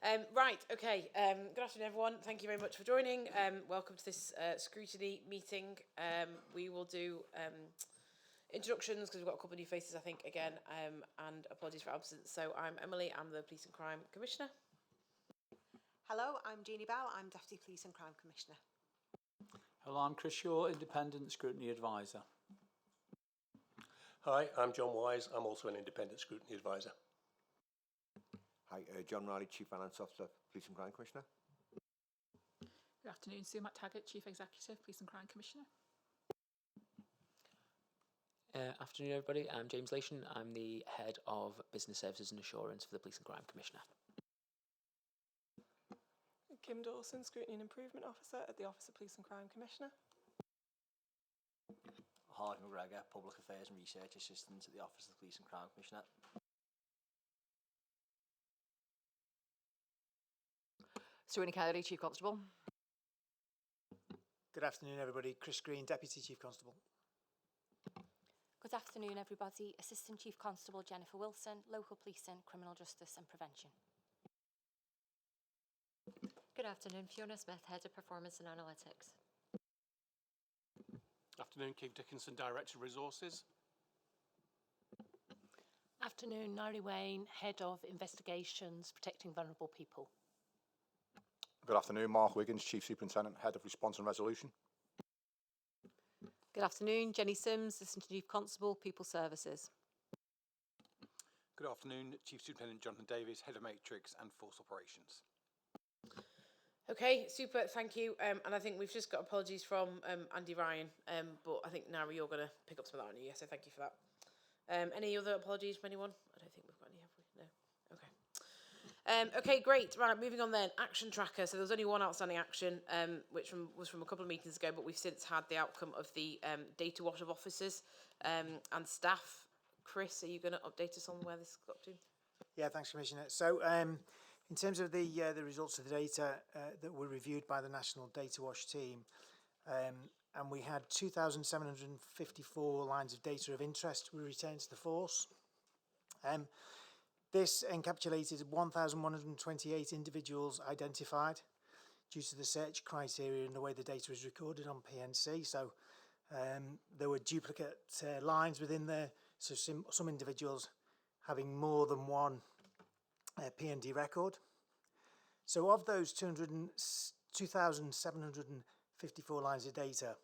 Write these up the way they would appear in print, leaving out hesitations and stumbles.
Right, okay. Good afternoon, everyone. Thank you very much for joining. Welcome to this Scrutiny meeting. We will do introductions because we've got a couple of new faces, I think, again, and apologies for absence. So I'm Emily, I'm the Police and Crime Commissioner. Hello, I'm Jeannie Bell, I'm Deputy Police and Crime Commissioner. Hello, I'm Chris Shaw, Independent Scrutiny Advisor. Hi, I'm John Wise. I'm also an Independent Scrutiny Advisor. Hi, John Riley, Chief Finance Officer, Police and Crime Commissioner. Good afternoon, Sue McTaggart, Chief Executive, Police and Crime Commissioner. Afternoon, everybody. I'm James Lation. I'm the Head of Business Services and Assurance for the Police and Crime Commissioner. Kim Dawson, Scrutiny and Improvement Officer at the Office of Police and Crime Commissioner. Harley McGregor, Public Affairs and Research Assistant at the Office of the Police and Crime Commissioner. Serena Kennedy, Chief Constable. Good afternoon, everybody. Chris Green, Deputy Chief Constable. Good afternoon, everybody. Assistant Chief Constable Jennifer Wilson, Local Policing, Criminal Justice and Prevention. Good afternoon, Fiona Smith, Head of Performance and Analytics. Afternoon, Keith Dickinson, Director of Resources. Afternoon, Nari Wayne, Head of Investigations, Protecting Vulnerable People. Good afternoon, Mark Wiggins, Chief Superintendent, Head of Response and Resolution. Good afternoon, Jenny Sims, Assistant Chief Constable, People Services. Good afternoon, Chief Superintendent Jonathan Davies, Head of Matrix and Force Operations. Okay, super, thank you. And I think we've just got apologies from Andy Ryan, but I think, Nari, you're going to pick up some of that, aren't you? Yes, so thank you for that. Any other apologies from anyone? I don't think we've got any, have we? No? Okay. Okay, great. Right, moving on then. Action tracker. So there was only one outstanding action, which was from a couple of meetings ago, but we've since had the outcome of the data wash of officers and staff. Chris, are you going to update us on where this got to? Yeah, thanks, Commissioner. So in terms of the results of the data that were reviewed by the National Data Wash team, and we had 2,754 lines of data of interest we returned to the force. This encapsulated 1,128 individuals identified due to the search criteria and the way the data is recorded on PNC. So there were duplicate lines within there, so some individuals having more than one PND record. So of those 2,754 lines of data,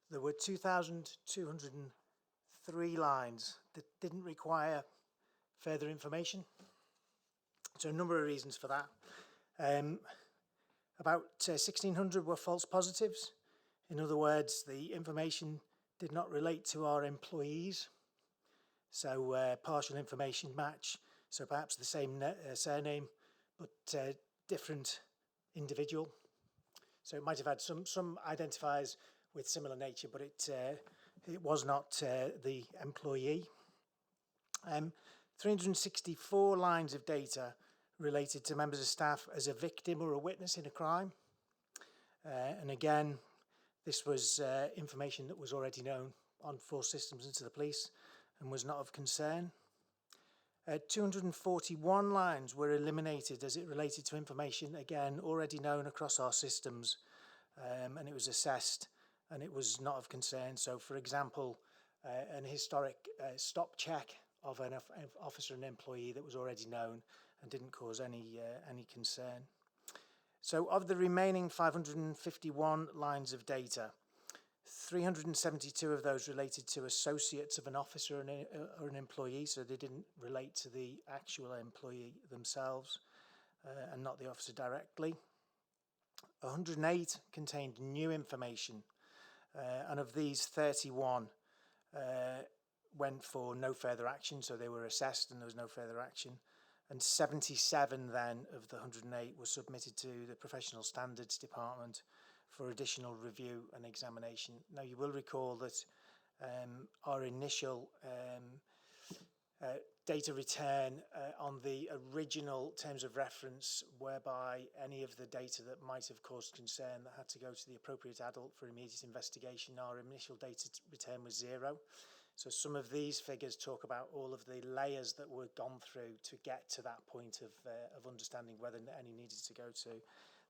there were 2,203 lines that didn't require further information. So a number of reasons for that. About 1,600 were false positives. In other words, the information did not relate to our employees. So partial information match, so perhaps the same surname, but different individual. So it might have had some identifiers with similar nature, but it was not the employee. 364 lines of data related to members of staff as a victim or a witness in a crime. And again, this was information that was already known on force systems into the police and was not of concern. 241 lines were eliminated as it related to information, again, already known across our systems, and it was assessed and it was not of concern. So, for example, an historic stop check of an officer and employee that was already known and didn't cause any concern. So of the remaining 551 lines of data, 372 of those related to associates of an officer or an employee, so they didn't relate to the actual employee themselves and not the officer directly. 108 contained new information, and of these 31 went for no further action, so they were assessed and there was no further action. And 77 then of the 108 were submitted to the Professional Standards Department for additional review and examination. Now you will recall that our initial data return on the original terms of reference, whereby any of the data that might have caused concern that had to go to the appropriate adult for immediate investigation, our initial data return was 0. So some of these figures talk about all of the layers that were gone through to get to that point of understanding whether any needed to go to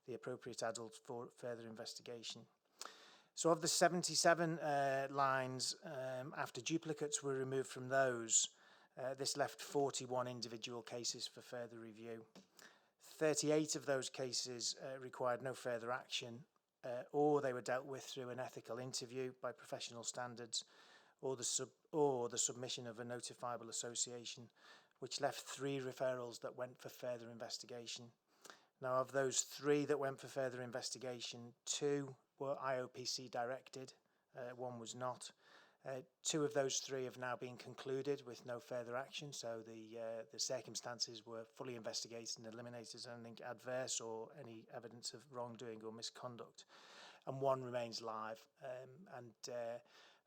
the appropriate adult for further investigation. So of the 77 lines, after duplicates were removed from those, this left 41 individual cases for further review. 38 of those cases required no further action, or they were dealt with through an ethical interview by professional standards, or the submission of a notifiable association, which left 3 referrals that went for further investigation. Now, of those 3 that went for further investigation, 2 were IOPC directed, 1 was not. 2 of those 3 have now been concluded with no further action, so the circumstances were fully investigated and eliminated as anything adverse or any evidence of wrongdoing or misconduct. And 1 remains live,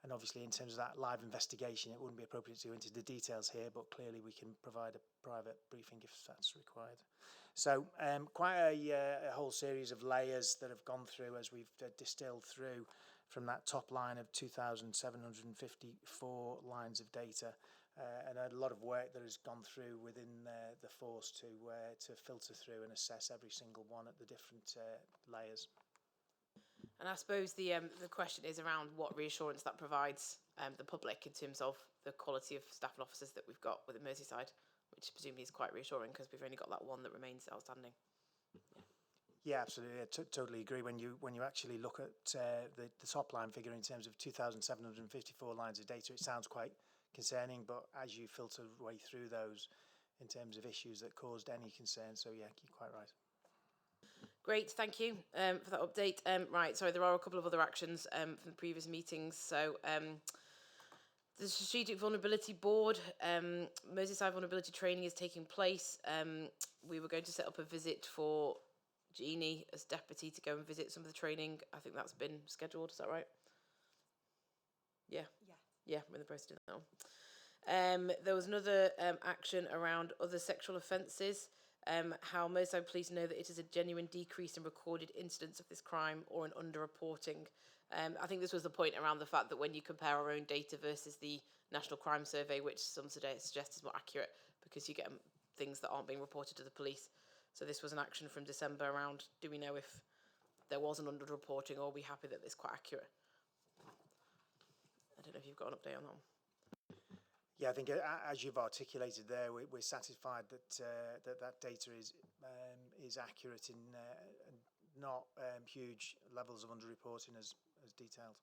and obviously in terms of that live investigation, it wouldn't be appropriate to go into the details here, but clearly we can provide a private briefing if that's required. So quite a whole series of layers that have gone through as we've distilled through from that top line of 2,754 lines of data, and a lot of work that has gone through within the force to filter through and assess every single one at the different layers. And I suppose the question is around what reassurance that provides the public in terms of the quality of staff and officers that we've got within Merseyside, which presumably is quite reassuring because we've only got that 1 that remains outstanding. Yeah, absolutely. I totally agree. When you actually look at the top line figure in terms of 2,754 lines of data, it sounds quite concerning, but as you filter way through those in terms of issues that caused any concern, so yeah, you're quite right. Great, thank you for that update. Right, sorry, there are a couple of other actions from the previous meetings. So the Strategic Vulnerability Board, Merseyside Vulnerability Training is taking place. We were going to set up a visit for Jeannie as deputy to go and visit some of the training. I think that's been scheduled, is that right? Yeah. Yeah, we're in the process of doing that now. There was another action around other sexual offences. How Merseyside Police know that it is a genuine decrease in recorded incidents of this crime or an underreporting. I think this was the point around the fact that when you compare our own data versus the National Crime Survey, which some suggest is more accurate because you get things that aren't being reported to the police. So this was an action from December around, do we know if there was an underreporting or are we happy that it's quite accurate? I don't know if you've got an update on that one. Yeah, I think as you've articulated there, we're satisfied that that data is accurate in not huge levels of underreporting as detailed.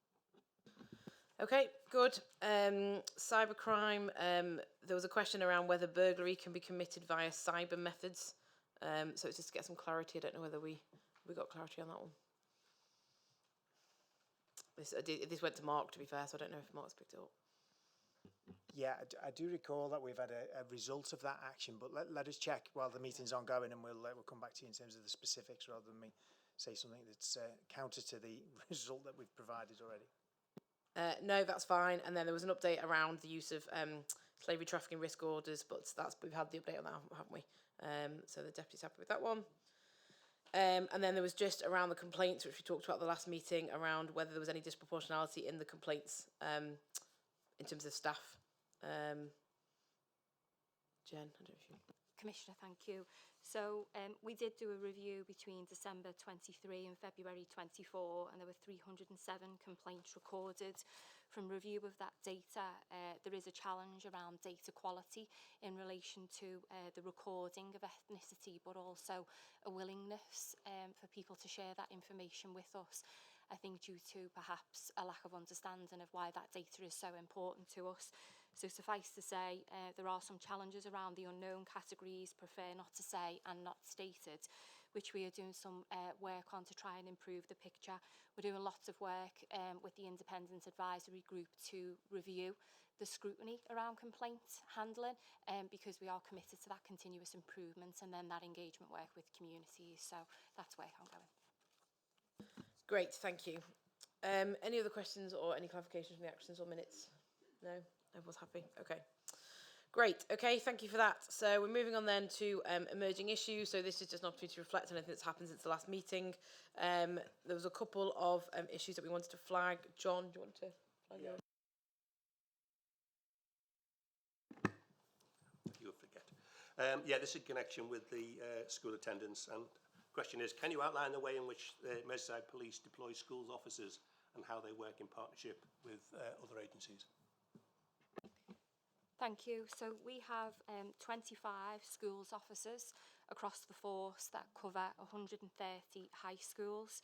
Okay, good. Cybercrime, there was a question around whether burglary can be committed via cyber methods. So it's just to get some clarity. I don't know whether we got clarity on that one. This went to Mark, to be fair, so I don't know if Mark's picked it up. Yeah, I do recall that we've had a result of that action, but let us check while the meeting's ongoing, and we'll come back to you in terms of the specifics rather than me say something that's counter to the result that we've provided already. No, that's fine. And then there was an update around the use of slavery trafficking risk orders, but we've had the update on that, haven't we? So the deputy's happy with that one. And then there was just around the complaints, which we talked about at the last meeting, around whether there was any disproportionality in the complaints in terms of staff. Jen, I don't know if you... Commissioner, thank you. So we did do a review between December 23 and February 24, and there were 307 complaints recorded. From review of that data, there is a challenge around data quality in relation to the recording of ethnicity, but also a willingness for people to share that information with us. I think due to perhaps a lack of understanding of why that data is so important to us. So suffice to say, there are some challenges around the unknown categories, prefer not to say and not stated, which we are doing some work on to try and improve the picture. We're doing lots of work with the Independent Advisory Group to review the scrutiny around complaint handling because we are committed to that continuous improvement and then that engagement work with communities. So that's where I'm going. Great, thank you. Any other questions or any clarifications from the actions or minutes? No? Everyone's happy? Okay. Great. Okay, thank you for that. So we're moving on then to emerging issues. So this is just an opportunity to reflect on anything that's happened since the last meeting. There was a couple of issues that we wanted to flag. John, do you want to flag yours? forget. Yeah, this is in connection with the school attendance, and question is, can you outline the way in which the Merseyside Police deploy schools officers and how they work in partnership with other agencies? Thank you. So we have 25 schools officers across the force that cover 130 high schools.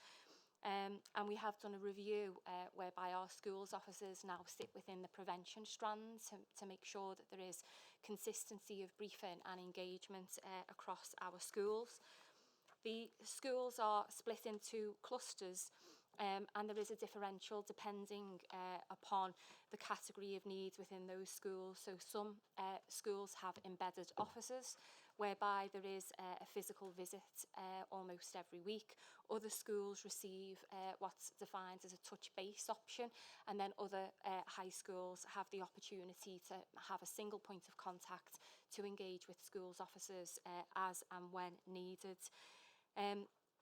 And we have done a review whereby our schools officers now sit within the prevention strand to make sure that there is consistency of briefing and engagement across our schools. The schools are split into clusters, and there is a differential depending upon the category of needs within those schools. So some schools have embedded officers, whereby there is a physical visit almost every week. Other schools receive what's defined as a touch-base option, and then other high schools have the opportunity to have a single point of contact to engage with schools officers as and when needed.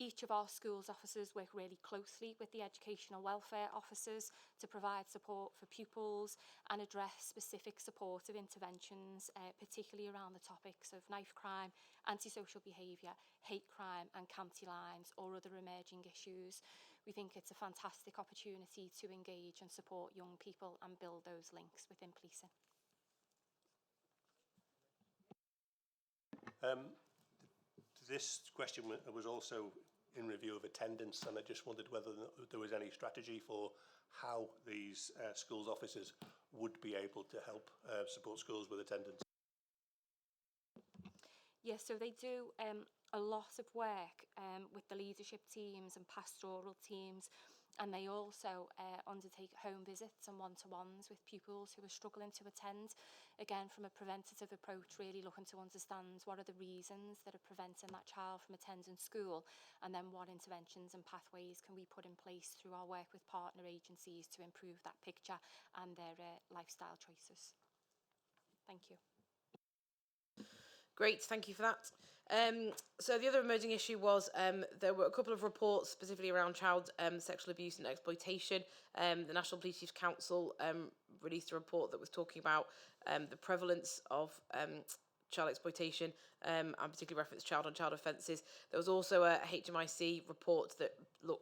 Each of our schools officers work really closely with the educational welfare officers to provide support for pupils and address specific supportive interventions, particularly around the topics of knife crime, antisocial behaviour, hate crime and county lines or other emerging issues. We think it's a fantastic opportunity to engage and support young people and build those links within policing. This question was also in review of attendance, and I just wondered whether there was any strategy for how these schools officers would be able to help support schools with attendance. Yes, so they do a lot of work with the leadership teams and pastoral teams, and they also undertake home visits and one-to-ones with pupils who are struggling to attend, again from a preventative approach, really looking to understand what are the reasons that are preventing that child from attending school, and then what interventions and pathways can we put in place through our work with partner agencies to improve that picture and their lifestyle choices. Thank you. Great, thank you for that. So the other emerging issue was there were a couple of reports specifically around child sexual abuse and exploitation. The National Police Chiefs Council released a report that was talking about the prevalence of child exploitation and particularly referenced child-on-child offences. There was also a HMIC report that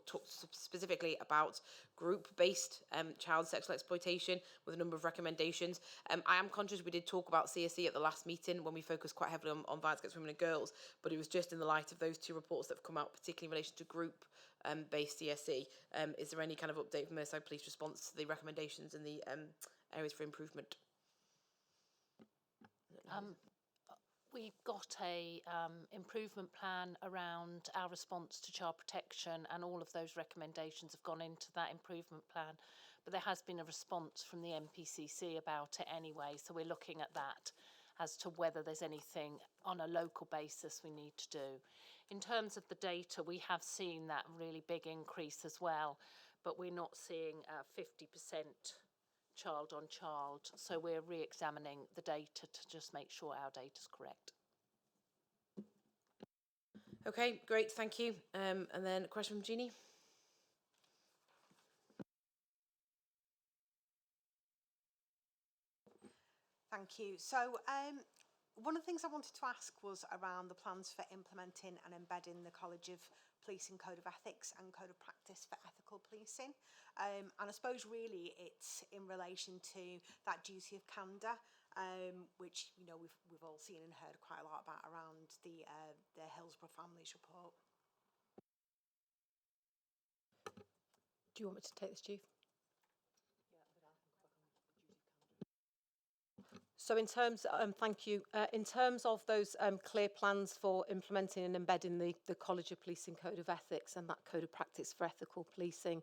talked specifically about group-based child sexual exploitation with a number of recommendations. I am conscious we did talk about CSE at the last meeting when we focused quite heavily on violence against women and girls, but it was just in the light of those two reports that have come out, particularly in relation to group-based CSE. Is there any kind of update from Merseyside Police response to the recommendations and the areas for improvement? We've got a improvement plan around our response to child protection, and all of those recommendations have gone into that improvement plan. But there has been a response from the MPCC about it anyway, so we're looking at that as to whether there's anything on a local basis we need to do. In terms of the data, we have seen that really big increase as well, but we're not seeing 50% child on child, so we're re-examining the data to just make sure our data is correct. Okay, great, thank you. And then a question from Jeannie. Thank you. So one of the things I wanted to ask was around the plans for implementing and embedding the College of Policing Code of Ethics and Code of Practice for Ethical Policing. And I suppose really it's in relation to that duty of candour, which you know we've all seen and heard quite a lot about around the Hillsborough Families report. Do you want me to take this, Chief? So in terms, thank you, in terms of those clear plans for implementing and embedding the College of Policing Code of Ethics and that Code of Practice for Ethical Policing,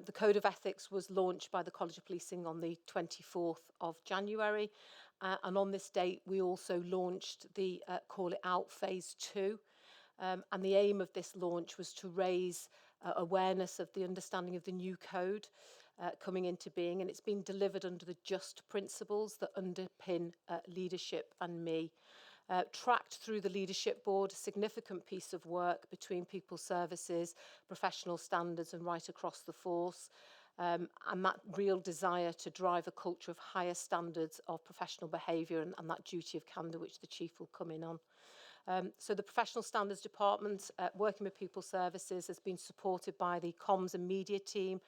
the Code of Ethics was launched by the College of Policing on the 24th of January, and on this date we also launched the Call It Out Phase 2, and the aim of this launch was to raise awareness of the understanding of the new code coming into being, and it's been delivered under the just principles that underpin leadership and me. Tracked through the leadership board, a significant piece of work between people services, professional standards and right across the force. and that real desire to drive a culture of higher standards of professional behaviour and that duty of candour which the Chief will come in on. So the Professional Standards Department, working with People Services, has been supported by the Comms and Media team,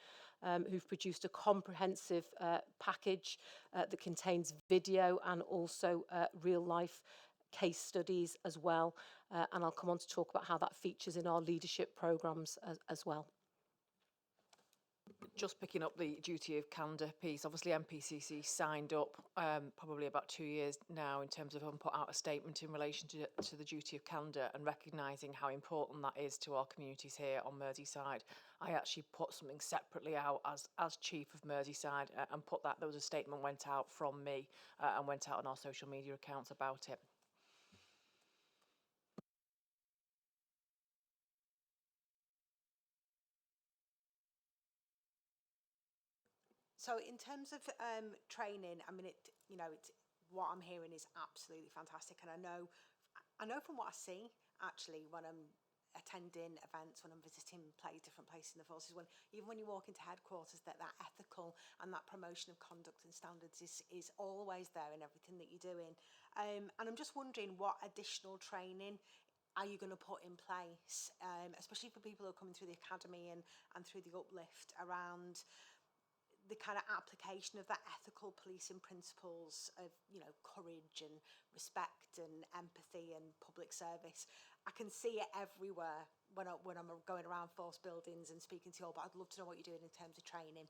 who've produced a comprehensive package that contains video and also real-life case studies as well. And I'll come on to talk about how that features in our leadership programmes as well. Just picking up the duty of candour piece, obviously MPCC signed up probably about 2 years now in terms of put out a statement in relation to the duty of candour and recognising how important that is to our communities here on Merseyside. I actually put something separately out as Chief of Merseyside and put that, there was a statement went out from me and went out on our social media accounts about it. So in terms of training, I mean, what I'm hearing is absolutely fantastic, and I know from what I see actually when I'm attending events, when I'm visiting different places in the forces, even when you walk into headquarters, that ethical and that promotion of conduct and standards is always there in everything that you're doing. And I'm just wondering, what additional training are you going to put in place, especially for people who are coming through the academy and through the uplift, around the kind of application of that ethical policing principles of, courage and respect and empathy and public service. I can see it everywhere when I'm going around force buildings and speaking to you all, but I'd love to know what you're doing in terms of training.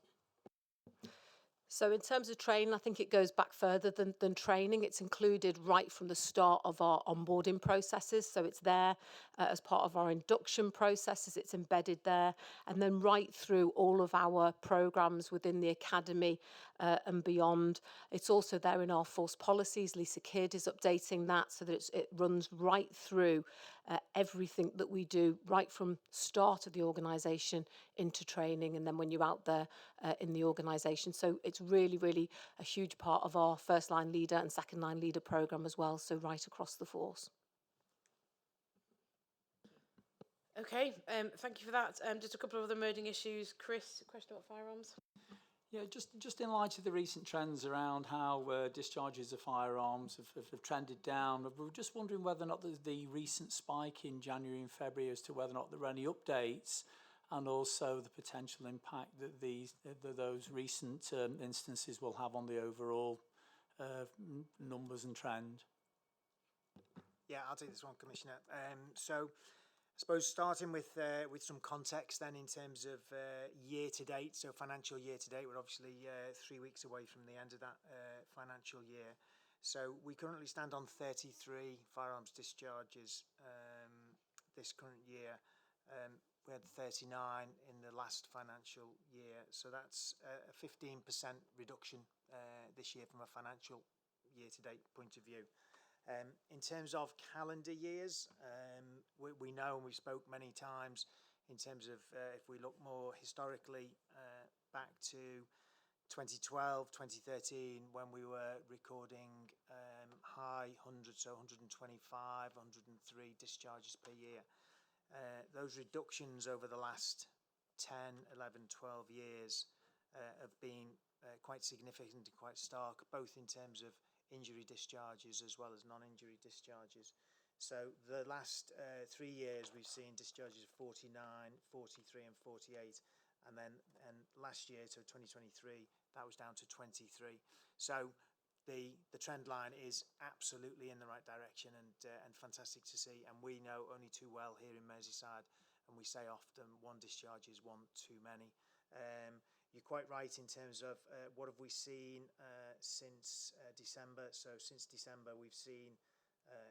So in terms of training, I think it goes back further than training. It's included right from the start of our onboarding processes. So it's there as part of our induction processes. It's embedded there. And then right through all of our programmes within the academy and beyond. It's also there in our force policies. Lisa Kidd is updating that so that it runs right through everything that we do, right from start of the organisation into training, and then when you're out there in the organisation. So it's really, really a huge part of our first line leader and second line leader programme as well, so right across the force. Okay, thank you for that. Just a couple of other emerging issues. Chris, a question about firearms? Yeah, just in light of the recent trends around how discharges of firearms have trended down, we were just wondering whether or not the recent spike in January and February, as to whether or not there were any updates, and also the potential impact that those recent instances will have on the overall numbers and trend. Yeah, I'll take this one, Commissioner. So I suppose starting with some context then in terms of year to date, so financial year to date, we're obviously 3 weeks away from the end of that financial year. So we currently stand on 33 firearms discharges this current year. We had 39 in the last financial year, so that's a 15% reduction this year from a financial year to date point of view. In terms of calendar years, we know, and we spoke many times, in terms of if we look more historically back to 2012, 2013, when we were recording high hundreds, so 125, 103 discharges per year. Those reductions over the last 10, 11, 12 years have been quite significant and quite stark, both in terms of injury discharges as well as non-injury discharges. So the last 3 years we've seen discharges of 49, 43 and 48, and then last year, so 2023, that was down to 23. So the trend line is absolutely in the right direction and fantastic to see, and we know only too well here in Merseyside, and we say often one discharge is one too many. You're quite right in terms of what have we seen since December. So since December we've seen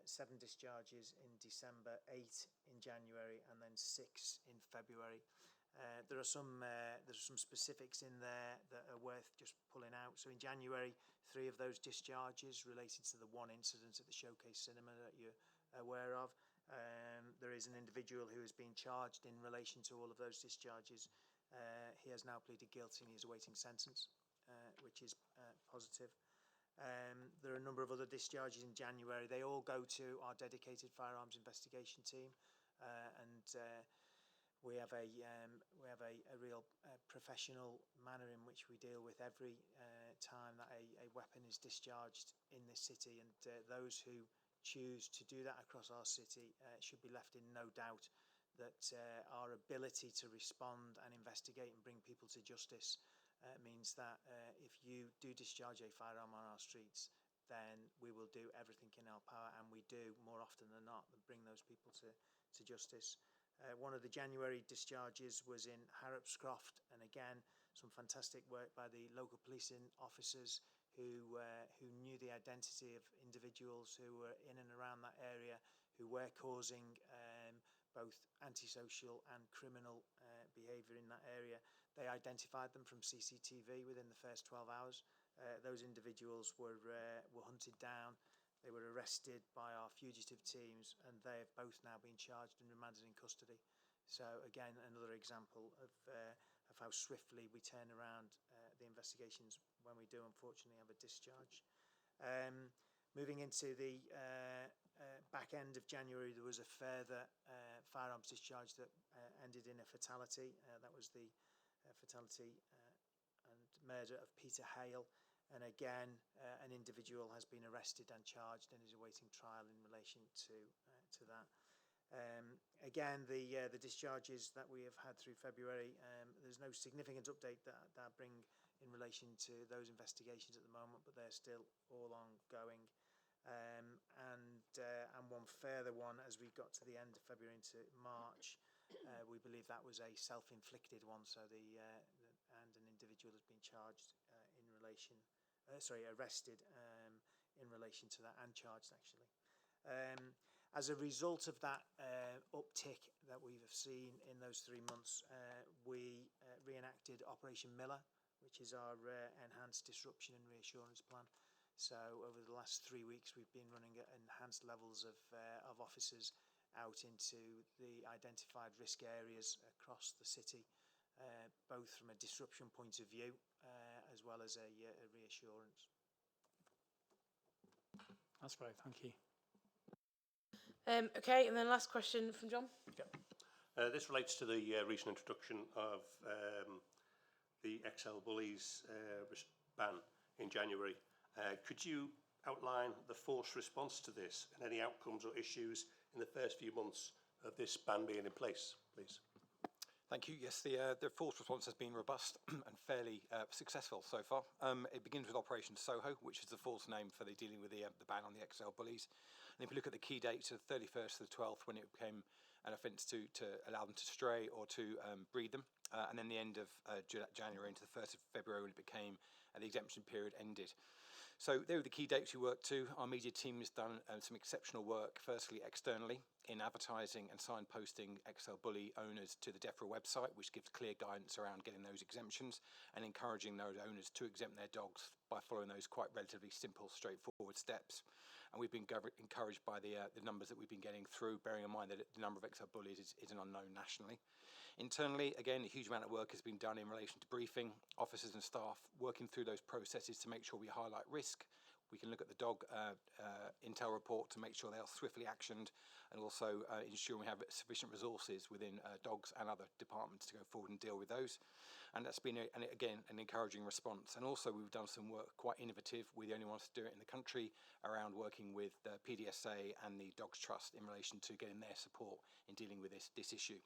7 discharges in December, 8 in January, and then 6 in February. There are some specifics in there that are worth just pulling out. So in January, 3 of those discharges related to the one incident at the Showcase Cinema that you're aware of. There is an individual who has been charged in relation to all of those discharges. He has now pleaded guilty and he is awaiting sentence, which is positive. There are a number of other discharges in January. They all go to our dedicated firearms investigation team, and we have a real professional manner in which we deal with every time that a weapon is discharged in this city, and those who choose to do that across our city should be left in no doubt that our ability to respond and investigate and bring people to justice means that if you do discharge a firearm on our streets, then we will do everything in our power, and we do more often than not bring those people to justice. One of the January discharges was in Harropscroft, and again, some fantastic work by the local policing officers who knew the identity of individuals who were in and around that area, who were causing both antisocial and criminal behaviour in that area. They identified them from CCTV within the first 12 hours. Those individuals were hunted down. They were arrested by our fugitive teams, and they have both now been charged and remanded in custody. So again, another example of how swiftly we turn around the investigations when we do unfortunately have a discharge. Moving into the back end of January, there was a further firearms discharge that ended in a fatality. That was the fatality and murder of Peter Hale. And again, an individual has been arrested and charged and is awaiting trial in relation to that. Again, the discharges that we have had through February, there's no significant update that I bring in relation to those investigations at the moment, but they're still all ongoing. And one further one, as we got to the end of February into March, we believe that was a self-inflicted one. So and an individual has been charged in relation. Arrested in relation to that and charged actually. As a result of that uptick that we have seen in those 3 months, we reenacted Operation Miller, which is our enhanced disruption and reassurance plan. So over the last 3 weeks, we've been running at enhanced levels of officers out into the identified risk areas across the city, both from a disruption point of view as well as a reassurance. That's great, thank you. Okay, and then last question from John. Yeah. This relates to the recent introduction of the XL Bullies ban in January. Could you outline the force response to this and any outcomes or issues in the first few months of this ban being in place, please? Thank you. Yes, the force response has been robust and fairly successful so far. It begins with Operation Soho, which is the false name for dealing with the ban on the XL bullies. And if you look at the key dates of the 31st to the 12th, when it became an offence to allow them to stray or to breed them, and then the end of January into the 1st of February when it became the exemption period ended. So they were the key dates we worked to. Our media team has done some exceptional work, firstly externally, in advertising and signposting XL Bully owners to the DEFRA website, which gives clear guidance around getting those exemptions and encouraging those owners to exempt their dogs by following those quite relatively simple, straightforward steps. And we've been encouraged by the numbers that we've been getting through, bearing in mind that the number of XL Bullies is an unknown nationally. Internally, again, a huge amount of work has been done in relation to briefing officers and staff, working through those processes to make sure we highlight risk. We can look at the dog intel report to make sure they are swiftly actioned, and also ensure we have sufficient resources within dogs and other departments to go forward and deal with those. And that's been, again, an encouraging response. And also we've done some work quite innovative. We're the only ones to do it in the country around working with the PDSA and the Dogs Trust in relation to getting their support in dealing with this issue.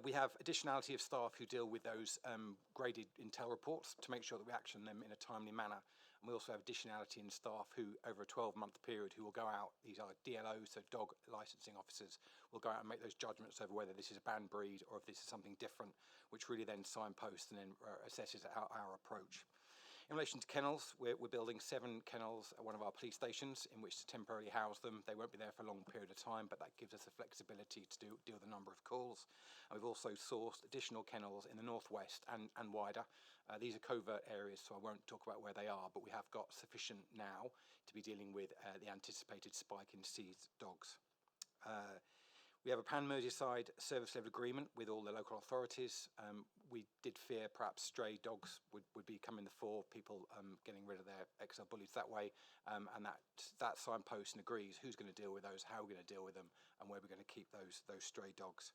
We have additionality of staff who deal with those graded intel reports to make sure that we action them in a timely manner. And we also have additionality in staff who, over a 12-month period, who will go out, these are DLOs, so dog licensing officers, will go out and make those judgments over whether this is a banned breed or if this is something different, which really then signposts and then assesses our approach. In relation to kennels, we're building 7 kennels at one of our police stations in which to temporarily house them. They won't be there for a long period of time, but that gives us the flexibility to deal with the number of calls. And we've also sourced additional kennels in the northwest and wider. These are covert areas, so I won't talk about where they are, but we have got sufficient now to be dealing with the anticipated spike in seized dogs. We have a Pan-Merseyside service level agreement with all the local authorities. We did fear perhaps stray dogs would be coming to the fore, people getting rid of their XL bullies that way, and that signpost and agrees who's going to deal with those, how we're going to deal with them, and where we're going to keep those stray dogs.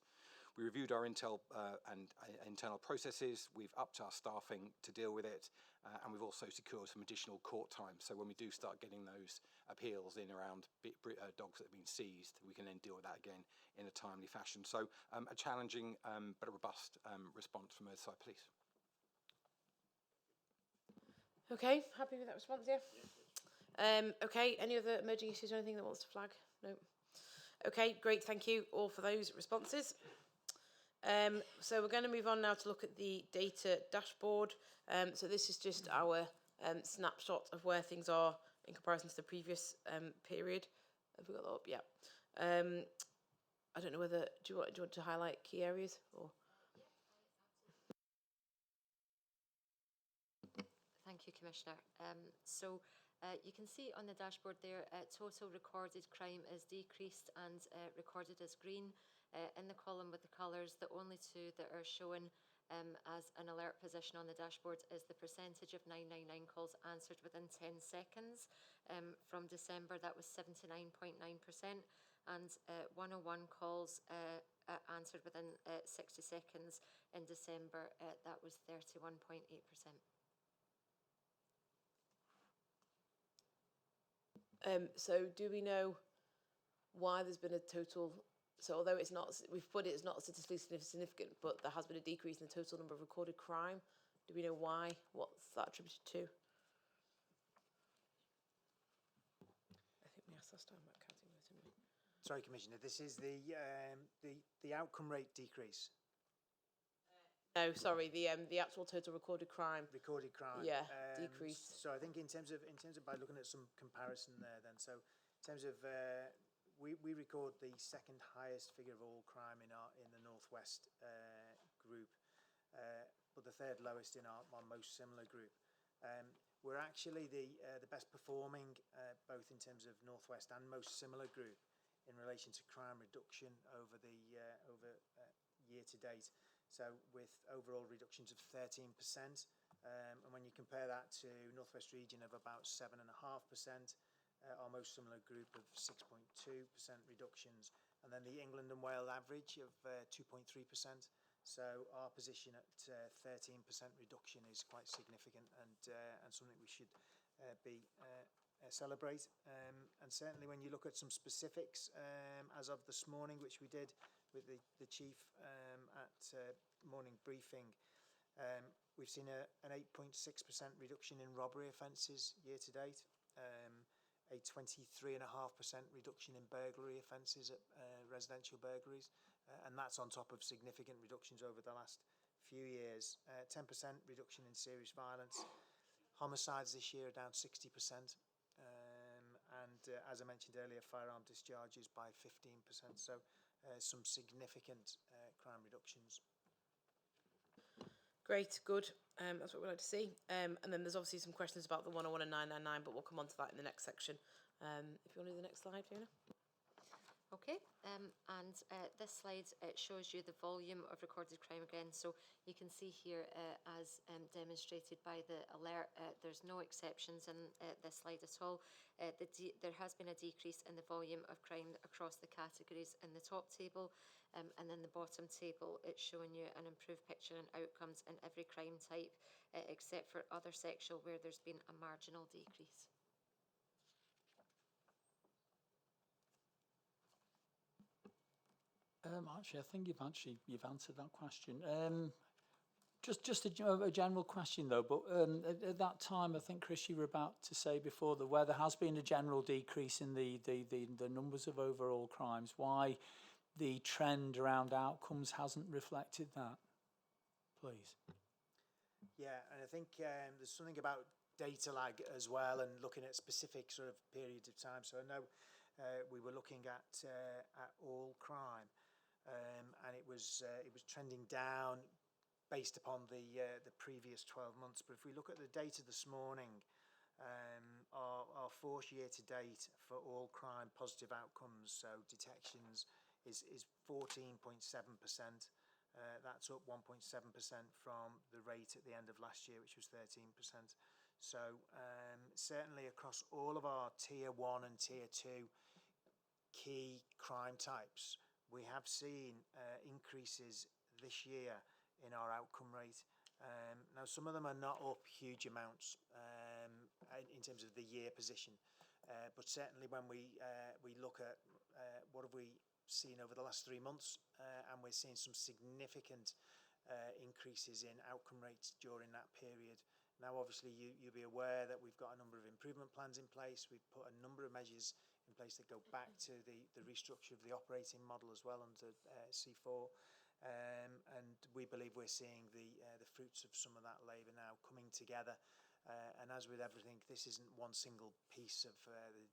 We reviewed our intel and internal processes. We've upped our staffing to deal with it, and we've also secured some additional court time. So when we do start getting those appeals in around dogs that have been seized, we can then deal with that again in a timely fashion. So a challenging but a robust response from Merseyside Police. Okay, happy with that response, yeah? Okay, any other emerging issues or anything that wants to flag? No. Okay, great, thank you all for those responses. So we're going to move on now to look at the data dashboard. So this is just our snapshot of where things are in comparison to the previous period. Have we got that up? Yeah. I don't know whether, do you want to highlight key areas or? Thank you, Commissioner. You can see on the dashboard there, total recorded crime is decreased and recorded as green. In the column with the colours, the only two that are shown as an alert position on the dashboard is the percentage of 999 calls answered within 10 seconds. From December, that was 79.9%, and 101 calls answered within 60 seconds in December, that was 31.8%. So do we know why there's been a total, so although it's not, we've put it as not statistically significant, but there has been a decrease in the total number of recorded crime. Do we know why? What's that attributed to? I think we asked last time about counting those, didn't we? Sorry, Commissioner, this is the outcome rate decrease. No, sorry, the actual total recorded crime. Recorded crime. Yeah, decrease. So I think in terms of by looking at some comparison there, then so in terms of we record the second highest figure of all crime in the Northwest group, but the third lowest in our most similar group. We're actually the best performing both in terms of Northwest and most similar group in relation to crime reduction over year to date. So with overall reductions of 13%, and when you compare that to Northwest region of about 7.5%, our most similar group of 6.2% reductions, and then the England and Wales average of 2.3%. So our position at 13% reduction is quite significant and something we should celebrate. And certainly when you look at some specifics as of this morning, which we did with the chief at morning briefing, we've seen an 8.6% reduction in robbery offences year to date, a 23.5% reduction in burglary offences at residential burglaries, and that's on top of significant reductions over the last few years. 10% reduction in serious violence. Homicides this year are down 60%, and as I mentioned earlier, firearm discharges by 15%. So some significant crime reductions. Great, good. That's what we'd like to see. And then there's obviously some questions about the 101 and 999, but we'll come on to that in the next section. If you want to do the next slide, Fiona. Okay, and this slide, it shows you the volume of recorded crime again. So you can see here, as demonstrated by the alert, there's no exceptions in this slide at all. There has been a decrease in the volume of crime across the categories in the top table, and then the bottom table, it's showing you an improved picture and outcomes in every crime type, except for other sexual, where there's been a marginal decrease. Actually, I think you've answered that question. Just a general question though. But at that time, I think Chris, you were about to say before that where there has been a general decrease in the numbers of overall crimes, why the trend around outcomes hasn't reflected that, please. Yeah, and I think there's something about data lag as well, and looking at specific sort of periods of time. So I know we were looking at all crime. And it was trending down based upon the previous 12 months. But if we look at the data this morning, our fourth year to date for all crime positive outcomes, so detections, is 14.7%. That's up 1.7% from the rate at the end of last year, which was 13%. So certainly across all of our tier 1 and tier 2 key crime types, we have seen increases this year in our outcome rate. Now, some of them are not up huge amounts in terms of the year position, but certainly when we look at what have we seen over the last 3 months, and we're seeing some significant increases in outcome rates during that period. Now, obviously, you'll be aware that we've got a number of improvement plans in place. We've put a number of measures in place that go back to the restructure of the operating model as well under C4. And we believe we're seeing the fruits of some of that labour now coming together. And as with everything, this isn't one single piece of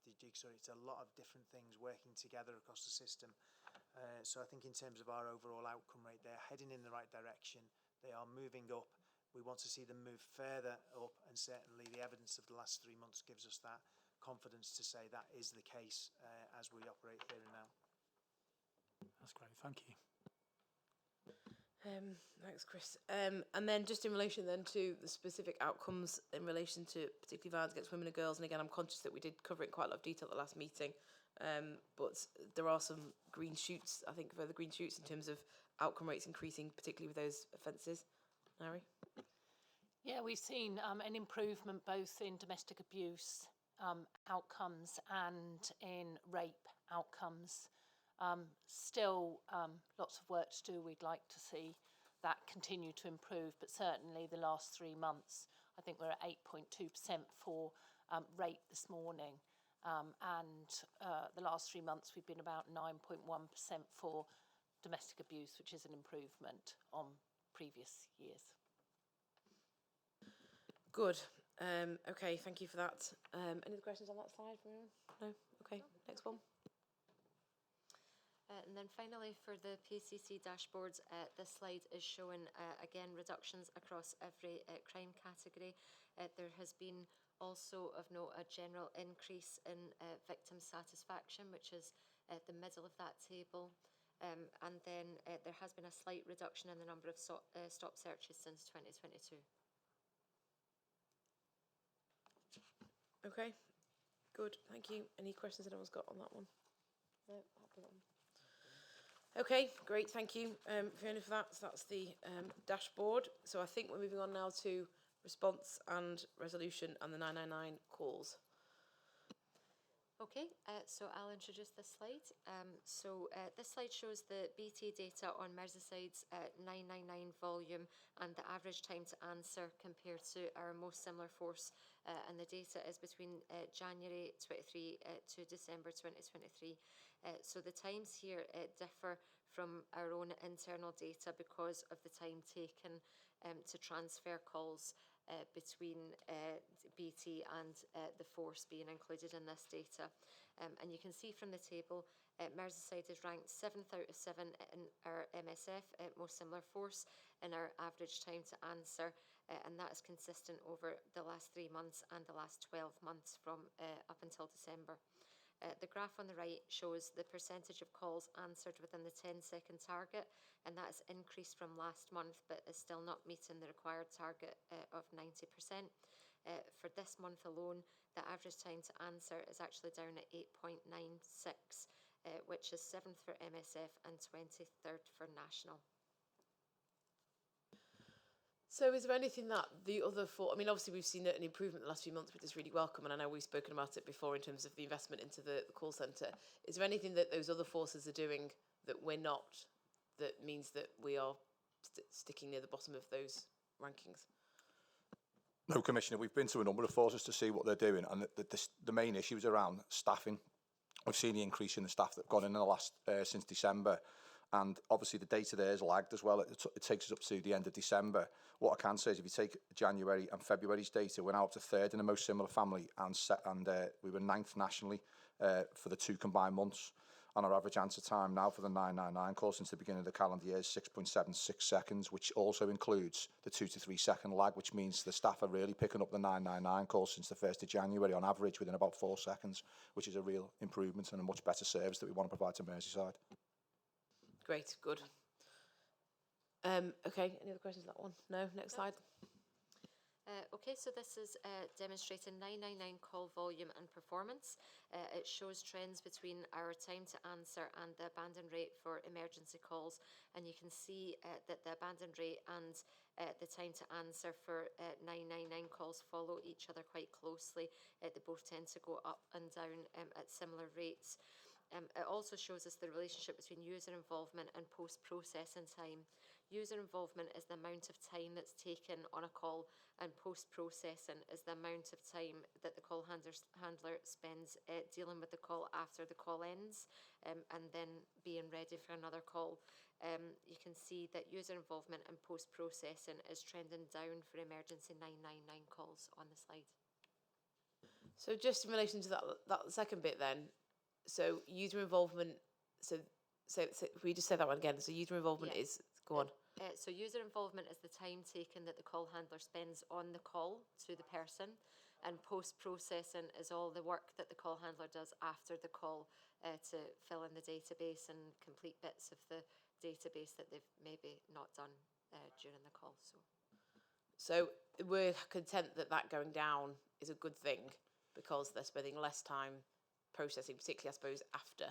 the jigsaw. It's a lot of different things working together across the system. So I think in terms of our overall outcome rate, they're heading in the right direction. They are moving up. We want to see them move further up, and certainly the evidence of the last 3 months gives us that confidence to say that is the case as we operate here and now. That's great, thank you. Thanks, Chris. And then just in relation then to the specific outcomes in relation to particularly violence against women and girls, and again, I'm conscious that we did cover it in quite a lot of detail at the last meeting, but there are some green shoots, I think, further green shoots in terms of outcome rates increasing, particularly with those offences. Mary? Yeah, we've seen an improvement both in domestic abuse outcomes and in rape outcomes. Still lots of work to do. We'd like to see that continue to improve, but certainly the last 3 months, I think we're at 8.2% for rape this morning, and the last 3 months we've been about 9.1% for domestic abuse, which is an improvement on previous years. Good. Okay, thank you for that. Any other questions on that slide from anyone? No? Okay, next one. And then finally, for the PCC dashboards, this slide is showing, again, reductions across every crime category. There has been also, of note, a general increase in victim satisfaction, which is at the middle of that table. And then there has been a slight reduction in the number of stop searches since 2022. Okay, good, thank you. Any questions anyone's got on that one? No, I'll put it on. Okay, great, thank you, Fiona, for that. So that's the dashboard. So I think we're moving on now to response and resolution and the 999 calls. Okay, so I'll introduce this slide. This slide shows the BT data on Merseyside's 999 volume and the average time to answer compared to our most similar force, and the data is between January 23 to December 2023. So the times here differ from our own internal data because of the time taken to transfer calls between BT and the force being included in this data. And you can see from the table, Merseyside is ranked 7th out of 7 in our MSF, most similar force, in our average time to answer, and that is consistent over the last 3 months and the last 12 months from up until December. The graph on the right shows the percentage of calls answered within the 10-second target, and that has increased from last month, but is still not meeting the required target of 90%. For this month alone, the average time to answer is actually down at 8.96, which is 7th for MSF and 23rd for national. So is there anything that the other four, I mean, obviously we've seen an improvement in the last few months, which is really welcome, and I know we've spoken about it before in terms of the investment into the call centre. Is there anything that those other forces are doing that we're not, that means that we are sticking near the bottom of those rankings? No, Commissioner, we've been to a number of forces to see what they're doing, and the main issue is around staffing. We've seen the increase in the staff that have gone in the last, since December. And obviously the data there is lagged as well. It takes us up to the end of December. What I can say is if you take January and February's data, we're now up to 3rd in the most similar family, and we were 9th nationally for the 2 combined months. And our average answer time now for the 999 call since the beginning of the calendar year is 6.76 seconds, which also includes the 2 to 3 second lag, which means the staff are really picking up the 999 calls since the 1st of January on average within about 4 seconds, which is a real improvement and a much better service that we want to provide to Merseyside. Great, good. Okay, any other questions on that one? No, next slide. Okay, so this is demonstrating 999 call volume volume and performance. It shows trends between our time to answer and the abandon rate for emergency calls, and you can see that the abandon rate and the time to answer for 999 calls follow each other quite closely. They both tend to go up and down at similar rates. It also shows us the relationship between user involvement and post-processing time. User involvement is the amount of time that's taken on a call, and post-processing is the amount of time that the call handler spends dealing with the call after the call ends, and then being ready for another call. You can see that user involvement and post-processing is trending down for emergency 999 calls on the slide. So just in relation to that second bit then, so user involvement, so if we just say that one again, so user involvement is, go on. So user involvement is the time taken that the call handler spends on the call to the person, and post-processing is all the work that the call handler does after the call to fill in the database and complete bits of the database that they've maybe not done during the call. So we're content that going down is a good thing because they're spending less time processing, particularly I suppose after.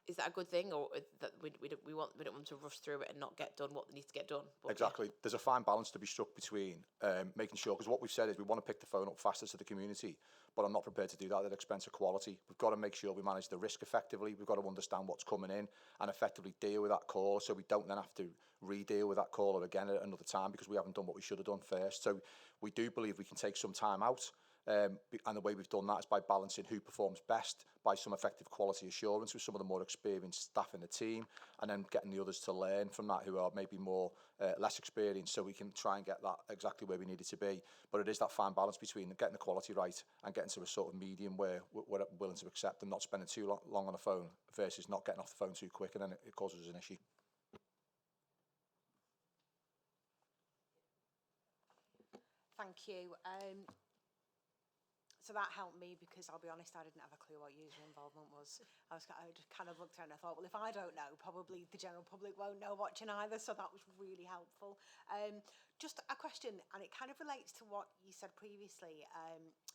Is that a good thing, or that we don't want them to rush through it and not get done what needs to get done? But exactly. There's a fine balance to be struck between making sure, because what we've said is we want to pick the phone up faster to the community, but I'm not prepared to do that at the expense of quality. We've got to make sure we manage the risk effectively. We've got to understand what's coming in and effectively deal with that call, so we don't then have to re-deal with that caller again at another time because we haven't done what we should have done first. So we do believe we can take some time out. And the way we've done that is by balancing who performs best by some effective quality assurance with some of the more experienced staff in the team, and then getting the others to learn from that who are maybe more less experienced, so we can try and get that exactly where we need it to be. But it is that fine balance between getting the quality right and getting to a sort of medium where we're willing to accept and not spending too long on the phone versus not getting off the phone too quick, and then it causes us an issue. Thank you. So that helped me because I'll be honest, I didn't have a clue what user involvement was. I just kind of looked around and I thought, well, if I don't know, probably the general public won't know watching either. So that was really helpful. Just a question, and it kind of relates to what you said previously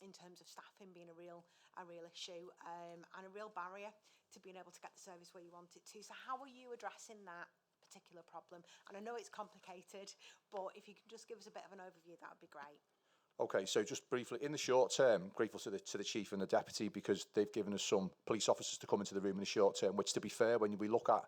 in terms of staffing being a real issue and a real barrier to being able to get the service where you want it to. So how are you addressing that particular problem? And I know it's complicated, but if you can just give us a bit of an overview, that would be great. Okay, so just briefly, in the short term, grateful to the chief and the deputy because they've given us some police officers to come into the room in the short term, which, to be fair, when we look at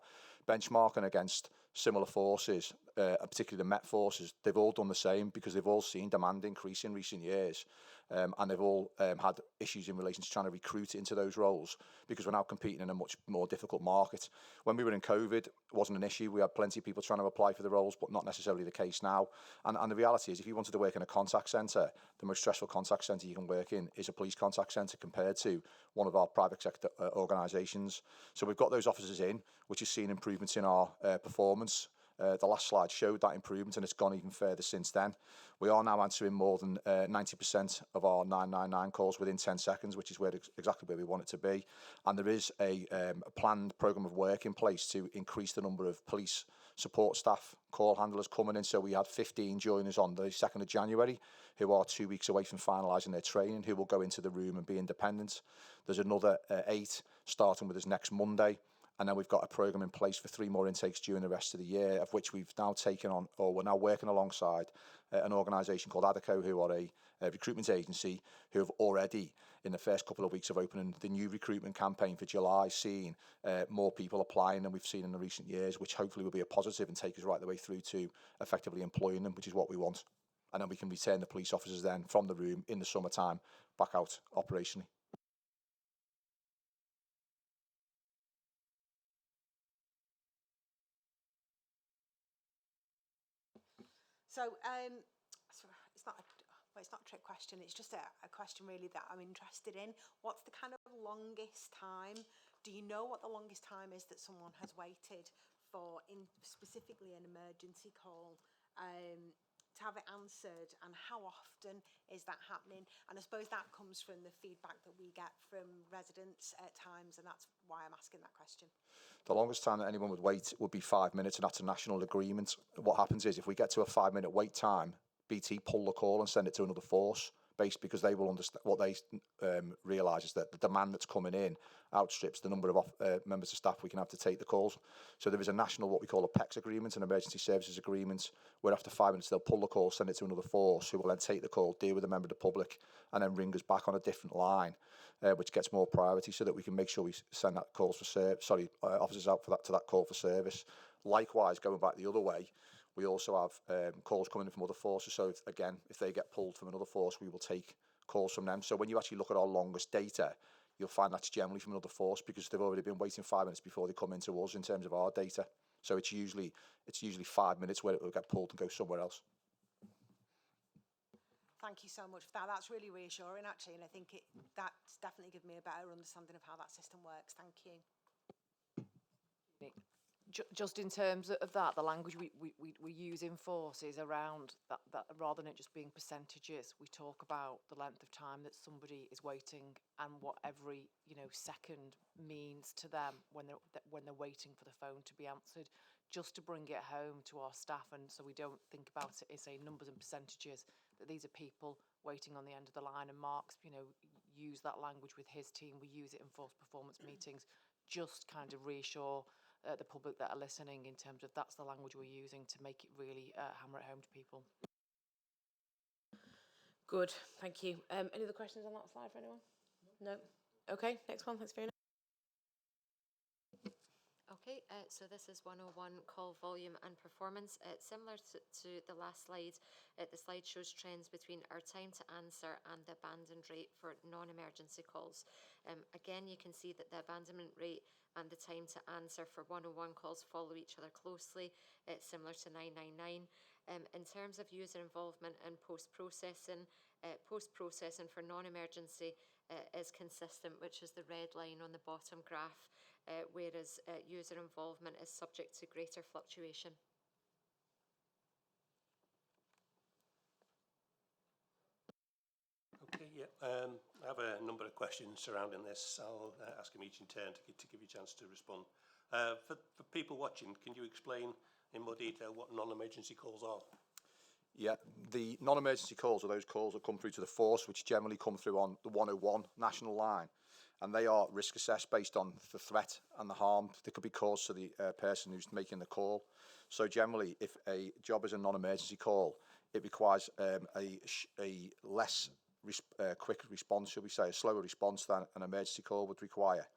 benchmarking against similar forces, particularly the Met forces, they've all done the same because they've all seen demand increase in recent years. And they've all had issues in relation to trying to recruit into those roles because we're now competing in a much more difficult market. When we were in COVID, it wasn't an issue. We had plenty of people trying to apply for the roles, but not necessarily the case now. And the reality is, if you wanted to work in a contact centre, the most stressful contact centre you can work in is a police contact centre compared to one of our private sector organisations. So we've got those officers in, which has seen improvements in our performance. The last slide showed that improvement, and it's gone even further since then. We are now answering more than 90% of our 999 calls within 10 seconds, which is exactly where we want it to be. And there is a planned programme of work in place to increase the number of police support staff, call handlers coming in. So we had 15 join us on the 2nd of January, who are 2 weeks away from finalising their training, who will go into the room and be independent. There's another 8 starting with us next Monday. And then we've got a programme in place for 3 more intakes during the rest of the year, of which we've now taken on, or we're now working alongside an organisation called ADICO, who are a recruitment agency, who have already, in the first couple of weeks of opening the new recruitment campaign for July, seen more people applying than we've seen in the recent years, which hopefully will be a positive and take us right the way through to effectively employing them, which is what we want. And then we can return the police officers then from the room in the summertime back out operationally. So it's not a trick question. It's just a question really that I'm interested in. What's the kind of longest time? Do you know what the longest time is that someone has waited for, specifically an emergency call, to have it answered, and how often is that happening? And I suppose that comes from the feedback that we get from residents at times, and that's why I'm asking that question. The longest time that anyone would wait would be 5 minutes, and that's a national agreement. What happens is, if we get to a 5-minute wait time, BT pull the call and send it to another force based, because they will understand what they realise is that the demand that's coming in outstrips the number of members of staff we can have to take the calls. So there is a national, what we call a PEX agreement, an emergency services agreement, where after 5 minutes they'll pull the call, send it to another force, who will then take the call, deal with a member of the public, and then ring us back on a different line, which gets more priority, so that we can make sure we send that calls for officers out to that call for service. Likewise, going back the other way, we also have calls coming in from other forces. So if they get pulled from another force, we will take calls from them. So when you actually look at our longest data, you'll find that's generally from another force, because they've already been waiting 5 minutes before they come into us in terms of our data. So it's usually 5 minutes where it will get pulled and go somewhere else. Thank you so much for that. That's really reassuring, actually, and I think that's definitely given me a better understanding of how that system works. Thank you. Just in terms of that, the language we use in force is around that rather than it just being percentages, we talk about the length of time that somebody is waiting and what every second means to them when they're waiting for the phone to be answered, just to bring it home to our staff, and so we don't think about it as say numbers and percentages, that these are people waiting on the end of the line. And Mark's use that language with his team. We use it in force performance meetings, just kind of reassure the public that are listening in terms of that's the language we're using to make it really hammer it home to people. Good, thank you. Any other questions on that slide for anyone? No? Okay, next one, thanks Fiona. Okay, so this is 101 call volume and performance. Similar to the last slide, the slide shows trends between our time to answer and the abandoned rate for non-emergency calls. Again, you can see that the abandonment rate and the time to answer for 101 calls follow each other closely, similar to 999. In terms of user involvement and post-processing for non-emergency is consistent, which is the red line on the bottom graph, whereas user involvement is subject to greater fluctuation. Okay, yeah. I have a number of questions surrounding this. I'll ask them each in turn to give you a chance to respond. For people watching, can you explain in more detail what non-emergency calls are? Yeah, the non-emergency calls are those calls that come through to the force, which generally come through on the 101 national line. And they are risk assessed based on the threat and the harm that could be caused to the person who's making the call. So generally, if a job is a non-emergency call, it requires a less quick response, shall we say, a slower response than an emergency call would require,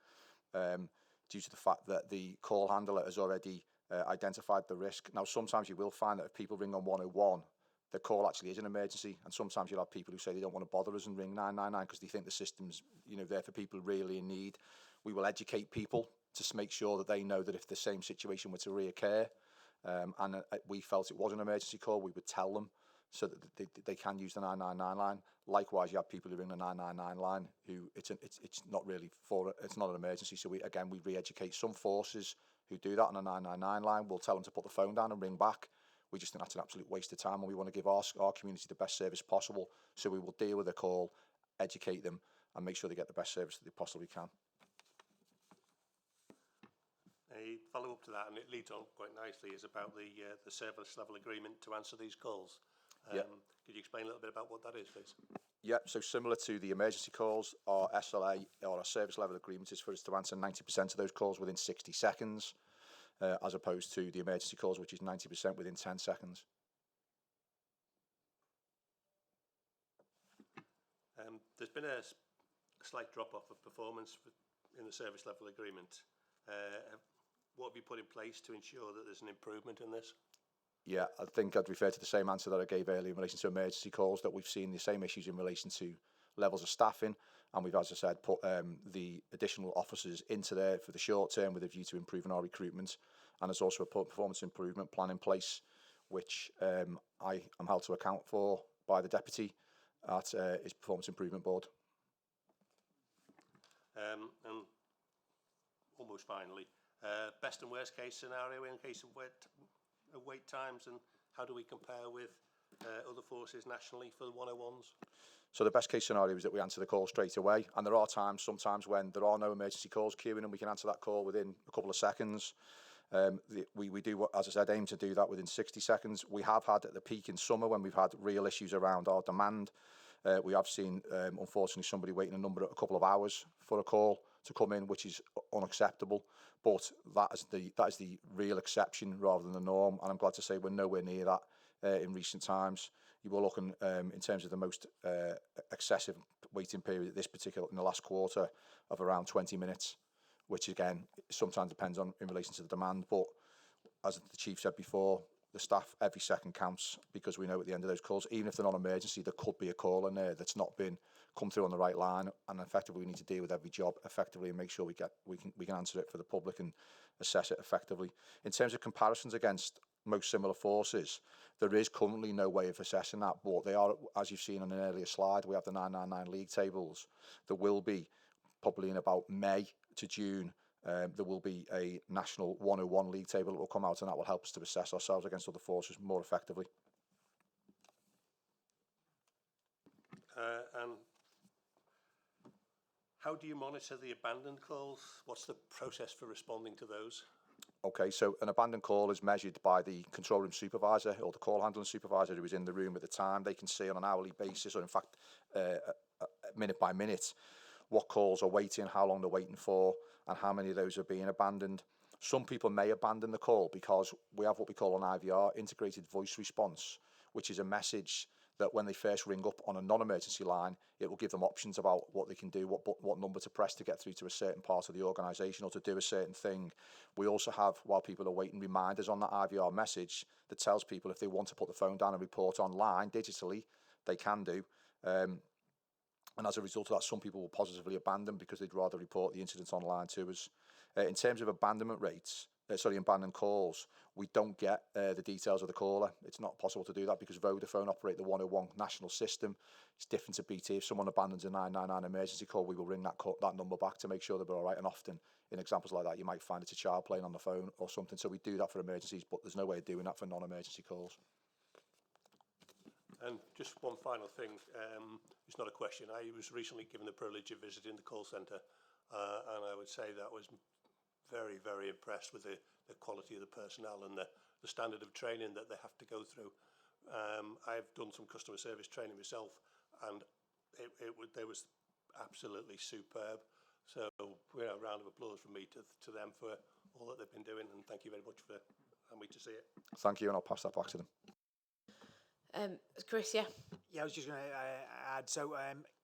due to the fact that the call handler has already identified the risk. Now, sometimes you will find that if people ring on 101, the call actually is an emergency, and sometimes you'll have people who say they don't want to bother us and ring 999 because they think the system's there for people really in need. We will educate people to make sure that they know that if the same situation were to reoccur, and we felt it was an emergency call, we would tell them so that they can use the 999 line. Likewise, you have people who ring the 999 line who it's not really it's not an emergency. So we re-educate some forces who do that on a 999 line. We'll tell them to put the phone down and ring back. We just think that's an absolute waste of time, and we want to give our community the best service possible. So we will deal with the call, educate them, and make sure they get the best service that they possibly can. A follow-up to that, and it leads on quite nicely, is about the service level agreement to answer these calls. Could you explain a little bit about what that is, please? Yeah, so similar to the emergency calls, our SLA, or our service level agreement, is for us to answer 90% of those calls within 60 seconds. As opposed to the emergency calls, which is 90% within 10 seconds. There's been a slight drop-off of performance in the service level agreement. What have you put in place to ensure that there's an improvement in this? Yeah, I think I'd refer to the same answer that I gave earlier in relation to emergency calls, that we've seen the same issues in relation to levels of staffing, and we've, as I said, put the additional officers into there for the short term with a view to improving our recruitment. And there's also a performance improvement plan in place, which I am held to account for by the deputy at his performance improvement board. And almost finally, best and worst case scenario in case of wait times, and how do we compare with other forces nationally for the 101s? So the best case scenario is that we answer the call straight away, and there are sometimes when there are no emergency calls queuing and we can answer that call within a couple of seconds. We do, as I said, aim to do that within 60 seconds. We have had at the peak in summer when we've had real issues around our demand. We have seen, unfortunately, somebody waiting a couple of hours for a call to come in, which is unacceptable. But that is the real exception rather than the norm, and I'm glad to say we're nowhere near that in recent times. You were looking in terms of the most excessive waiting period in the last quarter of around 20 minutes, which again sometimes depends on in relation to the demand. But as the Chief said before, the staff, every second counts, because we know at the end of those calls, even if they're not emergency, there could be a call in there that's not been come through on the right line, and effectively we need to deal with every job effectively and make sure we can answer it for the public and assess it effectively. In terms of comparisons against most similar forces, there is currently no way of assessing that, but they are, as you've seen on an earlier slide, we have the 999 league tables. There will be, probably in about May to June, there will be a national 101 league table that will come out, and that will help us to assess ourselves against other forces more effectively. And how do you monitor the abandoned calls? What's the process for responding to those? Okay, so an abandoned call is measured by the control room supervisor or the call handling supervisor who is in the room at the time. They can see on an hourly basis, or in fact minute by minute, what calls are waiting, how long they're waiting for, and how many of those are being abandoned. Some people may abandon the call because we have what we call an IVR, integrated voice response, which is a message that when they first ring up on a non-emergency line, it will give them options about what they can do, what number to press to get through to a certain part of the organisation or to do a certain thing. We also have, while people are waiting, reminders on that IVR message that tells people if they want to put the phone down and report online digitally, they can do. And as a result of that, some people will positively abandon because they'd rather report the incident online to us. In terms of abandonment rates, abandoned calls, we don't get the details of the caller. It's not possible to do that because Vodafone operate the 101 national system. It's different to BT. If someone abandons a 999 emergency call, we will ring that number back to make sure they're all right. And often, in examples like that, you might find it's a child playing on the phone or something. So we do that for emergencies, but there's no way of doing that for non-emergency calls. And just one final thing, it's not a question. I was recently given the privilege of visiting the call centre, and I would say that was very, very impressed with the quality of the personnel and the standard of training that they have to go through. I've done some customer service training myself, and they was absolutely superb. So, a round of applause from me to them for all that they've been doing, and thank you very much for allowing me to see it. Thank you, and I'll pass that back to them. Chris, yeah. Yeah, I was just going to add, so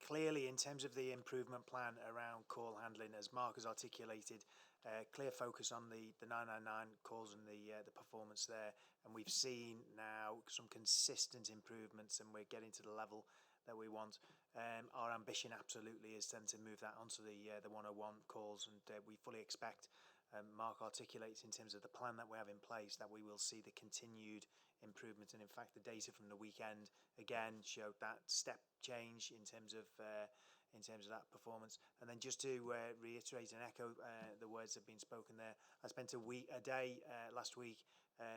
clearly in terms of the improvement plan around call handling, as Mark has articulated, clear focus on the 999 calls and the performance there, and we've seen now some consistent improvements, and we're getting to the level that we want. Our ambition absolutely is then to move that onto the 101 calls, and we fully expect, Mark articulates in terms of the plan that we have in place, that we will see the continued improvement. And in fact, the data from the weekend again showed that step change in terms of that performance. And then just to reiterate and echo the words that have been spoken there, I spent a day last week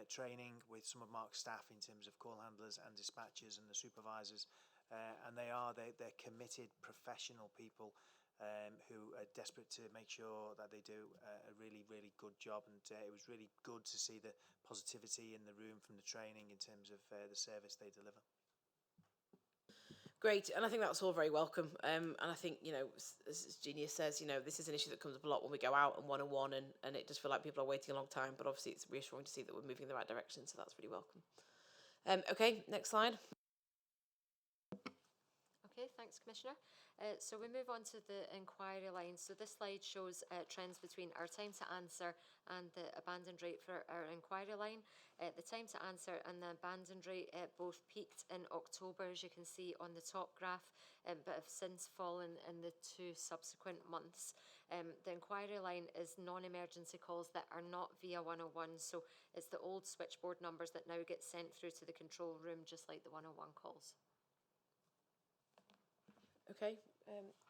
training with some of Mark's staff in terms of call handlers and dispatchers and the supervisors, and they're committed professional people who are desperate to make sure that they do a really, really good job. And it was really good to see the positivity in the room from the training in terms of the service they deliver. Great, and I think that's all very welcome. And I think, as Genius says, this is an issue that comes up a lot when we go out and one-on-one, and it does feel like people are waiting a long time, but obviously it's reassuring to see that we're moving in the right direction, so that's really welcome. Okay, next slide. Okay, thanks, Commissioner. So we move on to the inquiry line. So this slide shows trends between our time to answer and the abandoned rate for our inquiry line. The time to answer and the abandoned rate both peaked in October, as you can see on the top graph, but have since fallen in the 2 subsequent months. The inquiry line is non-emergency calls that are not via 101, so it's the old switchboard numbers that now get sent through to the control room, just like the 101 calls. Okay,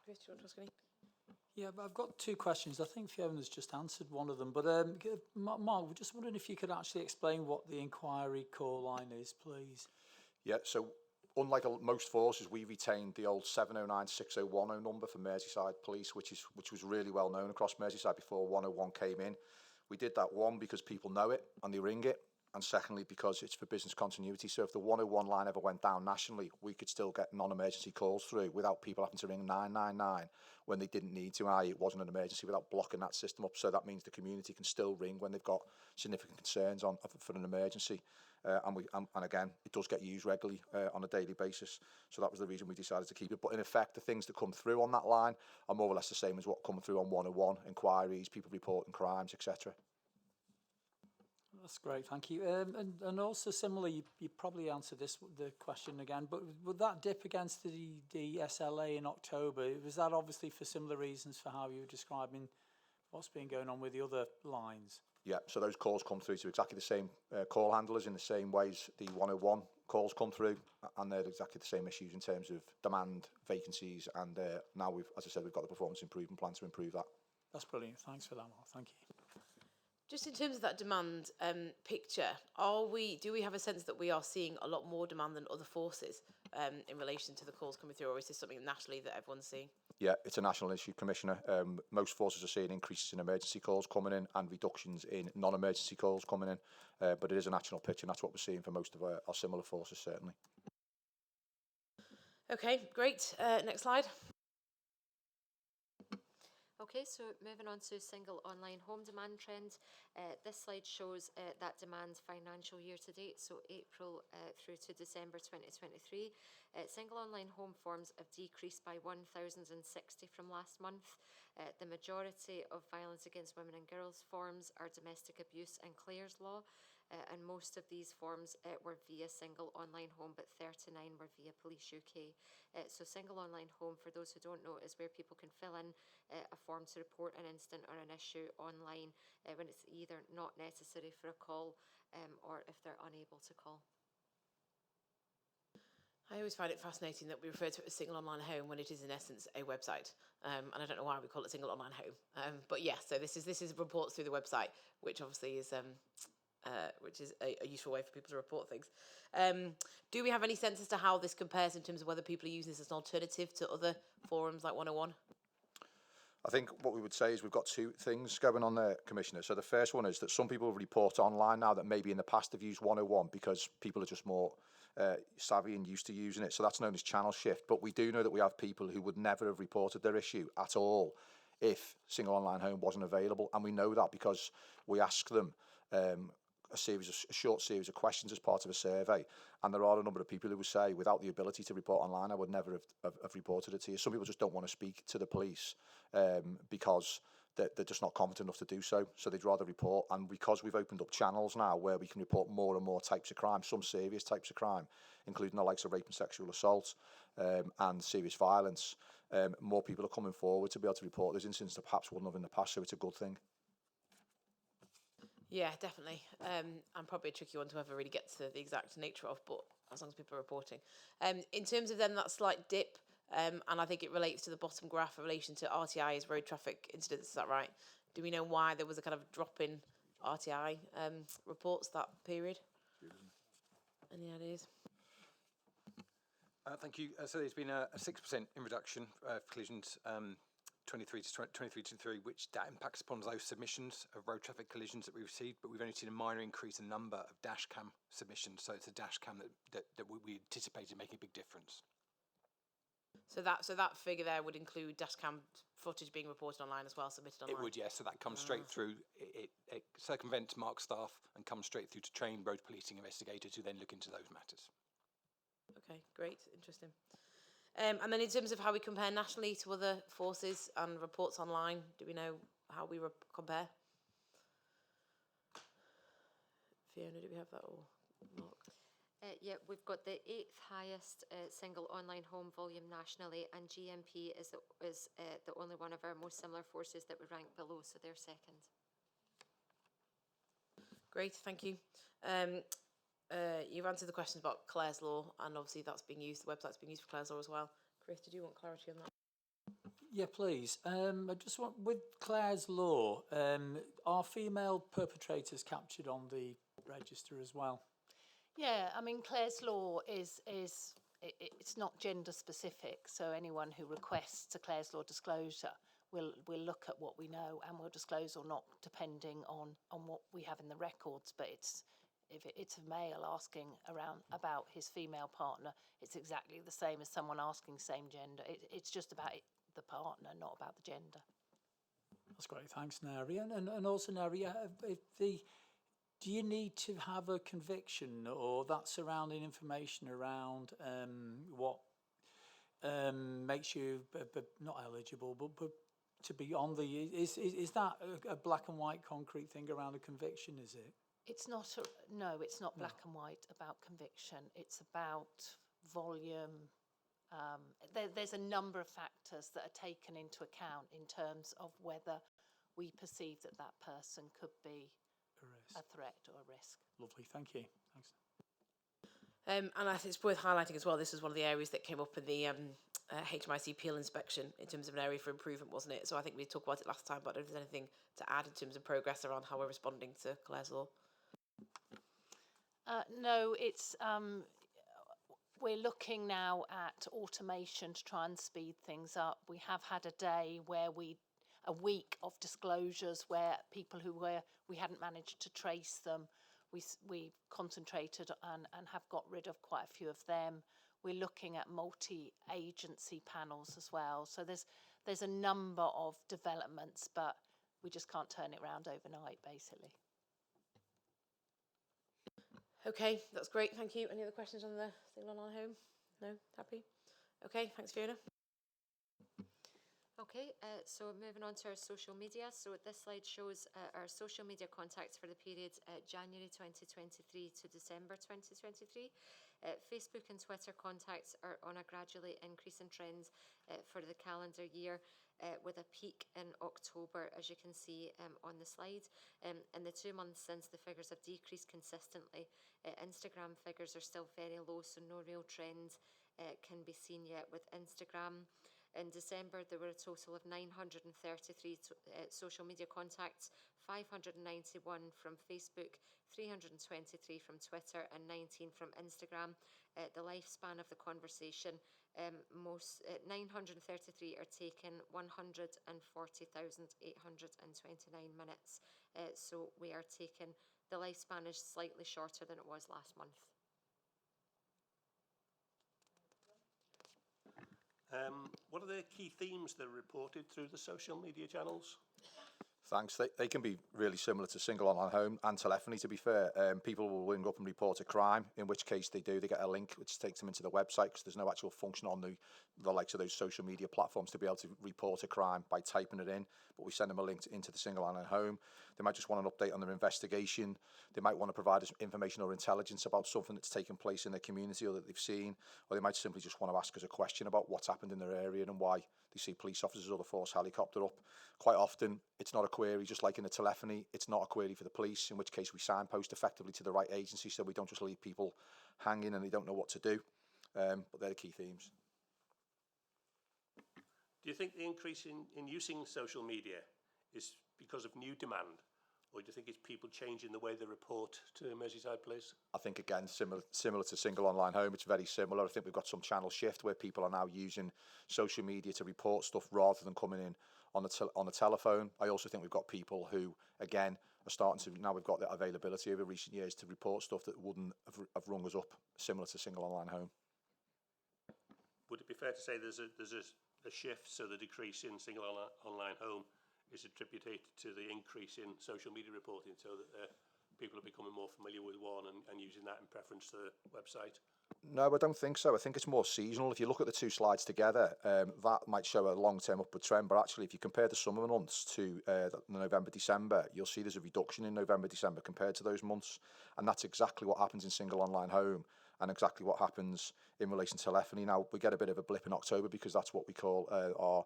Chris, do you want to ask any? Yeah, but I've got 2 questions. I think Fiona's just answered one of them. But Mark, we're just wondering if you could actually explain what the inquiry call line is, please. Yeah, so unlike most forces, we retained the old 709 6010 number for Merseyside Police, which was really well known across Merseyside before 101 came in. We did that, one, because people know it and they ring it, and secondly because it's for business continuity. So if the 101 line ever went down nationally, we could still get non-emergency calls through without people having to ring 999 when they didn't need to, i.e. it wasn't an emergency, without blocking that system up. So that means the community can still ring when they've got significant concerns for an emergency. And again, it does get used regularly on a daily basis. So that was the reason we decided to keep it. But in effect, the things that come through on that line are more or less the same as what come through on 101, inquiries, people reporting crimes, etc. That's great, thank you. And also similarly, you probably answered the question again, but would that dip against the SLA in October? Was that obviously for similar reasons for how you were describing what's been going on with the other lines? Yeah, so those calls come through to exactly the same call handlers in the same ways the 101 calls come through, and they're exactly the same issues in terms of demand, vacancies, and now as I said, we've got the performance improvement plan to improve that. That's brilliant. Thanks for that, Mark. Thank you. Just in terms of that demand picture, do we have a sense that we are seeing a lot more demand than other forces in relation to the calls coming through, or is this something nationally that everyone's seeing? Yeah, it's a national issue, Commissioner. Most forces are seeing increases in emergency calls coming in and reductions in non-emergency calls coming in, but it is a national picture, and that's what we're seeing for most of our similar forces, certainly. Okay, great. Next slide. Okay, so moving on to single online home demand trend. This slide shows that demand financial year to date, so April through to December 2023. Single online home forms have decreased by 1,060 from last month. The majority of violence against women and girls forms are domestic abuse and Clare's Law, and most of these forms were via single online home, but 39 were via Police UK. So single online home, for those who don't know, is where people can fill in a form to report an incident or an issue online when it's either not necessary for a call or if they're unable to call. I always find it fascinating that we refer to it as single online home when it is in essence a website, and I don't know why we call it single online home. But yes, so this is reports through the website, which obviously is a useful way for people to report things. Do we have any sense as to how this compares in terms of whether people are using this as an alternative to other forums like 101? I think what we would say is we've got two things going on there, Commissioner. So the first one is that some people report online now that maybe in the past have used 101 because people are just more savvy and used to using it. So that's known as channel shift. But we do know that we have people who would never have reported their issue at all if single online home wasn't available. And we know that because we ask them a short series of questions as part of a survey, and there are a number of people who will say, without the ability to report online, I would never have reported it to you. Some people just don't want to speak to the police because they're just not confident enough to do so, so they'd rather report. And because we've opened up channels now where we can report more and more types of crime, some serious types of crime, including the likes of rape and sexual assault and serious violence, more people are coming forward to be able to report those incidents that perhaps wouldn't have in the past, so it's a good thing. Yeah, definitely. And probably a tricky one to ever really get to the exact nature of, but as long as people are reporting. In terms of then that slight dip, and I think it relates to the bottom graph in relation to RTIs, road traffic incidents, is that right? Do we know why there was a kind of drop in RTI reports that period? Any ideas? Thank you. So there's been a 6% in reduction for collisions 23 to 3, which that impacts upon those submissions of road traffic collisions that we received, but we've only seen a minor increase in number of dash cam submissions. So it's a dash cam that we anticipated making a big difference. So that figure there would include dash cam footage being reported online as well, submitted online? It would, yes. So that comes straight through. It circumvents Mark staff and comes straight through to trained road policing investigators who then look into those matters. Okay, great, interesting. And then in terms of how we compare nationally to other forces and reports online, do we know how we compare? Fiona, do we have that, or Mark? Yeah, we've got the 8th highest single online home volume nationally, and GMP is the only one of our most similar forces that we rank below, so they're second. Great, thank you. You've answered the questions about Clare's Law, and obviously that's being used, the website's being used for Clare's Law as well. Chris, did you want clarity on that? Yeah, please. I just want, with Clare's Law, are female perpetrators captured on the register as well? Yeah, I mean, Clare's Law it's not gender specific, so anyone who requests a Clare's Law disclosure will look at what we know and will disclose or not, depending on what we have in the records. But if it's a male asking around about his female partner, it's exactly the same as someone asking same gender. It's just about the partner, not about the gender. That's great, thanks, Neri. And also, Neri, do you need to have a conviction or that surrounding information around what makes you not eligible, but to be on the, is that a black and white concrete thing around a conviction, is it? It's not, no, it's not black and white about conviction. It's about volume. There's a number of factors that are taken into account in terms of whether we perceive that that person could be a threat or a risk. Lovely, thank you. Thanks. And I think it's worth highlighting as well, this was one of the areas that came up in the HMIC peel inspection in terms of an area for improvement, wasn't it? So I think we talked about it last time, but I don't know if there's anything to add in terms of progress around how we're responding to Claire's law. No, it's we're looking now at automation to try and speed things up. We have had a week of disclosures where people who we hadn't managed to trace them, we concentrated and have got rid of quite a few of them. We're looking at multi-agency panels as well. So there's a number of developments, but we just can't turn it around overnight, basically. Okay, that's great, thank you. Any other questions on the single online home? No? Happy? Okay, thanks, Fiona. Okay, so moving on to our social media. So this slide shows our social media contacts for the period January 2023 to December 2023. Facebook and Twitter contacts are on a gradually increasing trend for the calendar year, with a peak in October, as you can see on the slide. In the 2 months since, the figures have decreased consistently. Instagram figures are still very low, so no real trend can be seen yet with Instagram. In December, there were a total of 933 social media contacts, 591 from Facebook, 323 from Twitter, and 19 from Instagram. The lifespan of the conversation, 933 are taken 140,829 minutes. So we are taking, the lifespan is slightly shorter than it was last month. What are the key themes that are reported through the social media channels? Thanks. They can be really similar to single online home and telephony, to be fair. People will ring up and report a crime, in which case they get a link which takes them into the website, because there's no actual function on the likes of those social media platforms to be able to report a crime by typing it in, but we send them a link into the single online home. They might just want an update on their investigation. They might want to provide us information or intelligence about something that's taken place in their community or that they've seen, or they might simply just want to ask us a question about what's happened in their area and why they see police officers or the force helicopter up. Quite often, it's not a query, just like in the telephony, it's not a query for the police, in which case we signpost effectively to the right agency so we don't just leave people hanging and they don't know what to do. But they're the key themes. Do you think the increase in using social media is because of new demand, or do you think it's people changing the way they report to Merseyside Police? I think, again, similar to single online home, it's very similar. I think we've got some channel shift where people are now using social media to report stuff rather than coming in on the telephone. I also think we've got people who, again, are starting to, now we've got the availability over recent years to report stuff that wouldn't have rung us up, similar to single online home. Would it be fair to say there's a shift, so the decrease in single online home is attributed to the increase in social media reporting, so that people are becoming more familiar with one and using that in preference to the website? No, I don't think so. I think it's more seasonal. If you look at the two slides together, that might show a long-term upward trend, but actually if you compare the summer months to November, December, you'll see there's a reduction in November, December compared to those months, and that's exactly what happens in single online home and exactly what happens in relation to telephony. Now, we get a bit of a blip in October because that's what we call our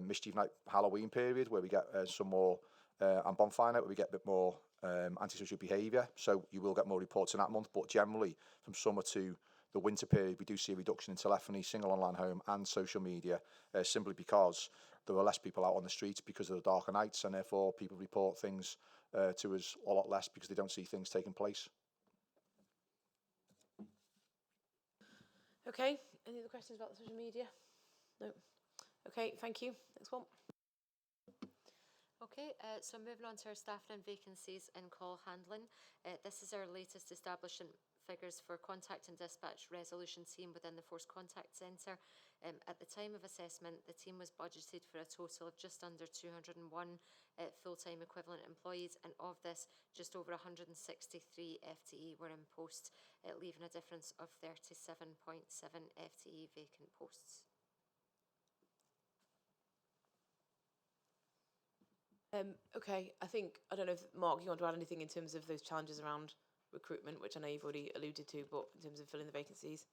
mischief night Halloween period, where we get some more, and bonfire night, where we get a bit more antisocial behaviour, so you will get more reports in that month, but generally from summer to the winter period we do see a reduction in telephony, single online home and social media, simply because there are less people out on the streets because of the darker nights, and therefore people report things to us a lot less because they don't see things taking place. Okay, any other questions about the social media? No. Okay, thank you. Next one. Okay, so moving on to our staffing and vacancies in call handling. This is our latest establishment figures for contact and dispatch resolution team within the Force Contact Centre. At the time of assessment, the team was budgeted for a total of just under 201 full-time equivalent employees, and of this, just over 163 FTE were in post, leaving a difference of 37.7 FTE vacant posts. Okay, I don't know if, Mark, you want to add anything in terms of those challenges around recruitment, which I know you've already alluded to, but in terms of filling the vacancies?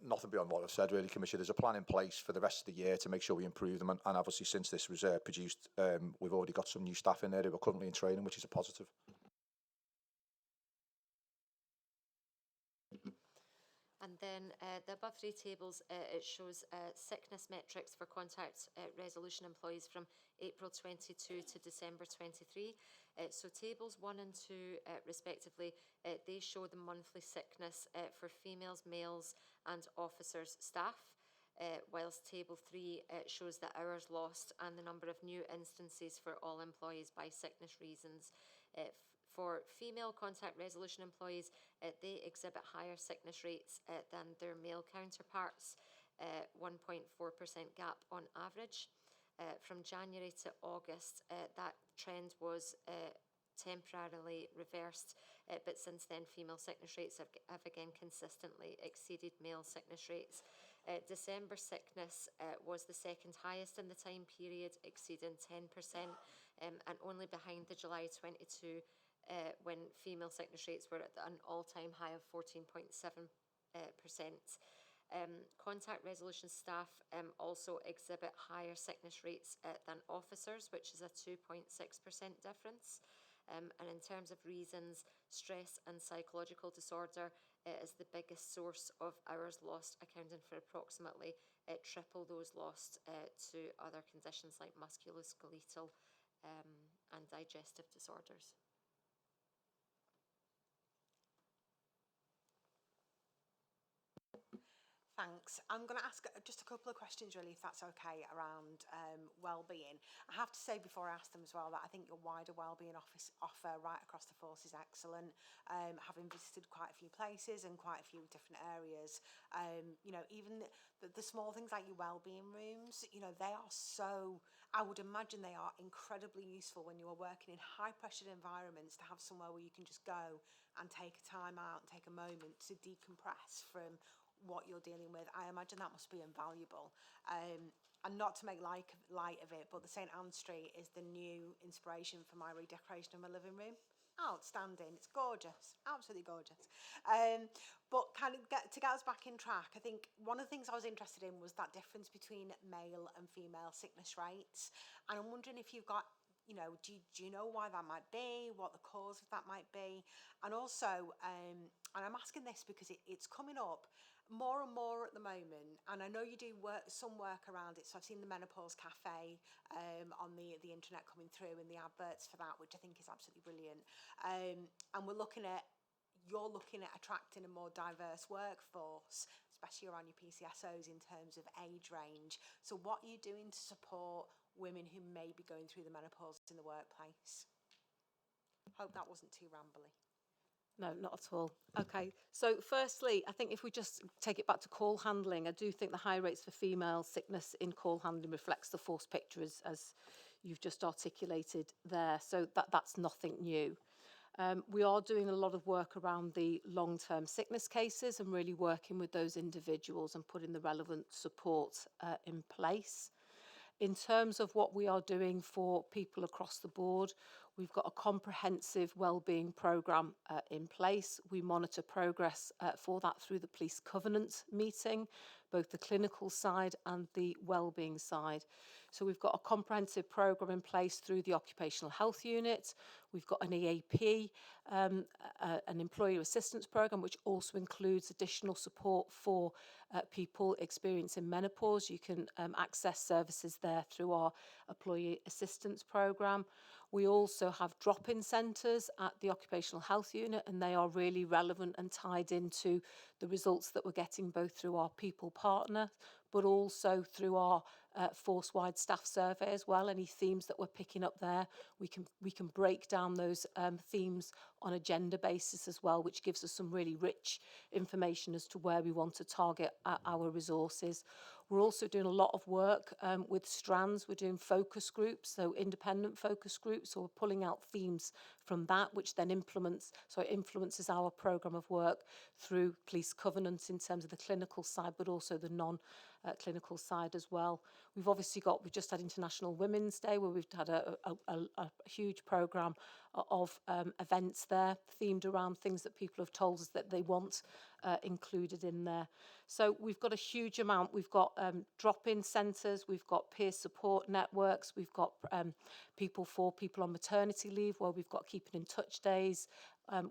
Nothing beyond what I've said, really, Commissioner. There's a plan in place for the rest of the year to make sure we improve them, and obviously since this was produced, we've already got some new staff in there who are currently in training, which is a positive. And then the above three tables, it shows sickness metrics for contact resolution employees from April 22 to December 23. So tables 1 and 2 respectively, they show the monthly sickness for females, males and officers staff, whilst table 3 shows the hours lost and the number of new instances for all employees by sickness reasons. For female contact resolution employees, they exhibit higher sickness rates than their male counterparts, 1.4% gap on average. From January to August, that trend was temporarily reversed, but since then female sickness rates have again consistently exceeded male sickness rates. December sickness was the second highest in the time period, exceeding 10%, and only behind the July 22 when female sickness rates were at an all-time high of 14.7%. Contact resolution staff also exhibit higher sickness rates than officers, which is a 2.6% difference. And in terms of reasons, stress and psychological disorder is the biggest source of hours lost, accounting for approximately triple those lost to other conditions like musculoskeletal and digestive disorders. Thanks. I'm going to ask just a couple of questions, really, if that's okay, around wellbeing. I have to say before I ask them as well that I think your wider wellbeing offer right across the force is excellent. Having visited quite a few places and quite a few different areas, you know, even the small things like your wellbeing rooms, you know, they are so, I would imagine they are incredibly useful when you are working in high-pressured environments, to have somewhere where you can just go and take a time out and take a moment to decompress from what you're dealing with. I imagine that must be invaluable. And not to make light of it, but the St Anne Street is the new inspiration for my redecoration of my living room. Outstanding. It's gorgeous, absolutely gorgeous. But kind of to get us back in track, I think one of the things I was interested in was that difference between male and female sickness rates. And I'm wondering if you've got, you know, do you know why that might be, what the cause of that might be? And also, and I'm asking this because it's coming up more and more at the moment, and I know you do some work around it. So I've seen the Menopause Cafe on the internet coming through, and the adverts for that, which I think is absolutely brilliant. And you're looking at attracting a more diverse workforce, especially around your PCSOs in terms of age range. So what are you doing to support women who may be going through the menopause in the workplace? Hope that wasn't too rambly. No, not at all. Okay, so firstly, I think if we just take it back to call handling, I do think the high rates for female sickness in call handling reflects the force picture as you've just articulated there. So that's nothing new. We are doing a lot of work around the long-term sickness cases and really working with those individuals and putting the relevant support in place. In terms of what we are doing for people across the board, we've got a comprehensive wellbeing programme in place. We monitor progress for that through the police covenant meeting, both the clinical side and the wellbeing side. So we've got a comprehensive programme in place through the occupational health unit. We've got an EAP, an employer assistance programme, which also includes additional support for people experiencing menopause. You can access services there through our employee assistance programme. We also have drop-in centres at the occupational health unit, and they are really relevant and tied into the results that we're getting both through our people partner but also through our force-wide staff survey as well. Any themes that we're picking up there, we can break down those themes on a gender basis as well, which gives us some really rich information as to where we want to target our resources. We're also doing a lot of work with strands. We're doing focus groups, so independent focus groups. So we're pulling out themes from that, which then influences our programme of work through police covenants in terms of the clinical side, but also the non-clinical side as well. We've just had International Women's Day, where we've had a huge programme of events there themed around things that people have told us that they want included in there. So we've got a huge amount. We've got drop-in centres, we've got peer support networks, we've got people on maternity leave, where we've got keeping in touch days.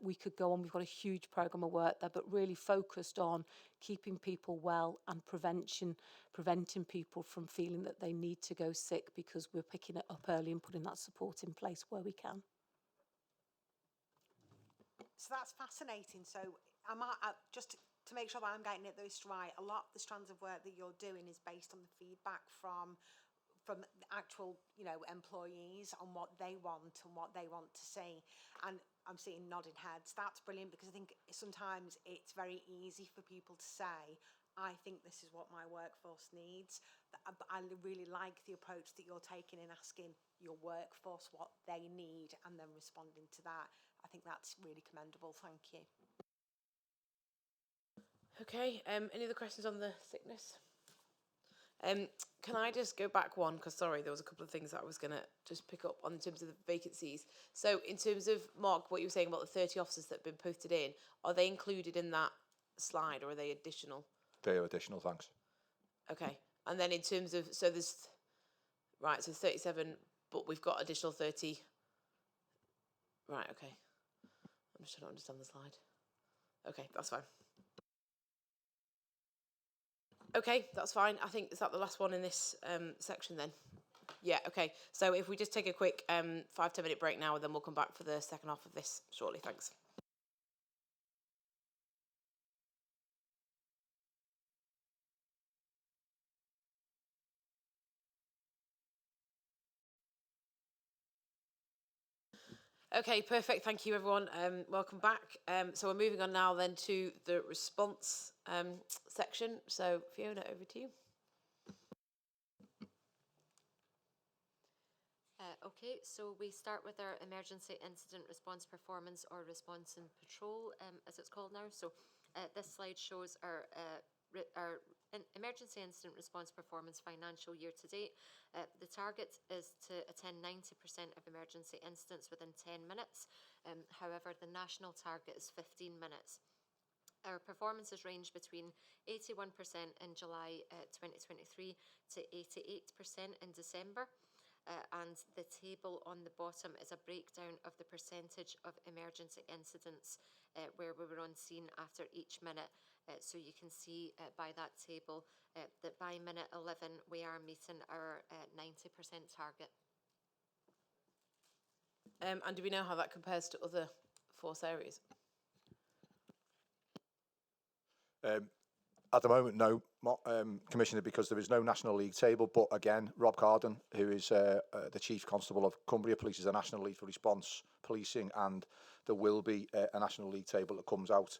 We could go on. We've got a huge programme of work there, but really focused on keeping people well and preventing people from feeling that they need to go sick, because we're picking it up early and putting that support in place where we can. So that's fascinating. So just to make sure that I'm getting this right, a lot of the strands of work that you're doing is based on the feedback from the actual, employees on what they want and what they want to see. And I'm seeing nodding heads. That's brilliant, because I think sometimes it's very easy for people to say, I think this is what my workforce needs. But I really like the approach that you're taking in asking your workforce what they need and then responding to that. I think that's really commendable. Thank you. Okay, any other questions on the sickness? Can I just go back one, because sorry, there was a couple of things that I was going to just pick up on in terms of the vacancies. So in terms of, Mark, what you were saying about the 30 officers that have been posted in, are they included in that slide, or are they additional? They are additional, thanks. Okay, and then in terms of, so 37, but we've got additional 30. Right, okay. I'm just trying to understand the slide. Okay, that's fine. Okay, that's fine. I think, is that the last one in this section then? Yeah, okay. So if we just take a quick 5-10 minute break now, and then we'll come back for the second half of this shortly. Thanks. Okay, perfect. Thank you, everyone. Welcome back. So we're moving on now then to the response section. So Fiona, over to you. Okay, so we start with our emergency incident response performance, or response and patrol, as it's called now. So this slide shows our emergency incident response performance financial year to date. The target is to attend 90% of emergency incidents within 10 minutes. However, the national target is 15 minutes. Our performances range between 81% in July 2023 to 88% in December. And the table on the bottom is a breakdown of the percentage of emergency incidents where we were on scene after each minute. So you can see by that table that by minute 11 we are meeting our 90% target. And do we know how that compares to other force areas? At the moment, no, Commissioner, because there is no National League table. But again, Rob Carden, who is the Chief Constable of Cumbria Police, is a National League for Response Policing, and there will be a National League table that comes out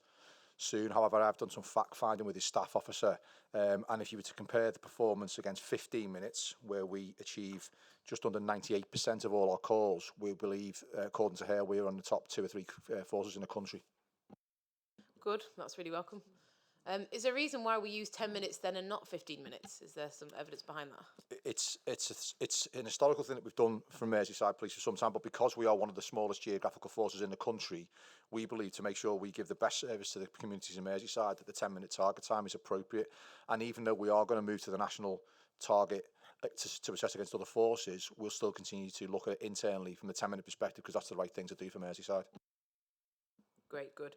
soon. However, I've done some fact-finding with his staff officer, and if you were to compare the performance against 15 minutes, where we achieve just under 98% of all our calls, we believe, according to her, we're on the top 2 or 3 forces in the country. Good, that's really welcome. Is there a reason why we use 10 minutes then and not 15 minutes? Is there some evidence behind that? It's an historical thing that we've done from Merseyside Police for some time, but because we are one of the smallest geographical forces in the country, we believe to make sure we give the best service to the communities in Merseyside that the 10-minute target time is appropriate. And even though we are going to move to the national target to assess against other forces, we'll still continue to look at it internally from the 10-minute perspective, because that's the right thing to do for Merseyside. Great, good.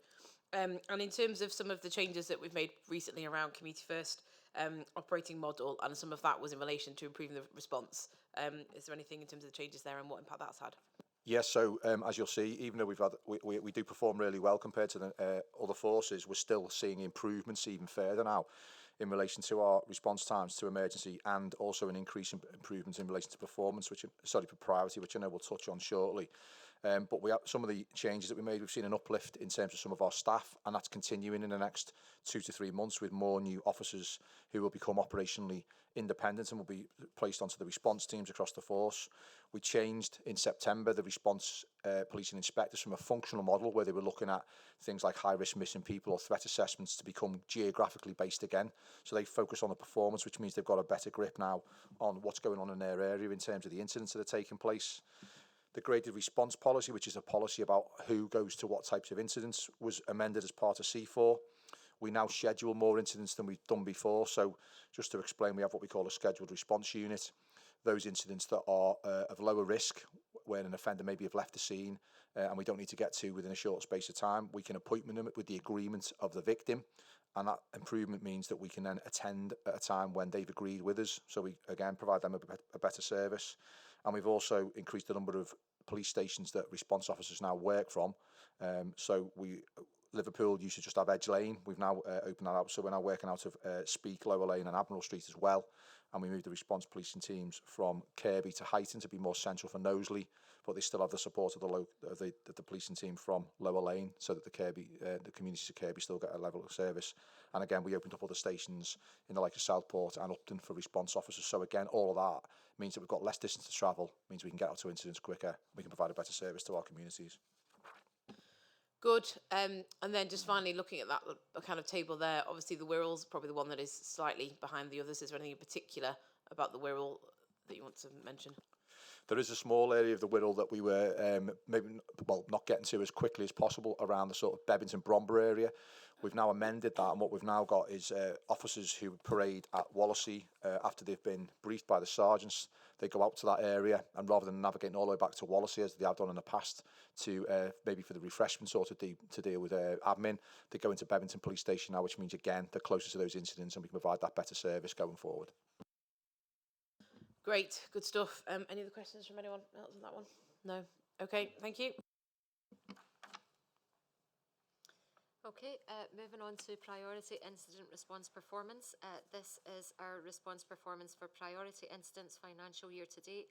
And in terms of some of the changes that we've made recently around Community First operating model, and some of that was in relation to improving the response, is there anything in terms of the changes there and what impact that's had? Yes, so as you'll see, even though we do perform really well compared to the other forces, we're still seeing improvements even further now. in relation to our response times to emergency, and also an increase in improvements in relation to performance, for priority, which I know we'll touch on shortly. But we have some of the changes that we made. We've seen an uplift in terms of some of our staff, and that's continuing in the next 2 to 3 months with more new officers who will become operationally independent and will be placed onto the response teams across the force. We changed in September the response policing inspectors from a functional model where they were looking at things like high-risk missing people or threat assessments to become geographically based again. So they focus on the performance, which means they've got a better grip now on what's going on in their area in terms of the incidents that are taking place. The graded response policy, which is a policy about who goes to what types of incidents, was amended as part of C4. We now schedule more incidents than we've done before. So just to explain, we have what we call a scheduled response unit. Those incidents that are of lower risk, when an offender maybe have left the scene and we don't need to get to within a short space of time, we can appoint them with the agreement of the victim. And that improvement means that we can then attend at a time when they've agreed with us. So we, again, provide them a better service. And we've also increased the number of police stations that response officers now work from. Liverpool used to just have Edge Lane. We've now opened that out. So we're now working out of Speak, Lower Lane and Admiral Street as well. And we moved the response policing teams from Kirby to Huyton to be more central for Knowsley, but they still have the support of the policing team from Lower Lane, so that the communities of Kirby still get a level of service. And again, we opened up other stations in the likes of Southport and Upton for response officers. So again, all of that means that we've got less distance to travel, means we can get out to incidents quicker, we can provide a better service to our communities. Good. And then just finally looking at that kind of table there, obviously the Wirral's probably the one that is slightly behind the others. Is there anything in particular about the Wirral that you want to mention? There is a small area of the Wirral that we were not getting to as quickly as possible around the sort of Bebington Bromber area. We've now amended that, and what we've now got is officers who parade at Wallasey after they've been briefed by the sergeants. They go out to that area, and rather than navigating all the way back to Wallasey as they have done in the past to maybe for the refreshments or to deal with admin, they go into Bebington Police Station now, which means again they're closer to those incidents and we can provide that better service going forward. Great, good stuff. Any other questions from anyone else on that one? No? Okay, thank you. Okay, moving on to priority incident response performance. This is our response performance for priority incidents financial year to date.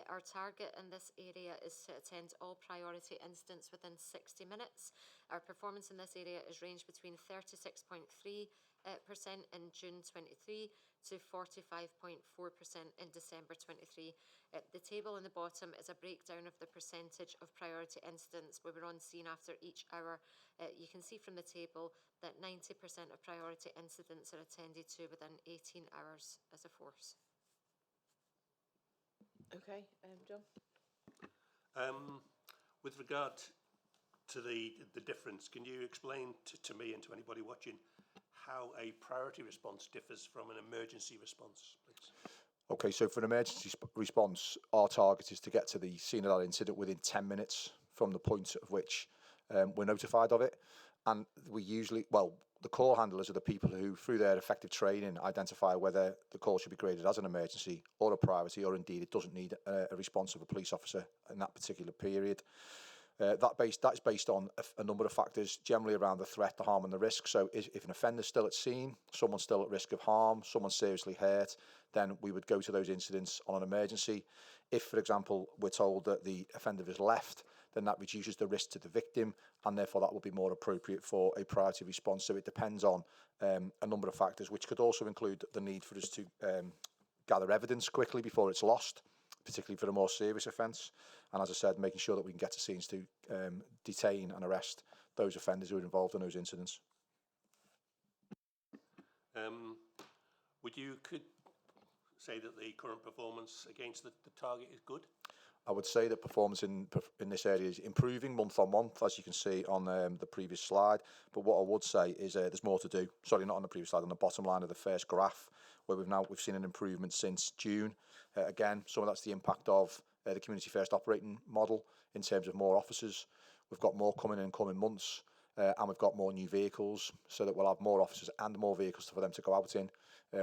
Our target in this area is to attend all priority incidents within 60 minutes. Our performance in this area is ranged between 36.3% in June 23 to 45.4% in December 23. The table in the bottom is a breakdown of the percentage of priority incidents where we're on scene after each hour. You can see from the table that 90% of priority incidents are attended to within 18 hours as a force. Okay, John? With regard to the difference, can you explain to me and to anybody watching how a priority response differs from an emergency response, please? Okay, so for an emergency response, our target is to get to the scene of that incident within 10 minutes from the point of which we're notified of it. And we usually, the call handlers are the people who, through their effective training, identify whether the call should be graded as an emergency or a priority, or indeed it doesn't need a response of a police officer in that particular period. That's based on a number of factors, generally around the threat, the harm and the risk. So if an offender's still at scene, someone's still at risk of harm, someone's seriously hurt, then we would go to those incidents on an emergency. If, for example, we're told that the offender has left, then that reduces the risk to the victim, and therefore that will be more appropriate for a priority response. So it depends on a number of factors, which could also include the need for us to gather evidence quickly before it's lost, particularly for a more serious offence. And as I said, making sure that we can get to scenes to detain and arrest those offenders who are involved in those incidents. Would you could say that the current performance against the target is good? I would say that performance in this area is improving month on month, as you can see on the previous slide. But what I would say is there's more to do. Sorry, not on the previous slide, on the bottom line of the first graph, where we've seen an improvement since June. Again, some of that's the impact of the community first operating model in terms of more officers. We've got more coming in coming months, and we've got more new vehicles, so that we'll have more officers and more vehicles for them to go out in,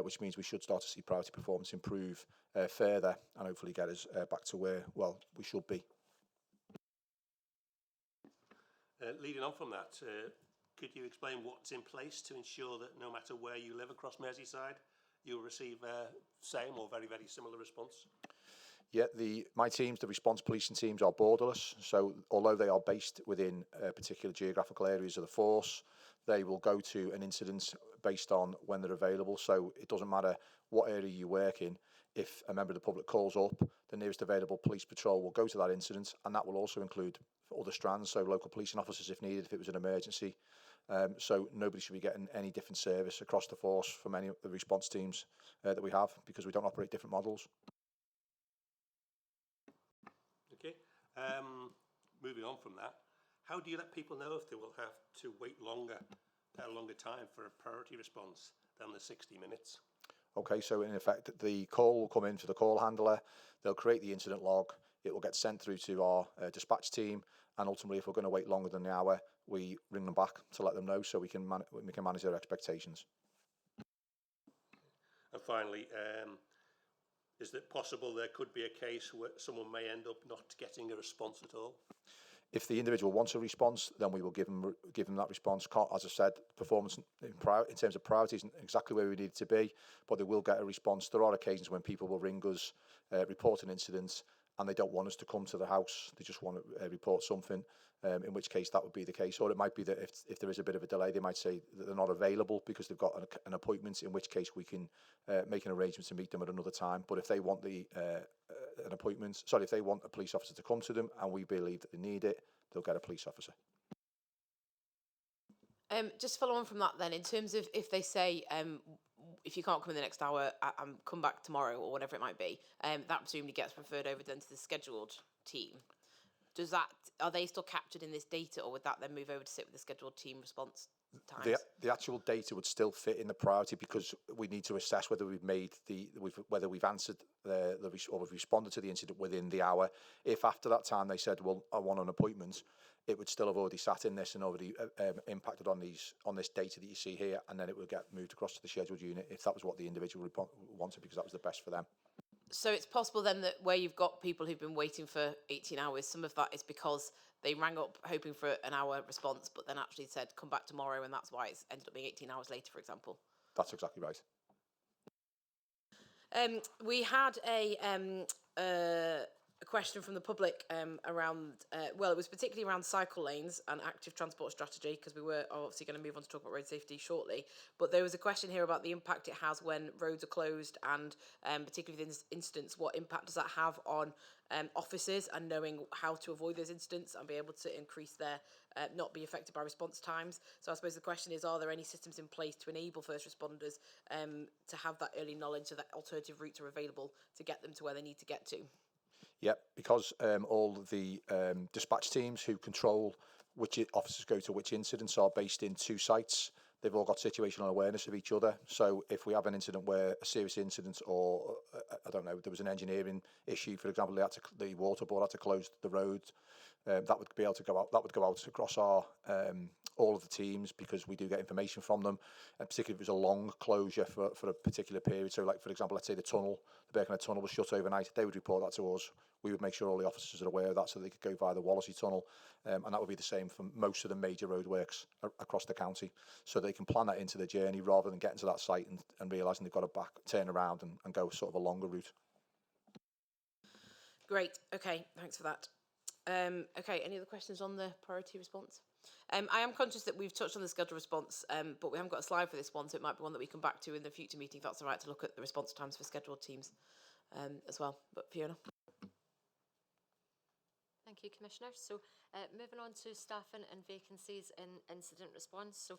which means we should start to see priority performance improve further and hopefully get us back to where, we should be. Leading on from that, could you explain what's in place to ensure that no matter where you live across Merseyside, you'll receive same or very, very similar response? Yeah, my teams, the response policing teams, are borderless. So although they are based within particular geographical areas of the force, they will go to an incident based on when they're available. So it doesn't matter what area you work in. If a member of the public calls up, the nearest available police patrol will go to that incident, and that will also include other strands, so local policing officers if needed, if it was an emergency. So nobody should be getting any different service across the force from any of the response teams that we have, because we don't operate different models. Okay. Moving on from that, how do you let people know if they will have to wait a longer time for a priority response than the 60 minutes? Okay, so in effect, the call will come in to the call handler. They'll create the incident log. It will get sent through to our dispatch team, and ultimately, if we're going to wait longer than the hour, we ring them back to let them know, so we can manage their expectations. And finally, is it possible there could be a case where someone may end up not getting a response at all? If the individual wants a response, then we will give them that response. As I said, performance in terms of priority isn't exactly where we need it to be, but they will get a response. There are occasions when people will ring us, report an incident, and they don't want us to come to the house. They just want to report something, in which case that would be the case. Or it might be that if there is a bit of a delay, they might say that they're not available because they've got an appointment, in which case we can make an arrangement to meet them at another time. But if they want if they want a police officer to come to them and we believe that they need it, they'll get a police officer. Just follow on from that then, in terms of if they say, if you can't come in the next hour, come back tomorrow or whatever it might be, that presumably gets referred over then to the scheduled team. Are they still captured in this data, or would that then move over to sit with the scheduled team response times? The actual data would still fit in the priority, because we need to assess whether whether we've answered or we've responded to the incident within the hour. If after that time they said, well, I want an appointment, it would still have already sat in this and already impacted on this data that you see here, and then it would get moved across to the scheduled unit if that was what the individual wanted, because that was the best for them. So it's possible then that where you've got people who've been waiting for 18 hours, some of that is because they rang up hoping for an hour response, but then actually said, come back tomorrow, and that's why it's ended up being 18 hours later, for example. That's exactly right. We had a question from the public around, well, it was particularly around cycle lanes and active transport strategy, because we were obviously going to move on to talk about road safety shortly. But there was a question here about the impact it has when roads are closed, and particularly in this instance, what impact does that have on officers, and knowing how to avoid those incidents and be able to increase their, not be affected by response times. So I suppose the question is, are there any systems in place to enable first responders to have that early knowledge so that alternative routes are available to get them to where they need to get to? Yep, because all the dispatch teams who control which officers go to which incidents are based in 2 sites. They've all got situational awareness of each other. So if we have an incident where a serious incident, or I don't know, there was an engineering issue, for example, the water board had to close the road, that would be able to go out. That would go out across our all of the teams, because we do get information from them, and particularly if it was a long closure for a particular period. So, like for example, let's say the Birkenhead tunnel was shut overnight. They would report that to us. We would make sure all the officers are aware of that, so they could go via the Wallasey tunnel, and that would be the same for most of the major roadworks across the county. So they can plan that into their journey rather than getting to that site and realising they've got to turn around and go sort of a longer route. Great. Okay, thanks for that. Okay, any other questions on the priority response? I am conscious that we've touched on the scheduled response, but we haven't got a slide for this one, so it might be one that we come back to in the future meeting, if that's all right, to look at the response times for scheduled teams as well. But Fiona? Thank you, Commissioner. So moving on to staffing and vacancies in incident response. So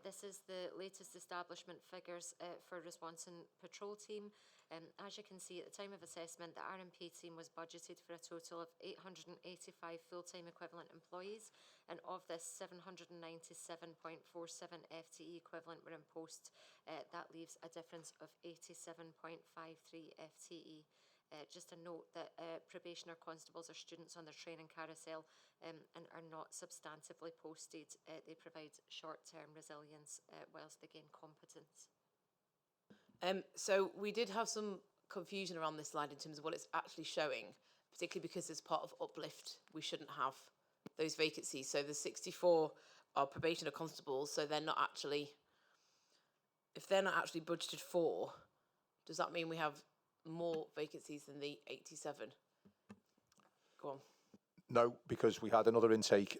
this is the latest establishment figures for response and patrol team. As you can see, at the time of assessment, the RMP team was budgeted for a total of 885 full-time equivalent employees, and of this, 797.47 FTE equivalent were in post. That leaves a difference of 87.53 FTE. Just a note that probationer constables are students on their training carousel and are not substantively posted. They provide short-term resilience whilst they gain competence. So we did have some confusion around this slide in terms of what it's actually showing, particularly because as part of uplift, we shouldn't have those vacancies. So the 64 are probation or constables, so they're not actually, if they're not actually budgeted for, does that mean we have more vacancies than the 87? Go on. No, because we had another intake,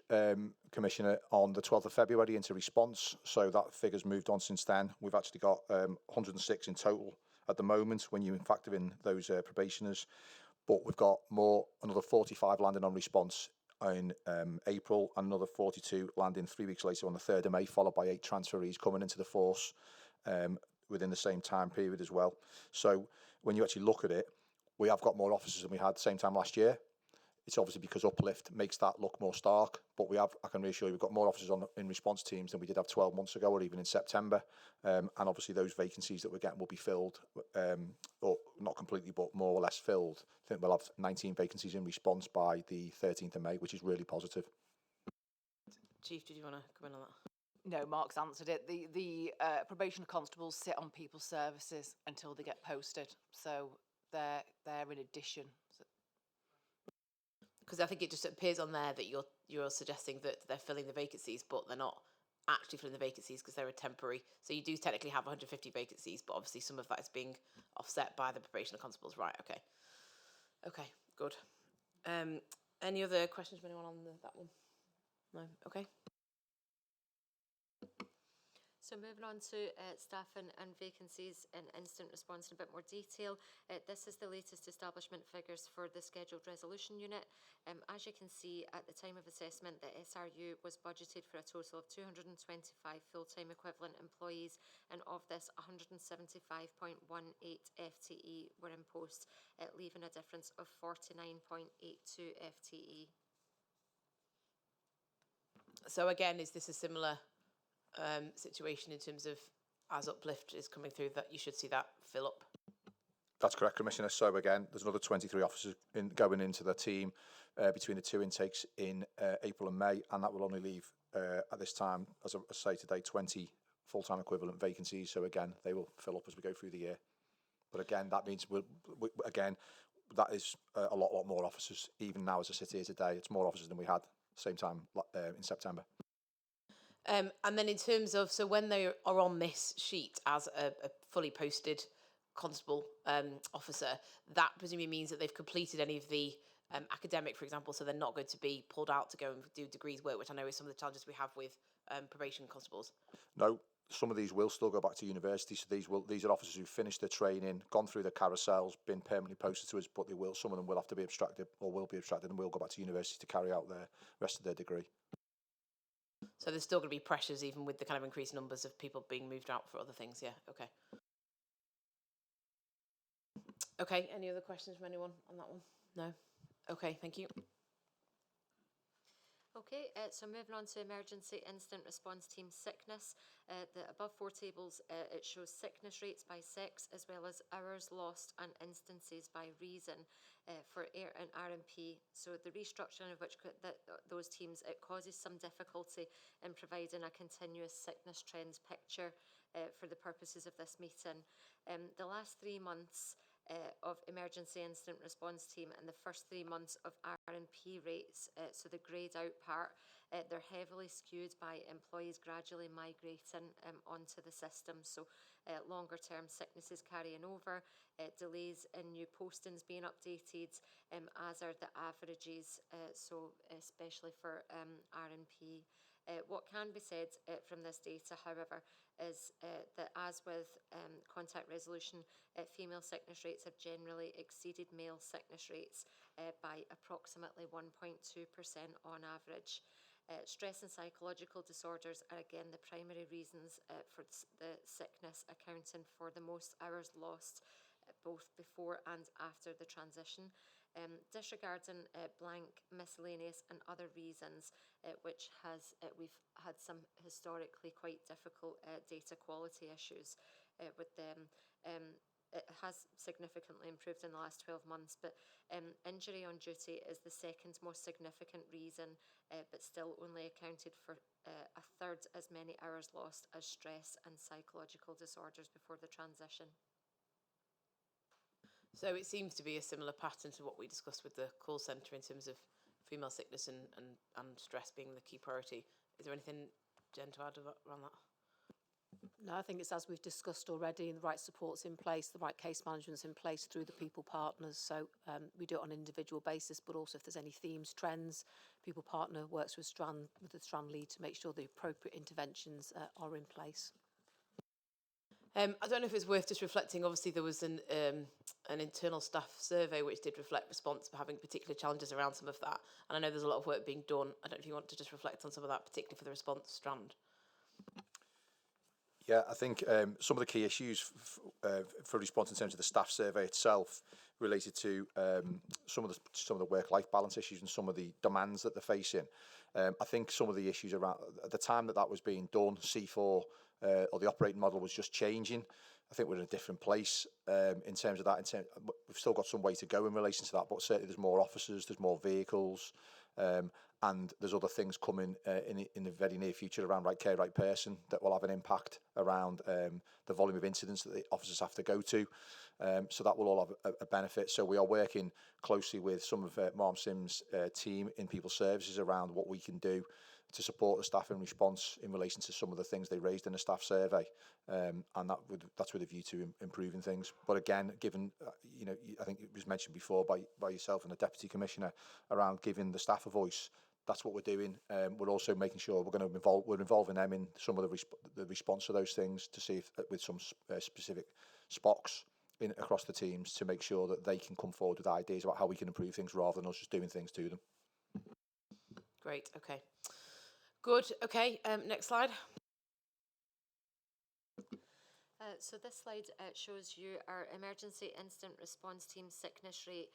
Commissioner, on the 12th of February into response, so that figure's moved on since then. We've actually got 106 in total at the moment when you factor in those probationers, but we've got another 45 landing on response in April, and another 42 landing 3 weeks later on the 3rd of May, followed by 8 transferees coming into the force within the same time period as well. So when you actually look at it, we have got more officers than we had the same time last year. It's obviously because uplift makes that look more stark, but I can reassure you, we've got more officers in response teams than we did have 12 months ago or even in September. And obviously those vacancies that we're getting will be filled, or not completely, but more or less filled. I think we'll have 19 vacancies in response by the 13th of May, which is really positive. Chief, did you want to come in on that? No, Mark's answered it. The probation constables sit on people's services until they get posted, so they're in addition. Because I think it just appears on there that you're suggesting that they're filling the vacancies, but they're not actually filling the vacancies because they're a temporary. So you do technically have 150 vacancies, but obviously some of that is being offset by the probation and constables. Right, okay. Okay, good. Any other questions from anyone on that one? No? Okay. So moving on to staff and vacancies in instant response in a bit more detail. This is the latest establishment figures for the scheduled resolution unit. As you can see, at the time of assessment, the SRU was budgeted for a total of 225 full-time equivalent employees, and of this, 175.18 FTE were in post, leaving a difference of 49.82 FTE. So again, is this a similar situation in terms of as uplift is coming through that you should see that fill up? That's correct, Commissioner. So again, there's another 23 officers going into the team between the 2 intakes in April and May, and that will only leave at this time, as I say today, 20 full-time equivalent vacancies. So again, they will fill up as we go through the year. But again, that means that is a lot more officers. Even now, as I sit here today, it's more officers than we had same time in September. And then in terms of, so when they are on this sheet as a fully posted constable officer, that presumably means that they've completed any of the academic, for example, so they're not going to be pulled out to go and do degrees work, which I know is some of the challenges we have with probation constables. No, some of these will still go back to university. So these are officers who've finished their training, gone through the carousels, been permanently posted to us, but some of them will have to be abstracted or will be abstracted and will go back to university to carry out the rest of their degree. So there's still going to be pressures even with the kind of increased numbers of people being moved out for other things, yeah, okay. Okay, any other questions from anyone on that one? No? Okay, thank you. Okay, so moving on to emergency instant response team sickness. The above 4 tables, it shows sickness rates by sex as well as hours lost and instances by reason for air and RMP. So the restructuring of those teams, it causes some difficulty in providing a continuous sickness trends picture for the purposes of this meeting. The last 3 months of emergency instant response team and the first 3 months of R&P rates, so the greyed out part, they're heavily skewed by employees gradually migrating onto the system. So longer term sicknesses carrying over, delays in new postings being updated, as are the averages, so especially for R&P. What can be said from this data, however, is that as with contact resolution, female sickness rates have generally exceeded male sickness rates by approximately 1.2% on average. Stress and psychological disorders are again the primary reasons for the sickness, accounting for the most hours lost both before and after the transition. Disregarding blank, miscellaneous and other reasons, which we've had some historically quite difficult data quality issues with them. It has significantly improved in the last 12 months, but injury on duty is the second most significant reason, but still only accounted for a third as many hours lost as stress and psychological disorders before the transition. So it seems to be a similar pattern to what we discussed with the call centre in terms of female sickness and stress being the key priority. Is there anything, Jen, to add around that? No, I think it's as we've discussed already, the right support's in place, the right case management's in place through the people partners. So we do it on an individual basis, but also if there's any themes, trends, people partner works with the Strand lead to make sure the appropriate interventions are in place. I don't know if it's worth just reflecting. Obviously, there was an internal staff survey which did reflect response for having particular challenges around some of that. And I know there's a lot of work being done. I don't know if you want to just reflect on some of that, particularly for the response strand. Yeah, I think some of the key issues for response in terms of the staff survey itself related to some of the work-life balance issues and some of the demands that they're facing. I think some of the issues around at the time that was being done, C4 or the operating model was just changing. I think we're in a different place in terms of that. We've still got some way to go in relation to that, but certainly there's more officers, there's more vehicles, and there's other things coming in the very near future around right care, right person that will have an impact around the volume of incidents that the officers have to go to. So that will all have a benefit. So we are working closely with some of Marm Sim's team in people services around what we can do to support the staff in response in relation to some of the things they raised in the staff survey, and that's with a view to improving things. But again, given I think it was mentioned before by yourself and the Deputy Commissioner around giving the staff a voice. That's what we're doing. We're also making sure we're involving them in some of the response to those things to see if with some specific spots across the teams to make sure that they can come forward with ideas about how we can improve things rather than us just doing things to them. Great. Okay. Good. Okay. Next slide. So this slide shows you our emergency incident response team sickness rate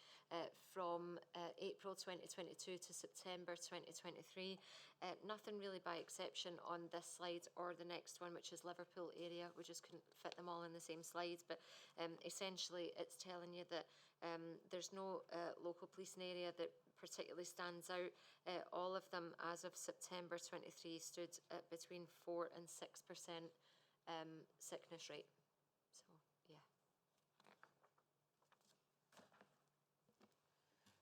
from April 2022 to September 2023. Nothing really by exception on this slide or the next one, which is Liverpool area. We just couldn't fit them all in the same slides, but essentially it's telling you that there's no local policing area that particularly stands out. All of them as of September 23 stood at between 4 and 6% sickness rate. So, yeah.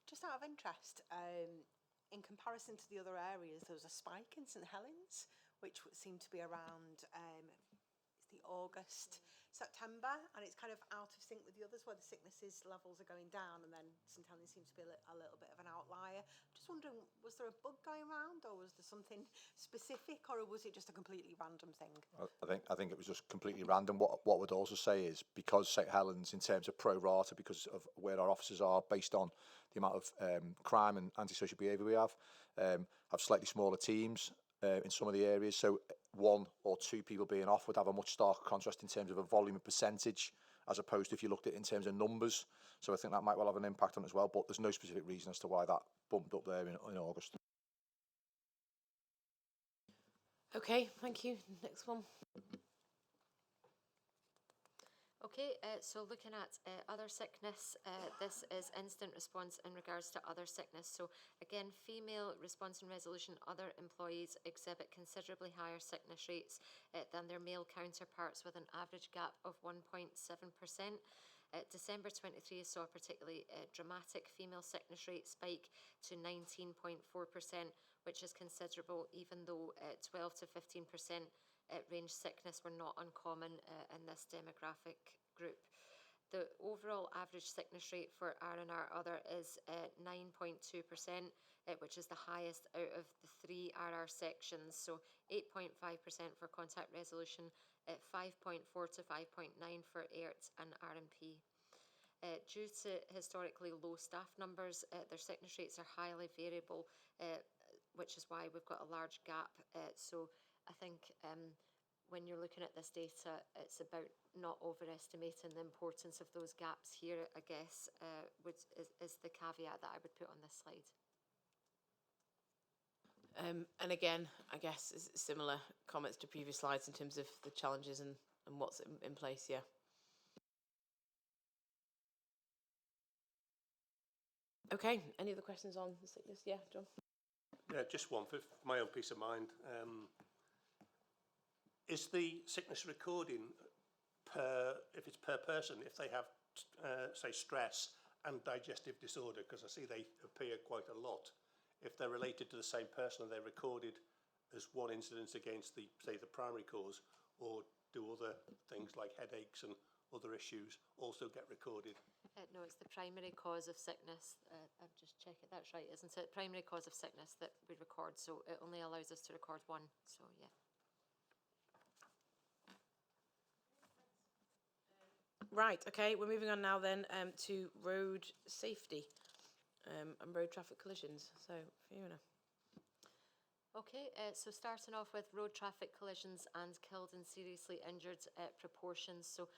Just out of interest, in comparison to the other areas, there was a spike in St Helens, which seemed to be around it's the August, September, and it's kind of out of sync with the others where the sicknesses levels are going down, and then St Helens seems to be a little bit of an outlier. Just wondering, was there a bug going around, or was there something specific, or was it just a completely random thing? I think it was just completely random. What would also say is because St Helens, in terms of pro rata, because of where our officers are based on the amount of crime and antisocial behaviour we have slightly smaller teams in some of the areas. So 1 or 2 people being off would have a much starker contrast in terms of a volume and percentage, as opposed to if you looked at it in terms of numbers. So I think that might well have an impact on it as well, but there's no specific reason as to why that bumped up there in August. Okay, thank you. Next one. Okay, so looking at other sickness, this is instant response in regards to other sickness. So again, female response and resolution other employees exhibit considerably higher sickness rates than their male counterparts, with an average gap of 1.7%. December 23 saw a particularly dramatic female sickness rate spike to 19.4%, which is considerable, even though 12 to 15% range sickness were not uncommon in this demographic group. The overall average sickness rate for R&R Other is 9.2%, which is the highest out of the 3 RR sections. So 8.5% for contact resolution, 5.4 to 5.9 for AIRT and RMP. Due to historically low staff numbers, their sickness rates are highly variable, which is why we've got a large gap. So I think when you're looking at this data, it's about not overestimating the importance of those gaps here, I guess, is the caveat that I would put on this slide. And again, I guess similar comments to previous slides in terms of the challenges and what's in place, yeah. Okay, any other questions on the sickness? Yeah, John? Yeah, just one for my own peace of mind. Is the sickness recording if it's per person, if they have, say, stress and digestive disorder, because I see they appear quite a lot, if they're related to the same person, are they recorded as one incidence against the, say, the primary cause, or do other things like headaches and other issues also get recorded? No, it's the primary cause of sickness. I've just checked it. That's right, isn't it? Primary cause of sickness that we record. So it only allows us to record one. So yeah. Right, okay, we're moving on now then to road safety and road traffic collisions. So, Fiona. Okay, so starting off with road traffic collisions and killed and seriously injured proportions. So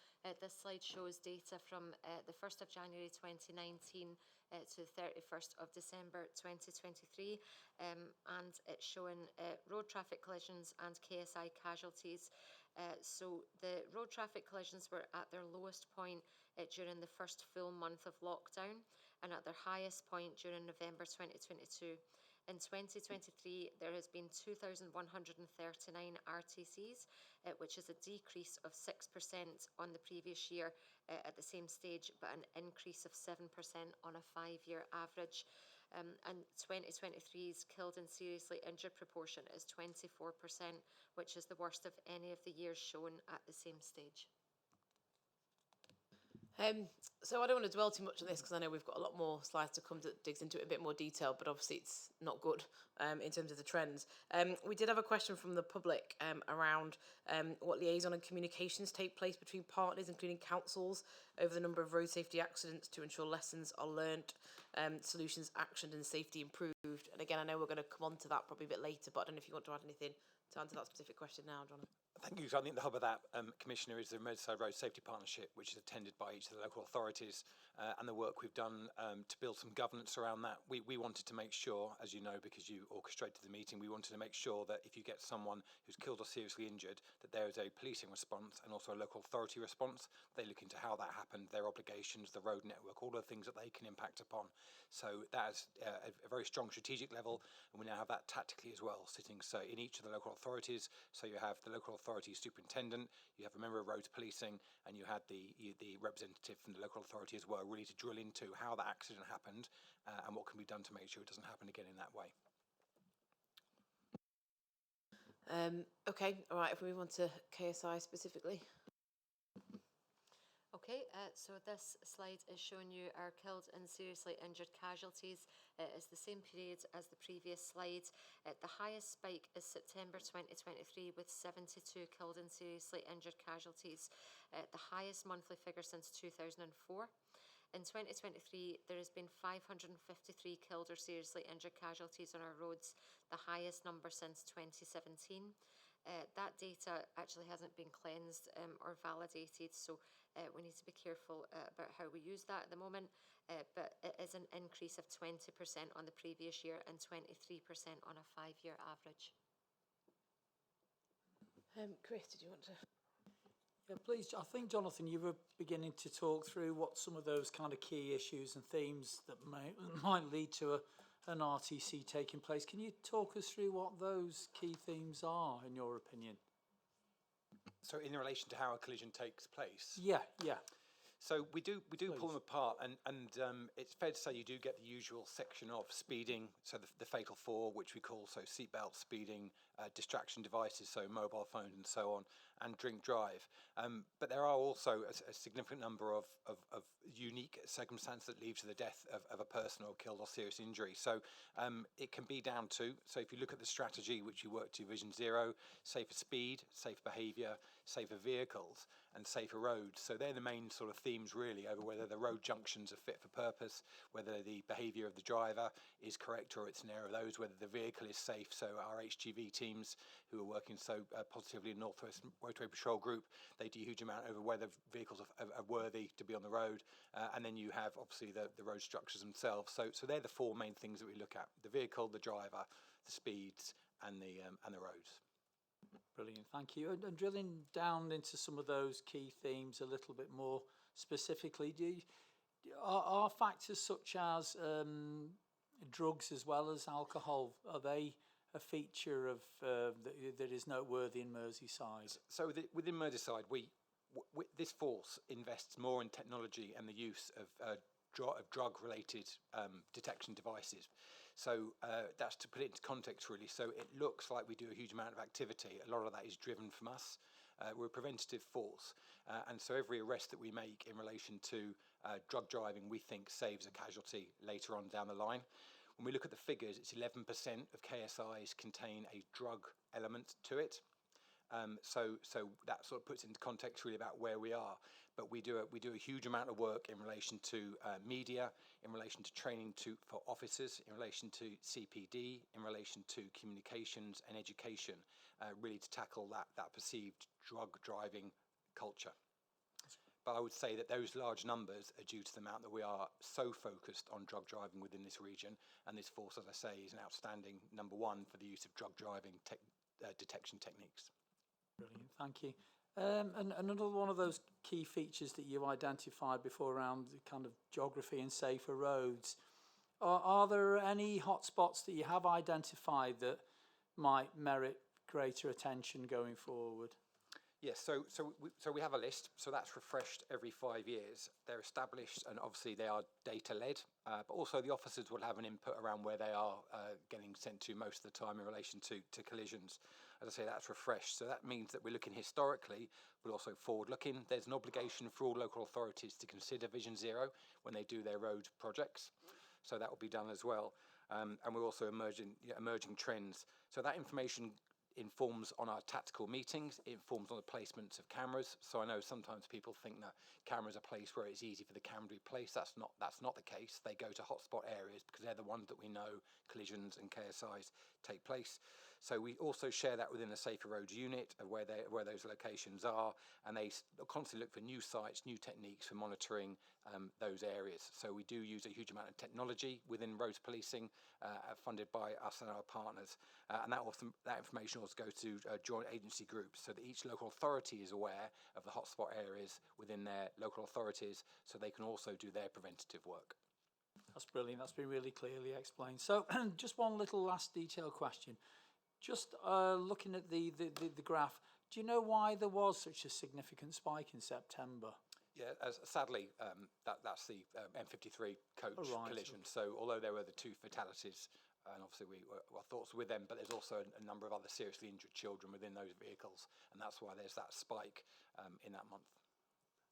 this slide shows data from the 1st of January 2019 to the 31st of December 2023, and it's showing road traffic collisions and KSI casualties. So the road traffic collisions were at their lowest point during the first full month of lockdown, and at their highest point during November 2022. In 2023, there has been 2,139 RTCs, which is a decrease of 6% on the previous year at the same stage, but an increase of 7% on a 5-year average. And 2023's killed and seriously injured proportion is 24%, which is the worst of any of the years shown at the same stage. So I don't want to dwell too much on this because I know we've got a lot more slides to come that digs into it in a bit more detail, but obviously it's not good in terms of the trends. We did have a question from the public around what liaison and communications take place between partners, including councils, over the number of road safety accidents to ensure lessons are learnt, solutions actioned and safety improved. And again, I know we're going to come on to that probably a bit later, but I don't know if you want to add anything to answer that specific question now, Jonathan. Thank you. So I think the hub of that, Commissioner, is the Merseyside Road Safety Partnership, which is attended by each of the local authorities, and the work we've done to build some governance around that. We wanted to make sure, as you know, because you orchestrated the meeting, we wanted to make sure that if you get someone who's killed or seriously injured, that there is a policing response and also a local authority response. They look into how that happened, their obligations, the road network, all the things that they can impact upon. So that is a very strong strategic level, and we now have that tactically as well, sitting so in each of the local authorities. So you have the local authority superintendent, you have a member of roads policing, and you had the representative from the local authority as well, really to drill into how that accident happened and what can be done to make sure it doesn't happen again in that way. Okay, all right, if we move on to KSI specifically. Okay, so this slide is showing you our killed and seriously injured casualties. It's the same period as the previous slide. The highest spike is September 2023 with 72 killed and seriously injured casualties, the highest monthly figure since 2004. In 2023, there has been 553 killed or seriously injured casualties on our roads, the highest number since 2017. That data actually hasn't been cleansed or validated, so we need to be careful about how we use that at the moment, but it is an increase of 20% on the previous year and 23% on a 5-year average. Chris, did you want to? Yeah, please. I think, Jonathan, you were beginning to talk through what some of those kind of key issues and themes that might lead to an RTC taking place. Can you talk us through what those key themes are, in your opinion? So in relation to how a collision takes place? Yeah. So we do pull them apart, and it's fair to say you do get the usual section of speeding, so the fatal four, which we call so seatbelt, speeding, distraction devices, so mobile phones and so on, and drink drive. But there are also a significant number of unique circumstances that lead to the death of a person or killed or serious injury. So it can be down to, so if you look at the strategy which you work to Vision Zero, safer speed, safer behaviour, safer vehicles, and safer roads. So they're the main sort of themes really over whether the road junctions are fit for purpose, whether the behaviour of the driver is correct or it's an error of those, whether the vehicle is safe. So our HGV teams who are working so positively in North West Motorway Patrol Group, they do a huge amount over whether vehicles are worthy to be on the road. And then you have obviously the road structures themselves. So they're the four main things that we look at: the vehicle, the driver, the speeds, and the roads. Brilliant, thank you. And drilling down into some of those key themes a little bit more specifically, are factors such as drugs as well as alcohol, are they a feature of that is noteworthy in Merseyside? So within Merseyside, this force invests more in technology and the use of drug-related detection devices. So that's to put it into context, really. So it looks like we do a huge amount of activity. A lot of that is driven from us. We're a preventative force, and so every arrest that we make in relation to drug driving, we think saves a casualty later on down the line. When we look at the figures, it's 11% of KSIs contain a drug element to it. So that sort of puts into context really about where we are. But we do a huge amount of work in relation to media, in relation to training for officers, in relation to CPD, in relation to communications and education, really to tackle that perceived drug driving culture. But I would say that those large numbers are due to the amount that we are so focused on drug driving within this region, and this force, as I say, is an outstanding number one for the use of drug driving detection techniques. Brilliant, thank you. And another one of those key features that you identified before around the kind of geography and safer roads, are there any hotspots that you have identified that might merit greater attention going forward? Yes, so we have a list, so that's refreshed every 5 years. They're established, and obviously they are data-led, but also the officers will have an input around where they are getting sent to most of the time in relation to collisions. As I say, that's refreshed, so that means that we're looking historically, but also forward-looking. There's an obligation for all local authorities to consider Vision Zero when they do their road projects, so that will be done as well. And we're also emerging trends. So that information informs on our tactical meetings, it informs on the placements of cameras. So I know sometimes people think that cameras are a place where it's easy for the camera to be placed. That's not the case. They go to hotspot areas because they're the ones that we know collisions and KSIs take place. So we also share that within the Safer Roads unit of where those locations are, and they constantly look for new sites, new techniques for monitoring those areas. So we do use a huge amount of technology within roads policing, funded by us and our partners, and that information also goes to joint agency groups, so that each local authority is aware of the hotspot areas within their local authorities, so they can also do their preventative work. That's brilliant. That's been really clearly explained. So just one little last detailed question. Just looking at the graph, do you know why there was such a significant spike in September? Yeah, sadly, that's the M53 coach collision. So although there were the 2 fatalities, and obviously our thoughts were with them, but there's also a number of other seriously injured children within those vehicles, and that's why there's that spike in that month.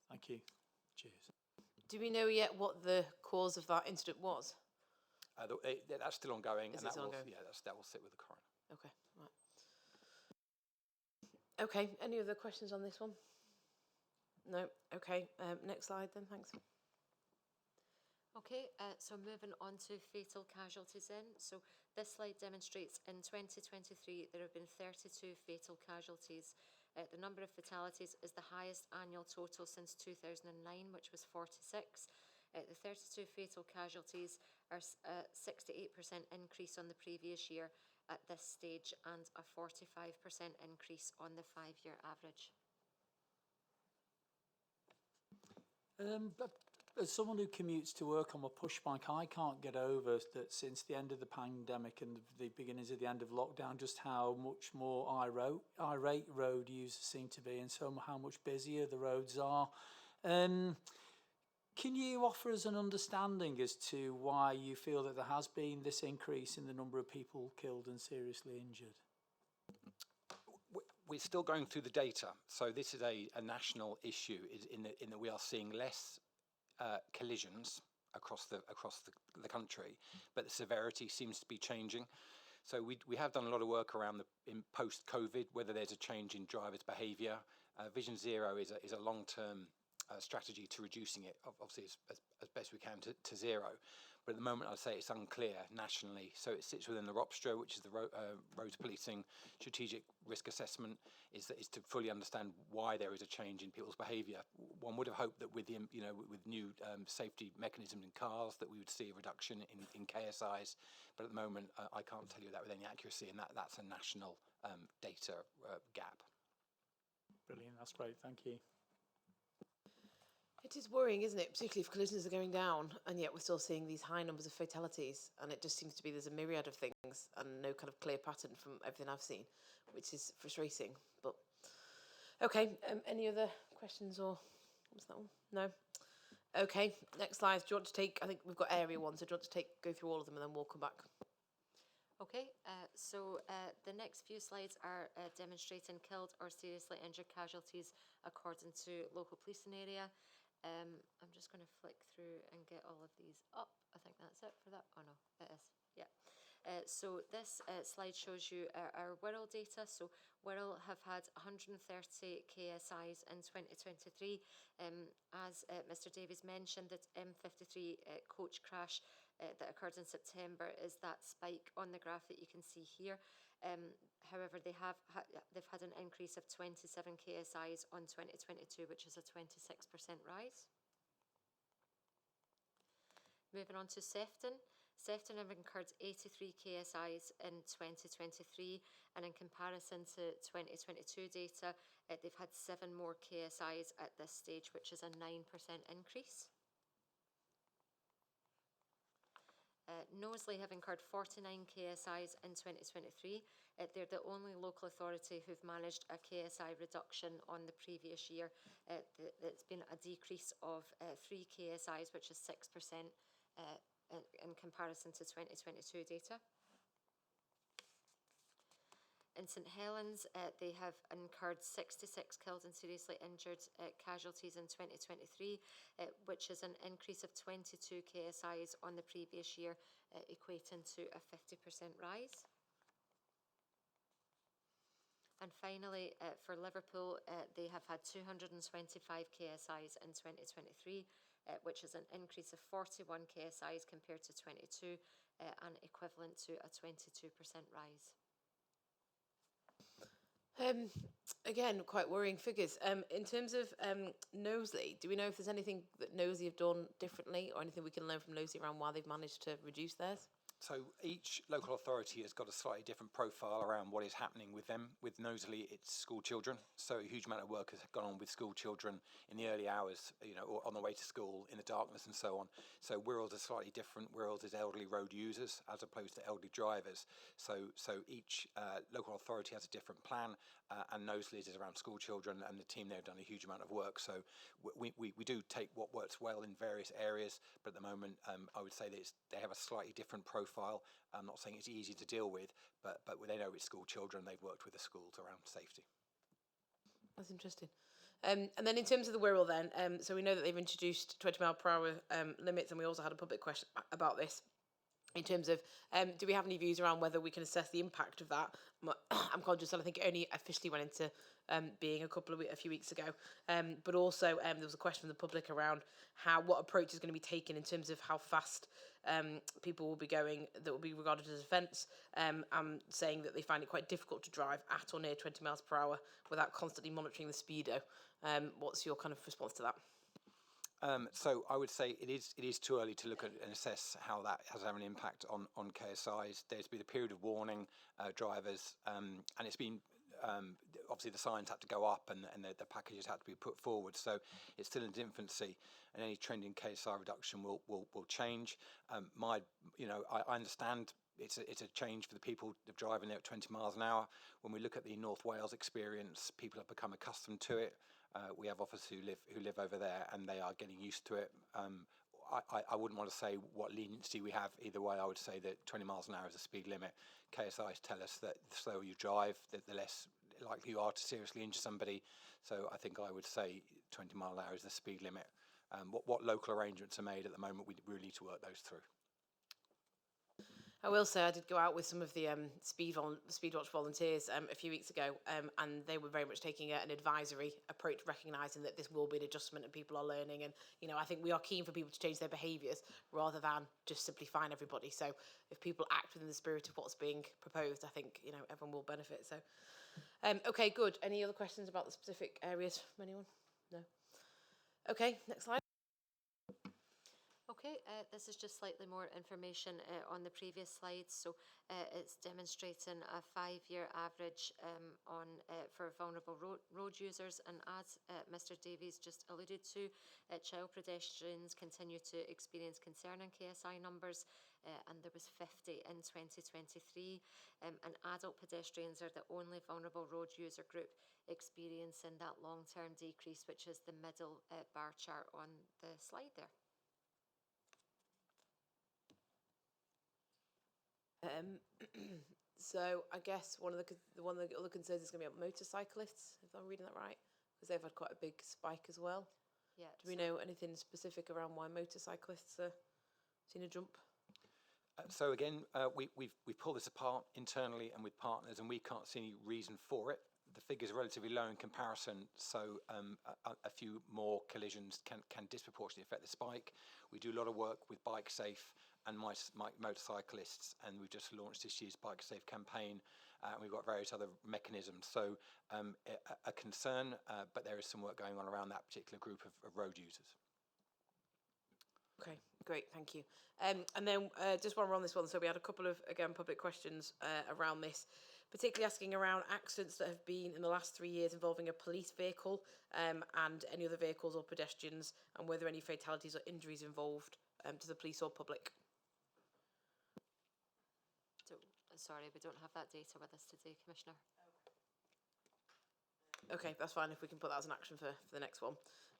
Thank you. Cheers. Do we know yet what the cause of that incident was? That's still ongoing, Is and it ongoing? that will sit with the coroner. Okay, right. Okay, any other questions on this one? No, okay, next slide then, thanks. Okay, so moving on to fatal casualties then. So this slide demonstrates in 2023 there have been 32 fatal casualties. The number of fatalities is the highest annual total since 2009, which was 46. The 32 fatal casualties are a 68% increase on the previous year at this stage, and a 45% increase on the 5-year average. But as someone who commutes to work on my push bike, I can't get over that since the end of the pandemic and the beginnings of the end of lockdown, just how much more irate road users seem to be, and so how much busier the roads are. Can you offer us an understanding as to why you feel that there has been this increase in the number of people killed and seriously injured? We're still going through the data, so this is a national issue in that we are seeing less collisions across the country, but the severity seems to be changing. So we have done a lot of work around in post-COVID, whether there's a change in drivers' behaviour. Vision Zero is a long-term strategy to reducing it, obviously as best we can to zero. But at the moment, I'd say it's unclear nationally. So it sits within the ROPSTRA, which is the Roads Policing Strategic Risk Assessment, is to fully understand why there is a change in people's behaviour. One would have hoped that with new safety mechanisms in cars, that we would see a reduction in KSIs. But at the moment, I can't tell you that with any accuracy, and that's a national data gap. Brilliant, that's great, thank you. It is worrying, isn't it? Particularly if collisions are going down, and yet we're still seeing these high numbers of fatalities. And it just seems to be there's a myriad of things and no kind of clear pattern from everything I've seen, which is frustrating. But okay, any other questions or what's that one? No. Okay, next slide. Do you want to take? I think we've got area 1, so do you want to go through all of them and then we'll come back? Okay, the next few slides are demonstrating killed or seriously injured casualties according to local policing area. I'm just going to flick through and get all of these up. I think that's it for that. Oh no, it is. Yeah. So this slide shows you our Wirral data. So Wirral have had 130 KSIs in 2023. As Mr Davies mentioned, that M53 coach crash that occurred in September is that spike on the graph that you can see here. However, they've had an increase of 27 KSIs on 2022, which is a 26% rise. Moving on to Sefton. Sefton have incurred 83 KSIs in 2023, and in comparison to 2022 data, they've had 7 more KSIs at this stage, which is a 9% increase. Knowsley have incurred 49 KSIs in 2023. They're the only local authority who've managed a KSI reduction on the previous year. It's been a decrease of 3 KSIs, which is 6% in comparison to 2022 data. In St Helens, they have incurred 66 killed and seriously injured casualties in 2023, which is an increase of 22 KSIs on the previous year, equating to a 50% rise. And finally, for Liverpool, they have had 225 KSIs in 2023, which is an increase of 41 KSIs compared to 22, and equivalent to a 22% rise. Again, quite worrying figures. In terms of Knowsley, do we know if there's anything that Knowsley have done differently, or anything we can learn from Knowsley around why they've managed to reduce theirs? So each local authority has got a slightly different profile around what is happening with them. With Knowsley, it's school children. So a huge amount of work has gone on with school children in the early hours, or on the way to school, in the darkness and so on. So Wirral's are slightly different. Wirral's is elderly road users as opposed to elderly drivers. So each local authority has a different plan, and Knowsley's is around school children, and the team there have done a huge amount of work. So we do take what works well in various areas, but at the moment I would say that they have a slightly different profile. I'm not saying it's easy to deal with, but they know it's school children. They've worked with the schools around safety. That's interesting. And then in terms of the Wirral then, so we know that they've introduced 20-mile-per-hour limits, and we also had a public question about this. In terms of, do we have any views around whether we can assess the impact of that? I'm conscious that I think it only officially went into being a few weeks ago. But also there was a question from the public around what approach is going to be taken in terms of how fast people will be going that will be regarded as offence, saying that they find it quite difficult to drive at or near 20 miles per hour without constantly monitoring the speedo. What's your kind of response to that? So I would say it is too early to look at and assess how that has an impact on KSIs. There's been a period of warning drivers, and it's been obviously the signs had to go up and the packages had to be put forward. So it's still in its infancy, and any trend in KSI reduction will change. I understand it's a change for the people driving there at 20 miles an hour. When we look at the North Wales experience, people have become accustomed to it. We have officers who live over there, and they are getting used to it. I wouldn't want to say what leniency we have either way. I would say that 20 miles an hour is the speed limit. KSIs tell us that the slower you drive, the less likely you are to seriously injure somebody. So I think I would say 20 mile an hour is the speed limit. What local arrangements are made at the moment, we really need to work those through. I will say I did go out with some of the Speedwatch volunteers a few weeks ago, and they were very much taking an advisory approach, recognising that this will be an adjustment and people are learning. And, I think we are keen for people to change their behaviours rather than just simply fine everybody. So if people act within the spirit of what's being proposed, I think, everyone will benefit. So, okay, good. Any other questions about the specific areas from anyone? No? Okay, next slide. Okay, this is just slightly more information on the previous slides. So it's demonstrating a 5-year average for vulnerable road users. And as Mr Davies just alluded to, child pedestrians continue to experience concerning KSI numbers, and there was 50 in 2023. And adult pedestrians are the only vulnerable road user group experiencing that long-term decrease, which is the middle bar chart on the slide there. So I guess one of the other concerns is going to be about motorcyclists, if I'm reading that right, because they've had quite a big spike as well. Yeah. Do we know anything specific around why motorcyclists are seeing a jump? So again, we've pulled this apart internally and with partners, and we can't see any reason for it. The figures are relatively low in comparison, so a few more collisions can disproportionately affect the spike. We do a lot of work with Bike Safe and my motorcyclists, and we've just launched this year's Bike Safe campaign, and we've got various other mechanisms. So a concern, but there is some work going on around that particular group of road users. Okay, great, thank you. And then just while we're on this one, so we had a couple of, again, public questions around this, particularly asking around accidents that have been in the last 3 years involving a police vehicle and any other vehicles or pedestrians, and whether any fatalities or injuries involved to the police or public. Sorry, we don't have that data with us today, Commissioner. Okay, that's fine if we can put that as an action for the next one.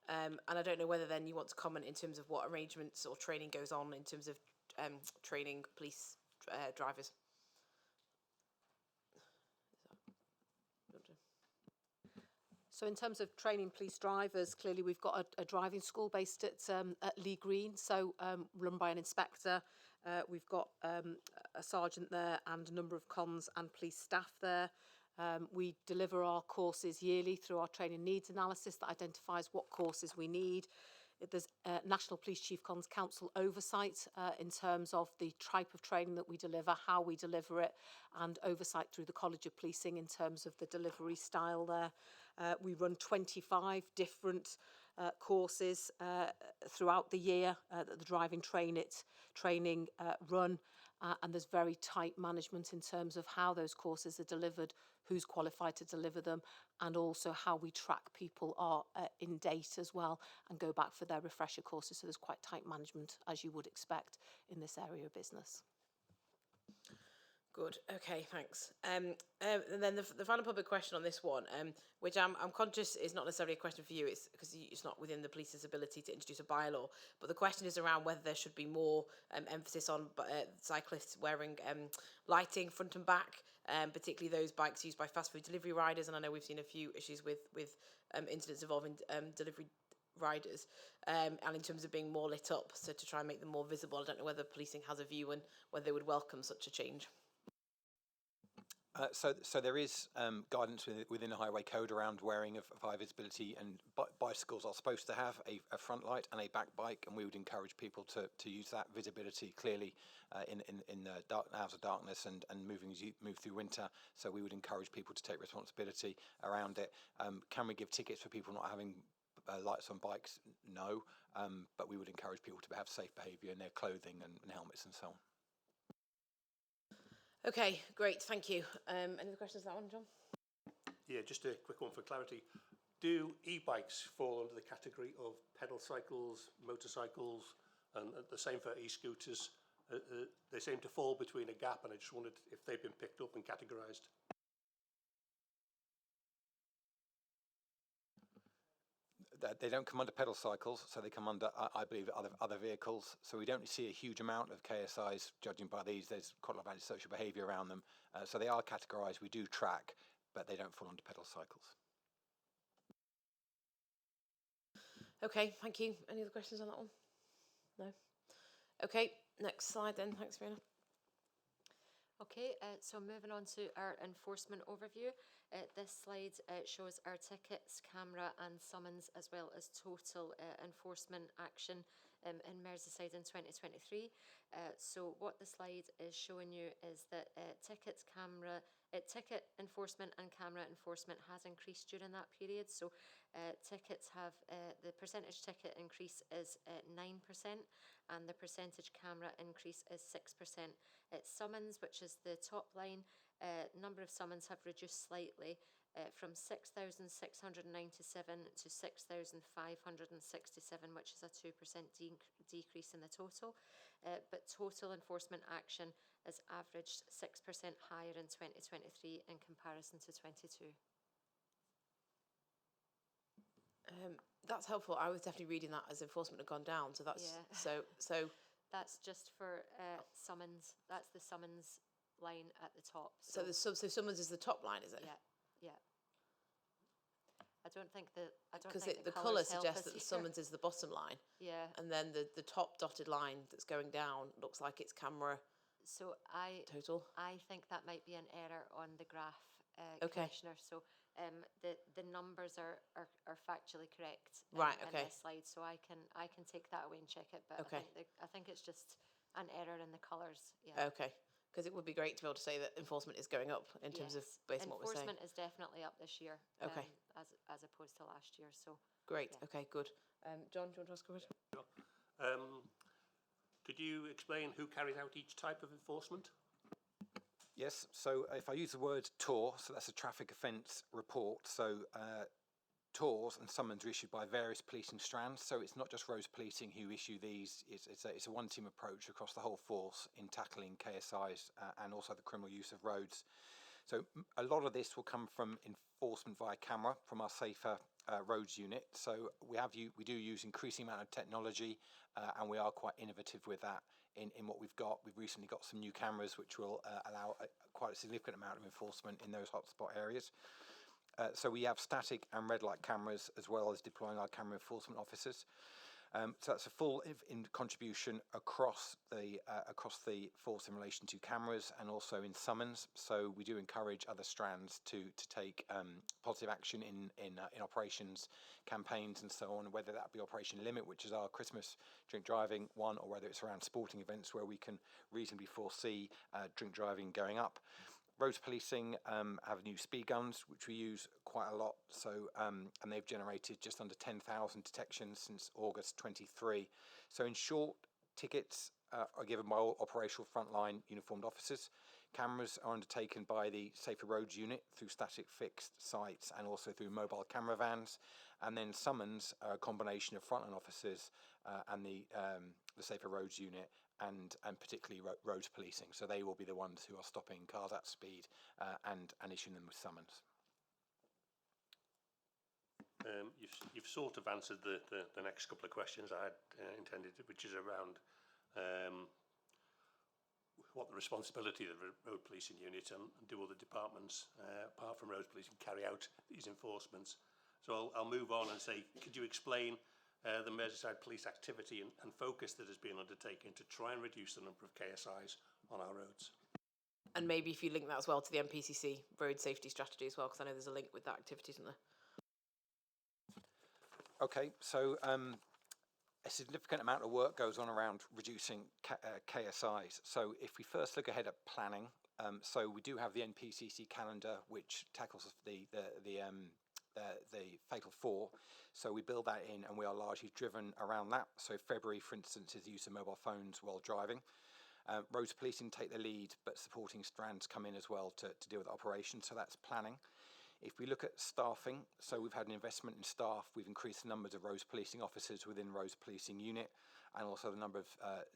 And I don't know whether then you want to comment in terms of what arrangements or training goes on in terms of training police drivers. So in terms of training police drivers, clearly we've got a driving school based at Lee Green, so run by an inspector. We've got a sergeant there and a number of cons and police staff there. We deliver our courses yearly through our training needs analysis that identifies what courses we need. There's National Police Chief Cons Council oversight in terms of the type of training that we deliver, how we deliver it, and oversight through the College of Policing in terms of the delivery style there. We run 25 different courses throughout the year that the driving training run, and there's very tight management in terms of how those courses are delivered, who's qualified to deliver them, and also how we track people are in date as well and go back for their refresher courses. So there's quite tight management, as you would expect in this area of business. Good. Okay, thanks. And then the final public question on this one, which I'm conscious is not necessarily a question for you, it's because it's not within the police's ability to introduce a bylaw, but the question is around whether there should be more emphasis on cyclists wearing lighting front and back, particularly those bikes used by fast food delivery riders. And I know we've seen a few issues with incidents involving delivery riders, and in terms of being more lit up, so to try and make them more visible. I don't know whether policing has a view and whether they would welcome such a change. So there is guidance within the highway code around wearing of high visibility, and bicycles are supposed to have a front light and a back bike, and we would encourage people to use that visibility clearly in the dark hours of darkness and moving as you move through winter. So we would encourage people to take responsibility around it. Can we give tickets for people not having lights on bikes? No, but we would encourage people to have safe behaviour in their clothing and helmets and so on. Okay, great, thank you. Any other questions on that one, John? Yeah, just a quick one for clarity. Do e-bikes fall under the category of pedal cycles, motorcycles, and the same for e-scooters? They seem to fall between a gap, and I just wondered if they've been picked up and categorised. They don't come under pedal cycles, so they come under, I believe, other vehicles. So we don't see a huge amount of KSIs, judging by these. There's quite a lot of antisocial behaviour around them. So they are categorised, we do track, but they don't fall under pedal cycles. Okay, thank you. Any other questions on that one? No? Okay, next slide then. Thanks, Fiona. Okay, so moving on to our enforcement overview. This slide shows our tickets, camera and summons, as well as total enforcement action in Merseyside in 2023. So what the slide is showing you is that ticket enforcement and camera enforcement has increased during that period. So tickets have, the percentage ticket increase is 9%, and the percentage camera increase is 6%. Summons, which is the top line, number of summons have reduced slightly from 6,697 to 6,567, which is a 2% decrease in the total. But total enforcement action has averaged 6% higher in 2023 in comparison to 22. That's helpful. I was definitely reading that as enforcement had gone down. So that's so. That's just for summons. That's the summons line at the top. So so summons is the top line, is it? Yeah, yeah. I don't think that because the colour suggests that the summons is the bottom line. Yeah. And then the top dotted line that's going down looks like it's camera. So total. I think that might be an error on the graph, Okay. Commissioner. So the numbers are factually correct Right, in okay. this slide. So I can take that away and check it. But Okay. I think it's just an error in the colours. Yeah. Okay. Because it would be great to be able to say that enforcement is going up in terms of based on what we're saying. Enforcement is definitely up this year. Okay. As opposed to last year. So great. Yeah. Okay. Good. John, do you want to ask a question? Could you explain who carries out each type of enforcement? Yes, so if I use the word TOR, so that's a traffic offence report, so TORs and summons are issued by various policing strands, so it's not just roads policing who issue these, it's a one-team approach across the whole force in tackling KSIs and also the criminal use of roads. So a lot of this will come from enforcement via camera from our Safer Roads unit, so we do use increasing amount of technology and we are quite innovative with that in what we've got. We've recently got some new cameras which will allow quite a significant amount of enforcement in those hotspot areas. So we have static and red light cameras as well as deploying our camera enforcement officers. So that's a full contribution across the force in relation to cameras and also in summons. So we do encourage other strands to take positive action in operations, campaigns and so on, whether that be Operation Limit, which is our Christmas drink driving one, or whether it's around sporting events where we can reasonably foresee drink driving going up. Roads policing have new speed guns, which we use quite a lot. So, and they've generated just under 10,000 detections since August 23. So, in short, tickets are given by all operational frontline uniformed officers. Cameras are undertaken by the Safer Roads unit through static fixed sites and also through mobile camera vans. And then summons are a combination of frontline officers and the Safer Roads unit. And particularly roads policing, so they will be the ones who are stopping cars at speed and issuing them with summons. You've sort of answered the next couple of questions I had intended, which is around what the responsibility of the road policing unit and do other departments apart from roads policing carry out these enforcements. So I'll move on and say, could you explain the Merseyside police activity and focus that has been undertaken to try and reduce the number of KSIs on our roads? And maybe if you link that as well to the MPCC road safety strategy as well, because I know there's a link with that activity, isn't there? Okay, so a significant amount of work goes on around reducing KSIs. So if we first look ahead at planning, so we do have the NPCC calendar, which tackles the Fatal 4. So we build that in and we are largely driven around that. So February, for instance, is the use of mobile phones while driving. Roads policing take the lead, but supporting strands come in as well to deal with operations. So that's planning. If we look at staffing, so we've had an investment in staff. We've increased the numbers of roads policing officers within roads policing unit and also the number of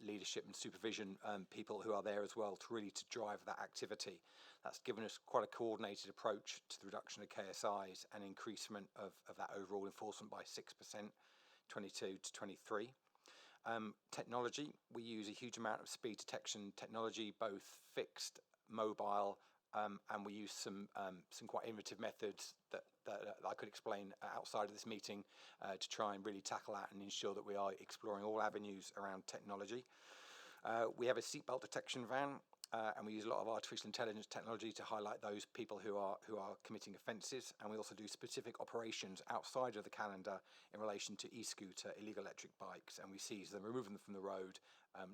leadership and supervision people who are there as well to drive that activity. That's given us quite a coordinated approach to the reduction of KSIs and increasement of that overall enforcement by 6%, 22 to 23. Technology, we use a huge amount of speed detection technology, both fixed, mobile, and we use some quite innovative methods that I could explain outside of this meeting to try and really tackle that and ensure that we are exploring all avenues around technology. We have a seatbelt detection van, and we use a lot of artificial intelligence technology to highlight those people who are committing offences. And we also do specific operations outside of the calendar in relation to e-scooter, illegal electric bikes, and we seize them, remove them from the road.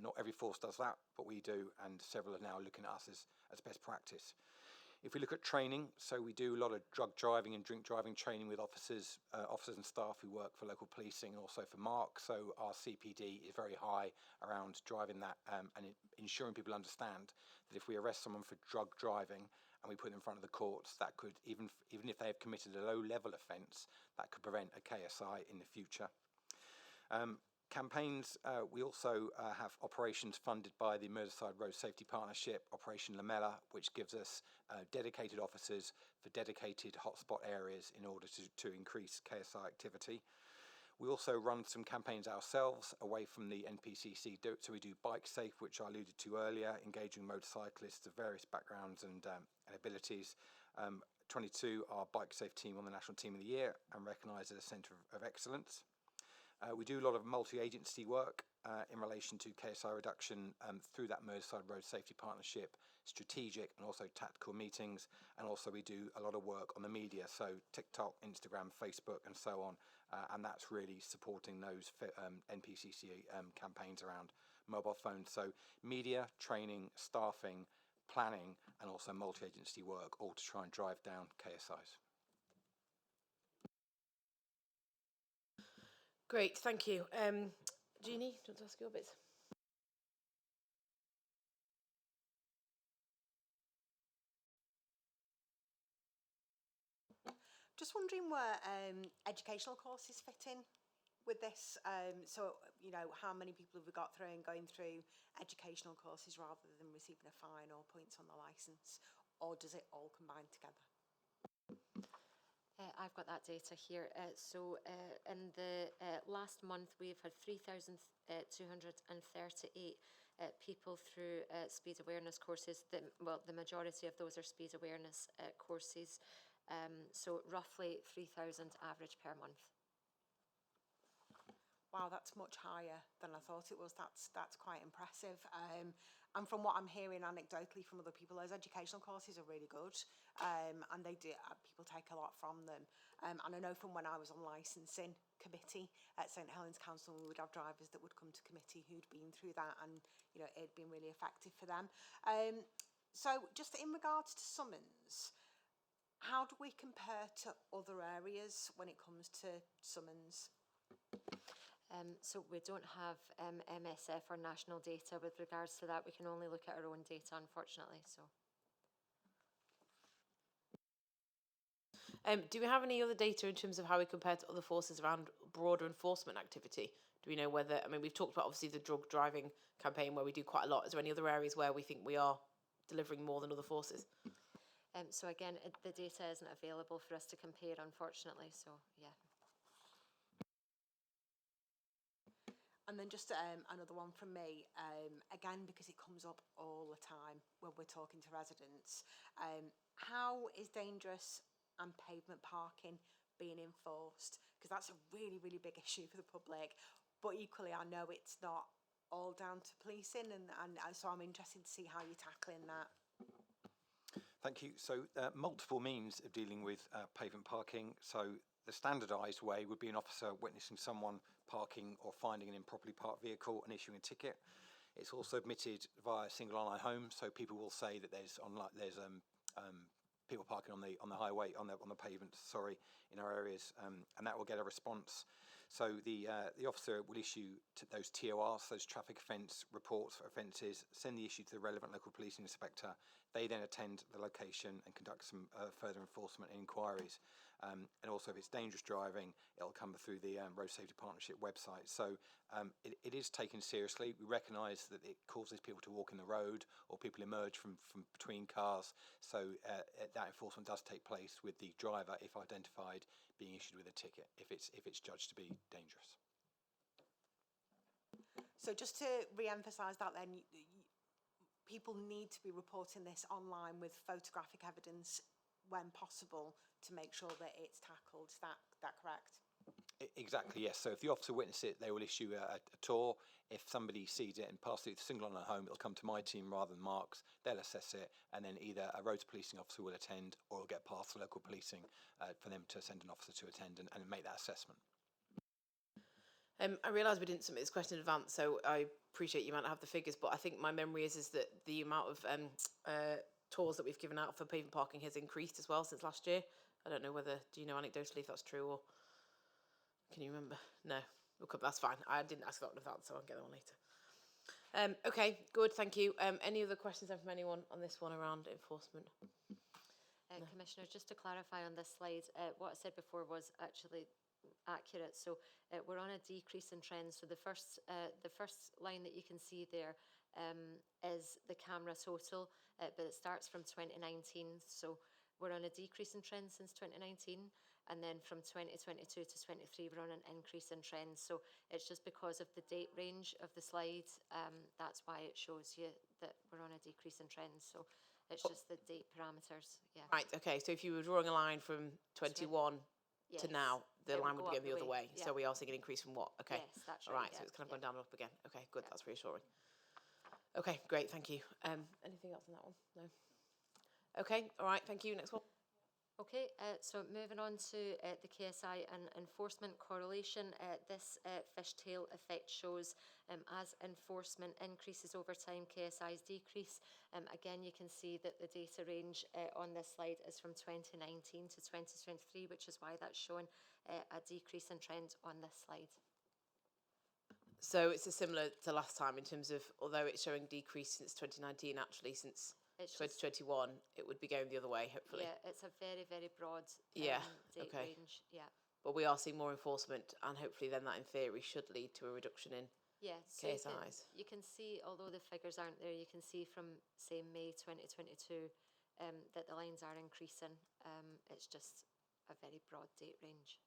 Not every force does that, but we do, and several are now looking at us as best practice. If we look at training, so we do a lot of drug driving and drink driving training with officers and staff who work for local policing and also for MARC. So our CPD is very high around driving that and ensuring people understand that if we arrest someone for drug driving and we put them in front of the courts, that could, even if they have committed a low-level offence, that could prevent a KSI in the future. Campaigns, we also have operations funded by the Merseyside Road Safety Partnership, Operation Lamella, which gives us dedicated officers for dedicated hotspot areas in order to increase KSI activity. We also run some campaigns ourselves away from the NPCC. So we do Bike Safe, which I alluded to earlier, engaging motorcyclists of various backgrounds and abilities. 22, our Bike Safe team on the National Team of the Year and recognised as a centre of excellence. We do a lot of multi-agency work in relation to KSI reduction through that Merseyside Road Safety Partnership, strategic and also tactical meetings, and also we do a lot of work on the media, so TikTok, Instagram, Facebook and so on, and that's really supporting those NPCC campaigns around mobile phones. So media, training, staffing, planning and also multi-agency work, all to try and drive down KSIs. Great, thank you. Jeannie, do you want to ask your bits? Just wondering where educational courses fit in with this. So, you know, how many people have we got through and going through educational courses rather than receiving a fine or points on the licence, or does it all combine together? I've got that data here. In the last month, we've had 3,238 people through speed awareness courses. The majority of those are speed awareness courses. So roughly 3,000 average per month. Wow, that's much higher than I thought it was. That's quite impressive. And from what I'm hearing anecdotally from other people, those educational courses are really good, and they do. People take a lot from them. And I know from when I was on licensing committee at St Helens Council, we would have drivers that would come to committee who'd been through that, and you know it'd been really effective for them. So just in regards to summons, how do we compare to other areas when it comes to summons? So we don't have MSF or national data with regards to that. We can only look at our own data, unfortunately. So, do we have any other data in terms of how we compare to other forces around broader enforcement activity? Do we know whether, I mean, we've talked about obviously the drug driving campaign where we do quite a lot. Is there any other areas where we think we are delivering more than other forces? so again, the data isn't available for us to compare, unfortunately. So, yeah. And then just another one from me, again, because it comes up all the time when we're talking to residents. How is dangerous and pavement parking being enforced? Because that's a really, really big issue for the public. But equally, I know it's not all down to policing, and so I'm interested to see how you're tackling that. Thank you. So multiple means of dealing with pavement parking. So the standardised way would be an officer witnessing someone parking or finding an improperly parked vehicle and issuing a ticket. It's also admitted via single online home, so people will say that there's people parking on the highway on the pavement, sorry, in our areas, and that will get a response. So the officer will issue those TORs, those traffic offence reports for offences, send the issue to the relevant local policing inspector. They then attend the location and conduct some further enforcement and inquiries. And also, if it's dangerous driving, it'll come through the Road Safety Partnership website. So it is taken seriously. We recognise that it causes people to walk in the road, or people emerge from between cars. So that enforcement does take place with the driver, if identified, being issued with a ticket, if it's judged to be dangerous. So just to re-emphasise that then, people need to be reporting this online with photographic evidence when possible to make sure that it's tackled. Is that correct? Exactly, yes. So if the officer witnesses it, they will issue a tour. If somebody sees it and passes it single online home, it'll come to my team rather than Mark's. They'll assess it, and then either a roads policing officer will attend, or it'll get past the local policing for them to send an officer to attend and make that assessment. I realise we didn't submit this question in advance, so I appreciate you might not have the figures, but I think my memory is that the amount of tours that we've given out for pavement parking has increased as well since last year. I don't know whether, do you know anecdotally if that's true, or can you remember? No, okay, that's fine. I didn't ask that in advance, so I'll get that one later. Okay, good, thank you. Any other questions from anyone on this one around enforcement? No. Commissioner, just to clarify on this slide, what I said before was actually accurate. So we're on a decrease in trends. So the first line that you can see there is the camera total, but it starts from 2019. So we're on a decrease in trends since 2019. and then from 2022 to 23 we're on an increase in trends. So it's just because of the date range of the slide, that's why it shows you that we're on a decrease in trends. So it's just the date parameters, yeah. Right, okay, so if you were drawing a line from 21 Yes, to now, the it line would would go be going up the other way. yeah. So we are seeing an increase from what? Okay. Yes, that's All right, right, so yeah, it's kind of yeah. gone down and up again. Okay, good, that's reassuring. Okay, great, thank you. Anything else on that one? No? Okay, all right, thank you. Next one. Okay, so moving on to the KSI and enforcement correlation, this fishtail effect shows as enforcement increases over time, KSIs decrease. Again, you can see that the data range on this slide is from 2019 to 2023, which is why that's showing a decrease in trend on this slide. So it's similar to last time in terms of, although it's showing decrease since 2019, actually since 2021, it would be going the other way, hopefully. Yeah, it's a very, very broad Yeah, date okay. range, yeah. But we are seeing more enforcement, and hopefully then that in theory should lead to a reduction in Yeah, so KSIs. you can see, although the figures aren't there, you can see from, say, May 2022 that the lines are increasing. It's just a very broad date range.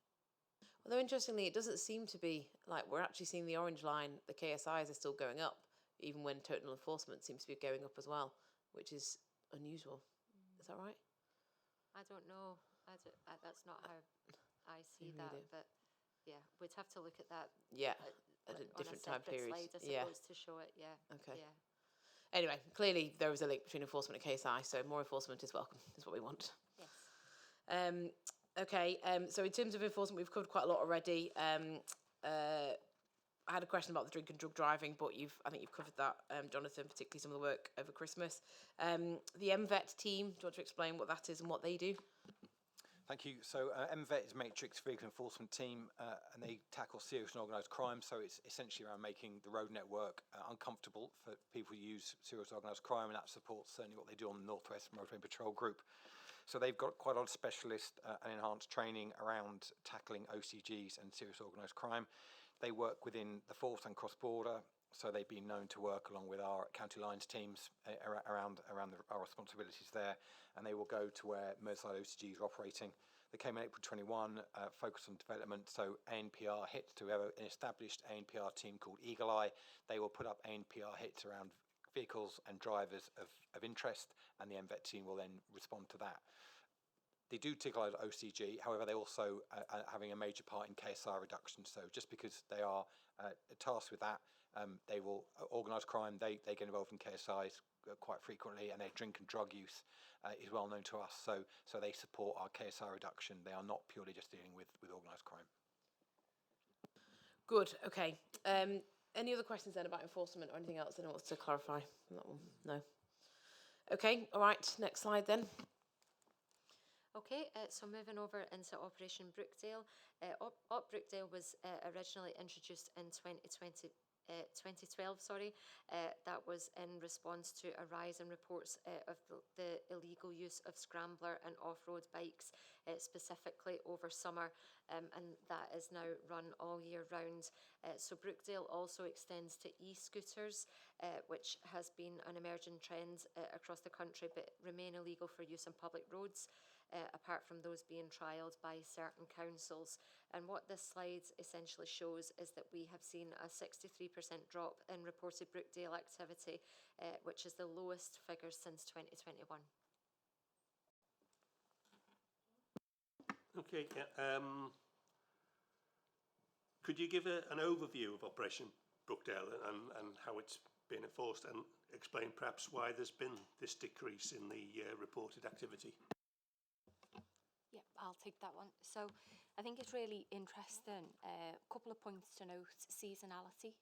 Although interestingly, it doesn't seem to be, like, we're actually seeing the orange line, the KSIs are still going up, even when total enforcement seems to be going up as well, which is unusual. Is that right? I don't know. That's not how I see that, but yeah, we'd have to look at that. Yeah, at a different time period. Slide, I suppose, to show it. Yeah. Okay. Yeah. Anyway, clearly there is a link between enforcement and KSI, so more enforcement is welcome. Is what we want. Yes. Okay. So in terms of enforcement, we've covered quite a lot already. I had a question about the drink and drug driving, but I think you've covered that, Jonathan, particularly some of the work over Christmas. The MVET team, do you want to explain what that is and what they do? Thank you. So MVET is Matrix Vehicle Enforcement Team, and they tackle serious and organised crime. So it's essentially around making the road network uncomfortable for people who use serious organised crime, and that supports certainly what they do on the North West Motorway Patrol Group. So they've got quite a lot of specialist and enhanced training around tackling OCGs and serious organised crime. They work within the force and cross-border, so they've been known to work along with our county lines teams around our responsibilities there, and they will go to where Merseyside OCGs are operating. They came in April 21, focused on development, so ANPR hits to have an established ANPR team called Eagle Eye. They will put up ANPR hits around vehicles and drivers of interest, and the MVET team will then respond to that. They do tickle out OCG, however, they also are having a major part in KSI reduction. So just because they are tasked with that, they will organised crime, they get involved in KSIs quite frequently, and their drink and drug use is well known to us. So they support our KSI reduction. They are not purely just dealing with organised crime. Good, okay. Any other questions then about enforcement or anything else anyone wants to clarify on that one? No. Okay, all right, next slide then. Okay, so moving over into Operation Brookdale. Op Brookdale was originally introduced in 2012, that was in response to a rise in reports of the illegal use of scrambler and off-road bikes, specifically over summer, and that is now run all year round. So Brookdale also extends to e-scooters, which has been an emerging trend across the country, but remain illegal for use on public roads. Apart from those being trialled by certain councils. And what this slide essentially shows is that we have seen a 63% drop in reported Brookdale activity, which is the lowest figure since 2021. Okay, yeah. Could you give an overview of Operation Brookdale and how it's been enforced, and explain perhaps why there's been this decrease in the reported activity? Yeah, I'll take that one. So I think it's really interesting. A couple of points to note. Seasonality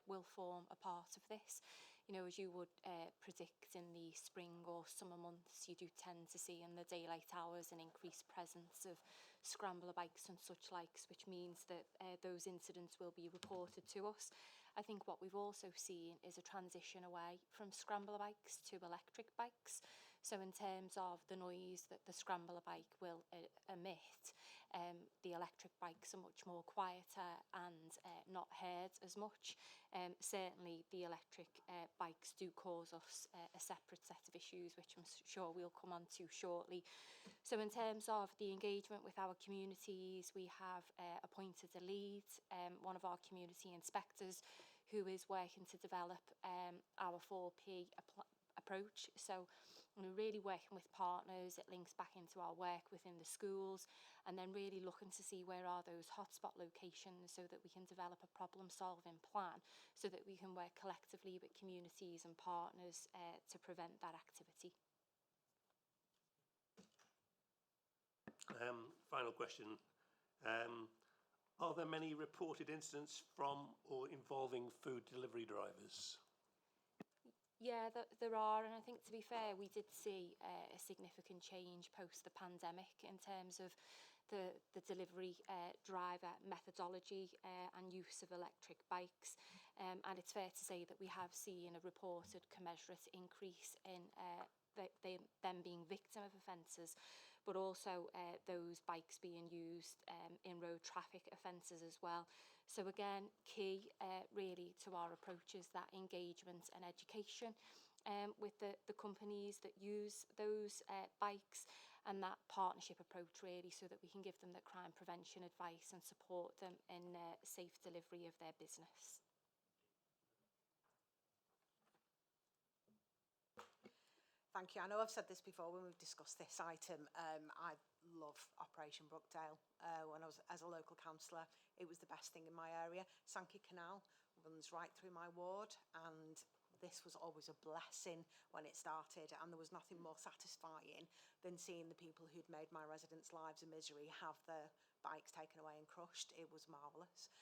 will form a part of this. You know, as you would predict in the spring or summer months, you do tend to see in the daylight hours an increased presence of scrambler bikes and such likes, which means that those incidents will be reported to us. I think what we've also seen is a transition away from scrambler bikes to electric bikes. So in terms of the noise that the scrambler bike will emit, the electric bikes are much more quieter and not heard as much. Certainly the electric bikes do cause us a separate set of issues, which I'm sure we'll come on to shortly. So in terms of the engagement with our communities, we have appointed a lead, one of our community inspectors, who is working to develop our 4P approach. So we're really working with partners. It links back into our work within the schools, and then really looking to see where are those hotspot locations so that we can develop a problem-solving plan so that we can work collectively with communities and partners to prevent that activity. Final question. Are there many reported incidents from or involving food delivery drivers? Yeah, there are, and I think, to be fair, we did see a significant change post the pandemic in terms of the delivery driver methodology and use of electric bikes. And it's fair to say that we have seen a reported commensurate increase in them being victim of offences, but also those bikes being used in road traffic offences as well. So again, key really to our approach is that engagement and education with the companies that use those bikes, and that partnership approach really, so that we can give them the crime prevention advice and support them in safe delivery of their business. Thank you. I know I've said this before when we've discussed this item. I love Operation Brookdale. When I was as a local councillor, it was the best thing in my area. Sankey Canal runs right through my ward, and this was always a blessing when it started, and there was nothing more satisfying than seeing the people who'd made my residents' lives a misery have their bikes taken away and crushed. It was marvellous.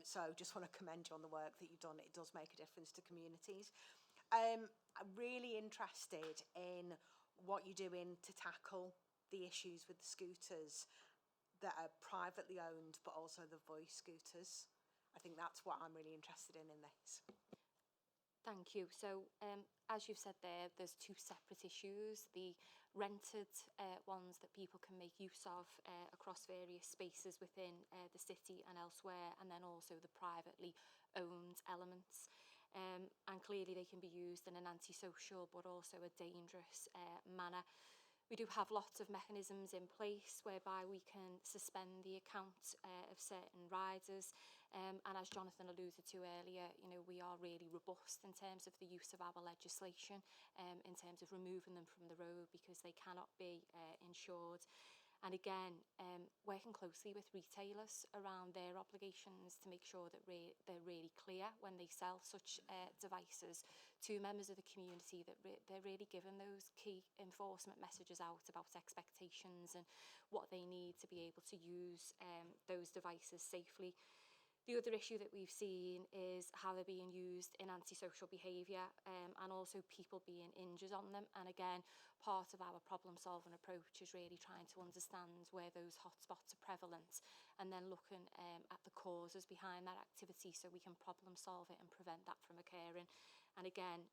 So just want to commend you on the work that you've done. It does make a difference to communities. I'm really interested in what you're doing to tackle the issues with the scooters that are privately owned, but also the voice scooters. I think that's what I'm really interested in this. Thank you. So as you've said there's two separate issues: the rented ones that people can make use of across various spaces within the city and elsewhere, and then also the privately owned elements. And clearly they can be used in an antisocial but also a dangerous manner. We do have lots of mechanisms in place whereby we can suspend the account of certain riders, and as Jonathan alluded to earlier, you know, we are really robust in terms of the use of our legislation, in terms of removing them from the road because they cannot be insured. And again, working closely with retailers around their obligations to make sure that they're really clear when they sell such devices to members of the community, that they're really given those key enforcement messages out about expectations and what they need to be able to use those devices safely. The other issue that we've seen is how they're being used in antisocial behaviour, and also people being injured on them. And again, part of our problem-solving approach is really trying to understand where those hotspots are prevalent, and then looking at the causes behind that activity so we can problem-solve it and prevent that from occurring. And again,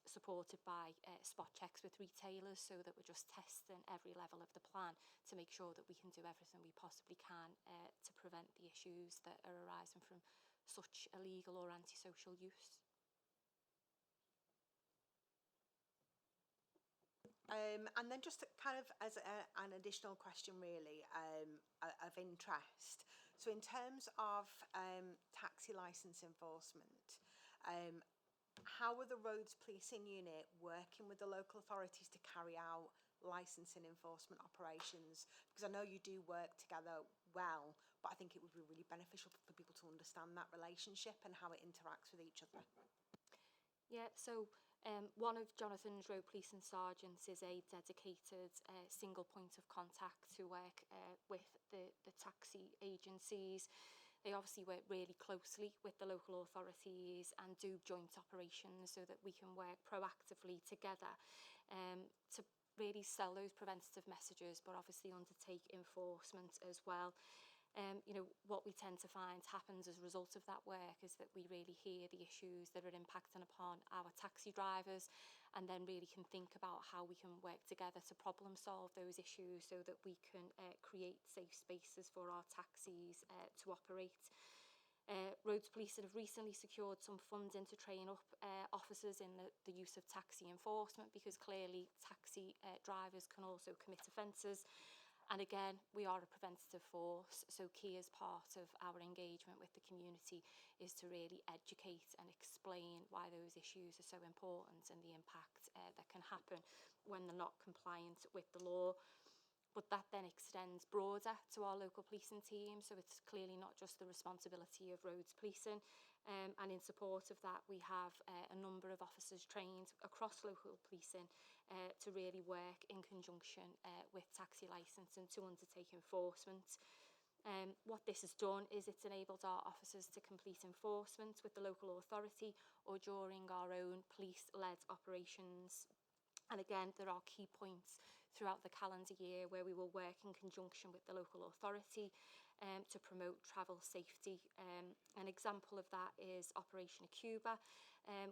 supported by spot checks with retailers, so that we're just testing every level of the plan to make sure that we can do everything we possibly can to prevent the issues that are arising from such illegal or antisocial use. And then just kind of as an additional question really, of interest. So in terms of taxi licence enforcement, how are the roads policing unit working with the local authorities to carry out licensing enforcement operations? Because I know you do work together well, but I think it would be really beneficial for people to understand that relationship and how it interacts with each other. Yeah, so one of Jonathan's road policing sergeants is a dedicated single point of contact to work with the taxi agencies. They obviously work really closely with the local authorities and do joint operations so that we can work proactively together to really sell those preventative messages, but obviously undertake enforcement as well. You know, what we tend to find happens as a result of that work is that we really hear the issues that are impacting upon our taxi drivers, and then really can think about how we can work together to problem solve those issues so that we can create safe spaces for our taxis to operate. Roads Policing have recently secured some funding to train up officers in the use of taxi enforcement, because clearly taxi drivers can also commit offences. And again, we are a preventative force, so key as part of our engagement with the community is to really educate and explain why those issues are so important and the impact that can happen when they're not compliant with the law. But that then extends broader to our local policing team, so it's clearly not just the responsibility of roads policing. And in support of that, we have a number of officers trained across local policing to really work in conjunction with taxi licence and to undertake enforcement. What this has done is it's enabled our officers to complete enforcement with the local authority or during our own police-led operations. And again, there are key points throughout the calendar year where we will work in conjunction with the local authority to promote travel safety. An example of that is Operation Cuba,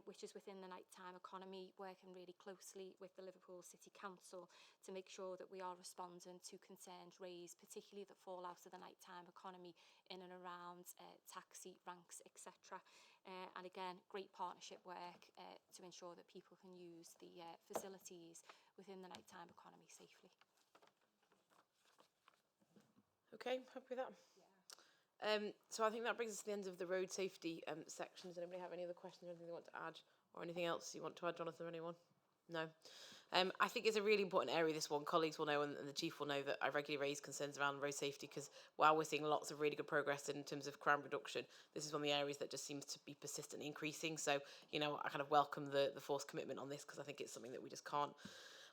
which is within the nighttime economy, working really closely with the Liverpool City Council to make sure that we are responding to concerns raised, particularly that fall out of the nighttime economy in and around taxi ranks, etc. And again, great partnership work to ensure that people can use the facilities within the nighttime economy safely. Okay, happy with that? Yeah. So I think that brings us to the end of the road safety section. Does anybody have any other questions or anything they want to add, or anything else you want to add, Jonathan, or anyone? No. I think it's a really important area, this one. Colleagues will know, and the Chief will know, that I regularly raise concerns around road safety, because while we're seeing lots of really good progress in terms of crime reduction, this is one of the areas that just seems to be persistently increasing. So, you know, I kind of welcome the forced commitment on this, because I think it's something that we just can't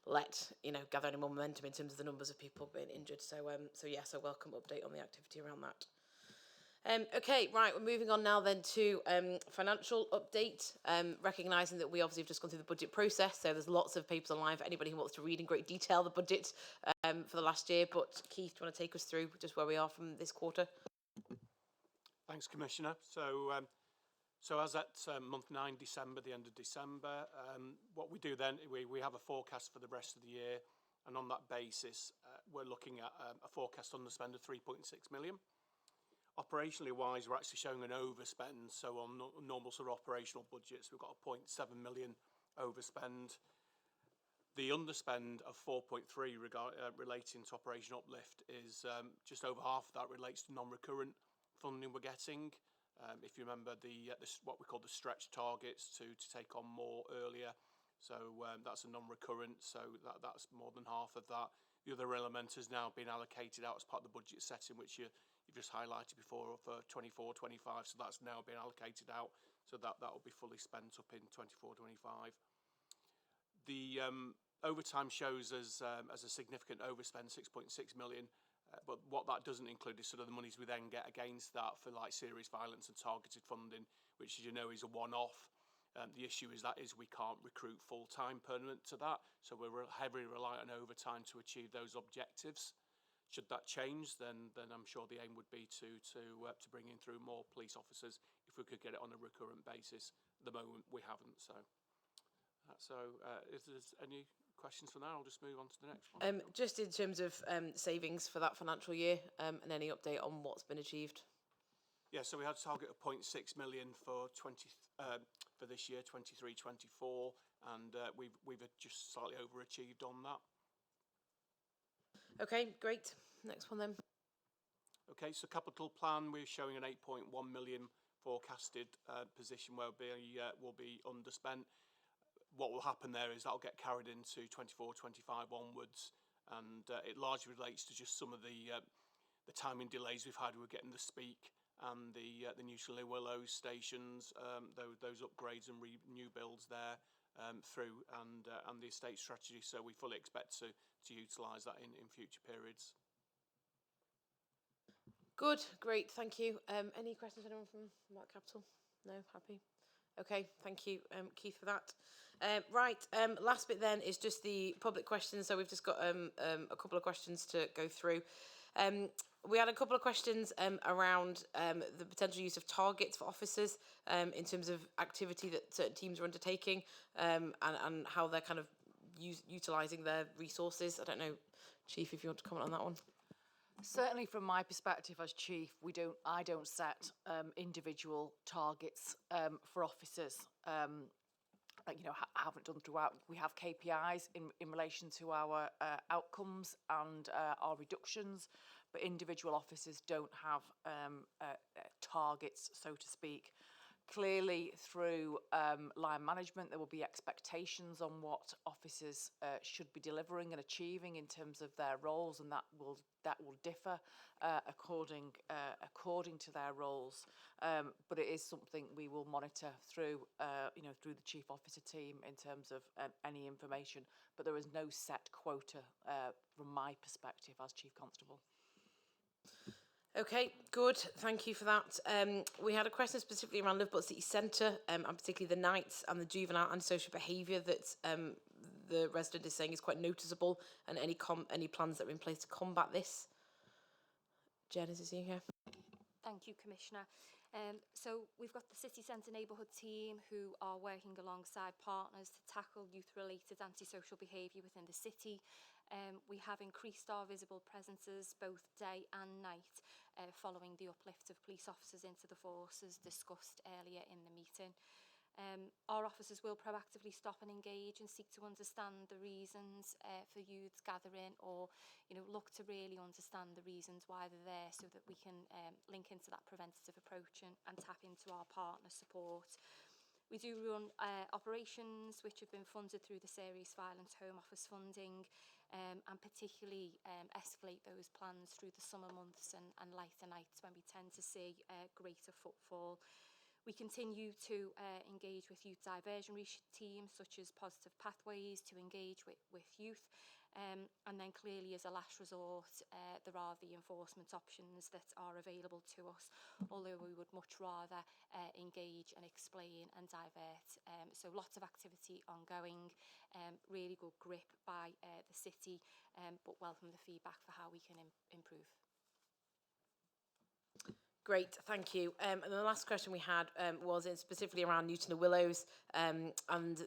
let, you know, gather any more momentum in terms of the numbers of people being injured. So, yes, I welcome update on the activity around that. Okay, right, we're moving on now then to financial update, recognising that we obviously have just gone through the budget process, so there's lots of papers online for anybody who wants to read in great detail the budget for the last year. But Keith, do you want to take us through just where we are from this quarter? Thanks, Commissioner. So as at month 9, December, the end of December, what we do then, we have a forecast for the rest of the year, and on that basis, we're looking at a forecast underspend of 3.6 million. Operationally wise, we're actually showing an overspend. So on normal sort of operational budgets, we've got a 0.7 million overspend. The underspend of 4.3 relating to operation uplift is just over half of that relates to non-recurrent funding we're getting. If you remember what we call the stretch targets to take on more earlier. So that's a non-recurrent, so that's more than half of that. The other element has now been allocated out as part of the budget setting, which you've just highlighted before, for 24-25, so that's now been allocated out, so that will be fully spent up in 24-25. The overtime shows as a significant overspend, 6.6 million, but what that doesn't include is sort of the monies we then get against that for like serious violence and targeted funding, which, as you know, is a one-off. The issue is we can't recruit full-time permanent to that, so we're heavily reliant on overtime to achieve those objectives. Should that change, then I'm sure the aim would be to bring in through more police officers if we could get it on a recurrent basis. At the moment, we haven't. So if there's any questions for now, I'll just move on to the next one. Just in terms of savings for that financial year, and any update on what's been achieved? Yeah, so we had a target of 0.6 million for this year, 23-24, and we've just slightly overachieved on that. Okay, great. Next one then. Okay, so capital plan, we're showing an 8.1 million forecasted position where will be underspent. What will happen there is that'll get carried into 24-25 onwards, and it largely relates to just some of the timing delays we've had with getting the Speak and the new Willows stations, those upgrades and new builds there through, and the estate strategy. So we fully expect to utilise that in future periods. Good, great, thank you. Any questions, anyone from Mark Capital? No, happy? Okay, thank you, Keith, for that. Right, last bit then is just the public questions. So we've just got a couple of questions to go through. We had a couple of questions around the potential use of targets for officers in terms of activity that certain teams are undertaking and how they're kind of utilising their resources. I don't know, Chief, if you want to comment on that one. Certainly from my perspective as chief, I don't set individual targets for officers. Haven't done throughout. We have KPIs in relation to our outcomes and our reductions, but individual officers don't have targets, so to speak. Clearly, through line management, there will be expectations on what officers should be delivering and achieving in terms of their roles, and that will differ according to their roles. But it is something we will monitor through through the chief officer team in terms of any information. But there is no set quota from my perspective as chief constable. Okay, good. Thank you for that. We had a question specifically around Liverpool City Centre and particularly the nights and the juvenile antisocial behaviour that the resident is saying is quite noticeable, and any plans that are in place to combat this. Jen, is this you here? Thank you, Commissioner. So we've got the City Centre neighbourhood team who are working alongside partners to tackle youth-related antisocial behaviour within the city. We have increased our visible presences both day and night following the uplift of police officers into the force as discussed earlier in the meeting. Our officers will proactively stop and engage and seek to understand the reasons for youths gathering, or look to really understand the reasons why they're there, so that we can link into that preventative approach and tap into our partner support. We do run operations which have been funded through the Serious Violence Home Office funding, and particularly escalate those plans through the summer months and lighter nights when we tend to see greater footfall. We continue to engage with youth diversionary teams such as Positive Pathways to engage with youth. And then clearly as a last resort, there are the enforcement options that are available to us, although we would much rather engage and explain and divert. So lots of activity ongoing, really good grip by the city, but welcome the feedback for how we can improve. Great, thank you. And the last question we had was specifically around Newton the Willows, and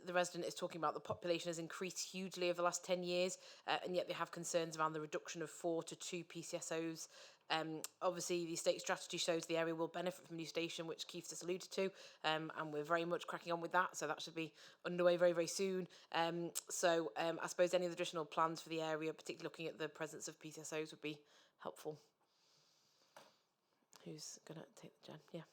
the resident is talking about the population has increased hugely over the last 10 years, and yet they have concerns around the reduction of 4 to 2 PCSOs. Obviously, the estate strategy shows the area will benefit from a new station, which Keith just alluded to, and we're very much cracking on with that, so that should be underway very, very soon. I suppose any additional plans for the area, particularly looking at the presence of PCSOs, would be helpful. Who's going to take the Jen? Yeah.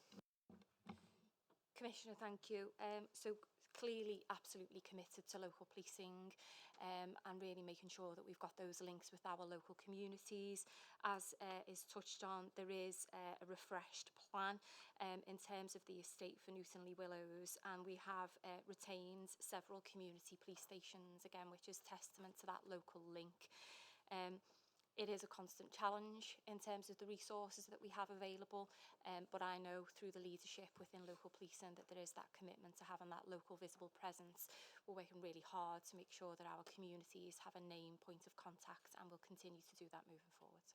Commissioner, thank you. So clearly absolutely committed to local policing and really making sure that we've got those links with our local communities. As is touched on, there is a refreshed plan in terms of the estate for Newton le Willows, and we have retained several community police stations, again, which is testament to that local link. It is a constant challenge in terms of the resources that we have available, but I know through the leadership within local policing that there is that commitment to having that local visible presence. We're working really hard to make sure that our communities have a name point of contact, and we'll continue to do that moving forward.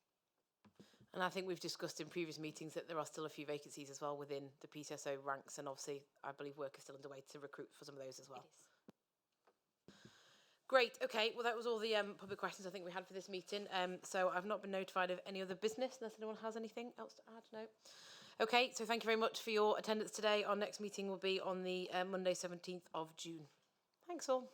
And I think we've discussed in previous meetings that there are still a few vacancies as well within the PCSO ranks, and obviously I believe work is still underway to recruit for some of those as well. It is. Great, okay, well that was all the public questions I think we had for this meeting. So I've not been notified of any other business, unless anyone has anything else to add. No. Okay, so thank you very much for your attendance today. Our next meeting will be on the Monday 17th of June. Thanks all.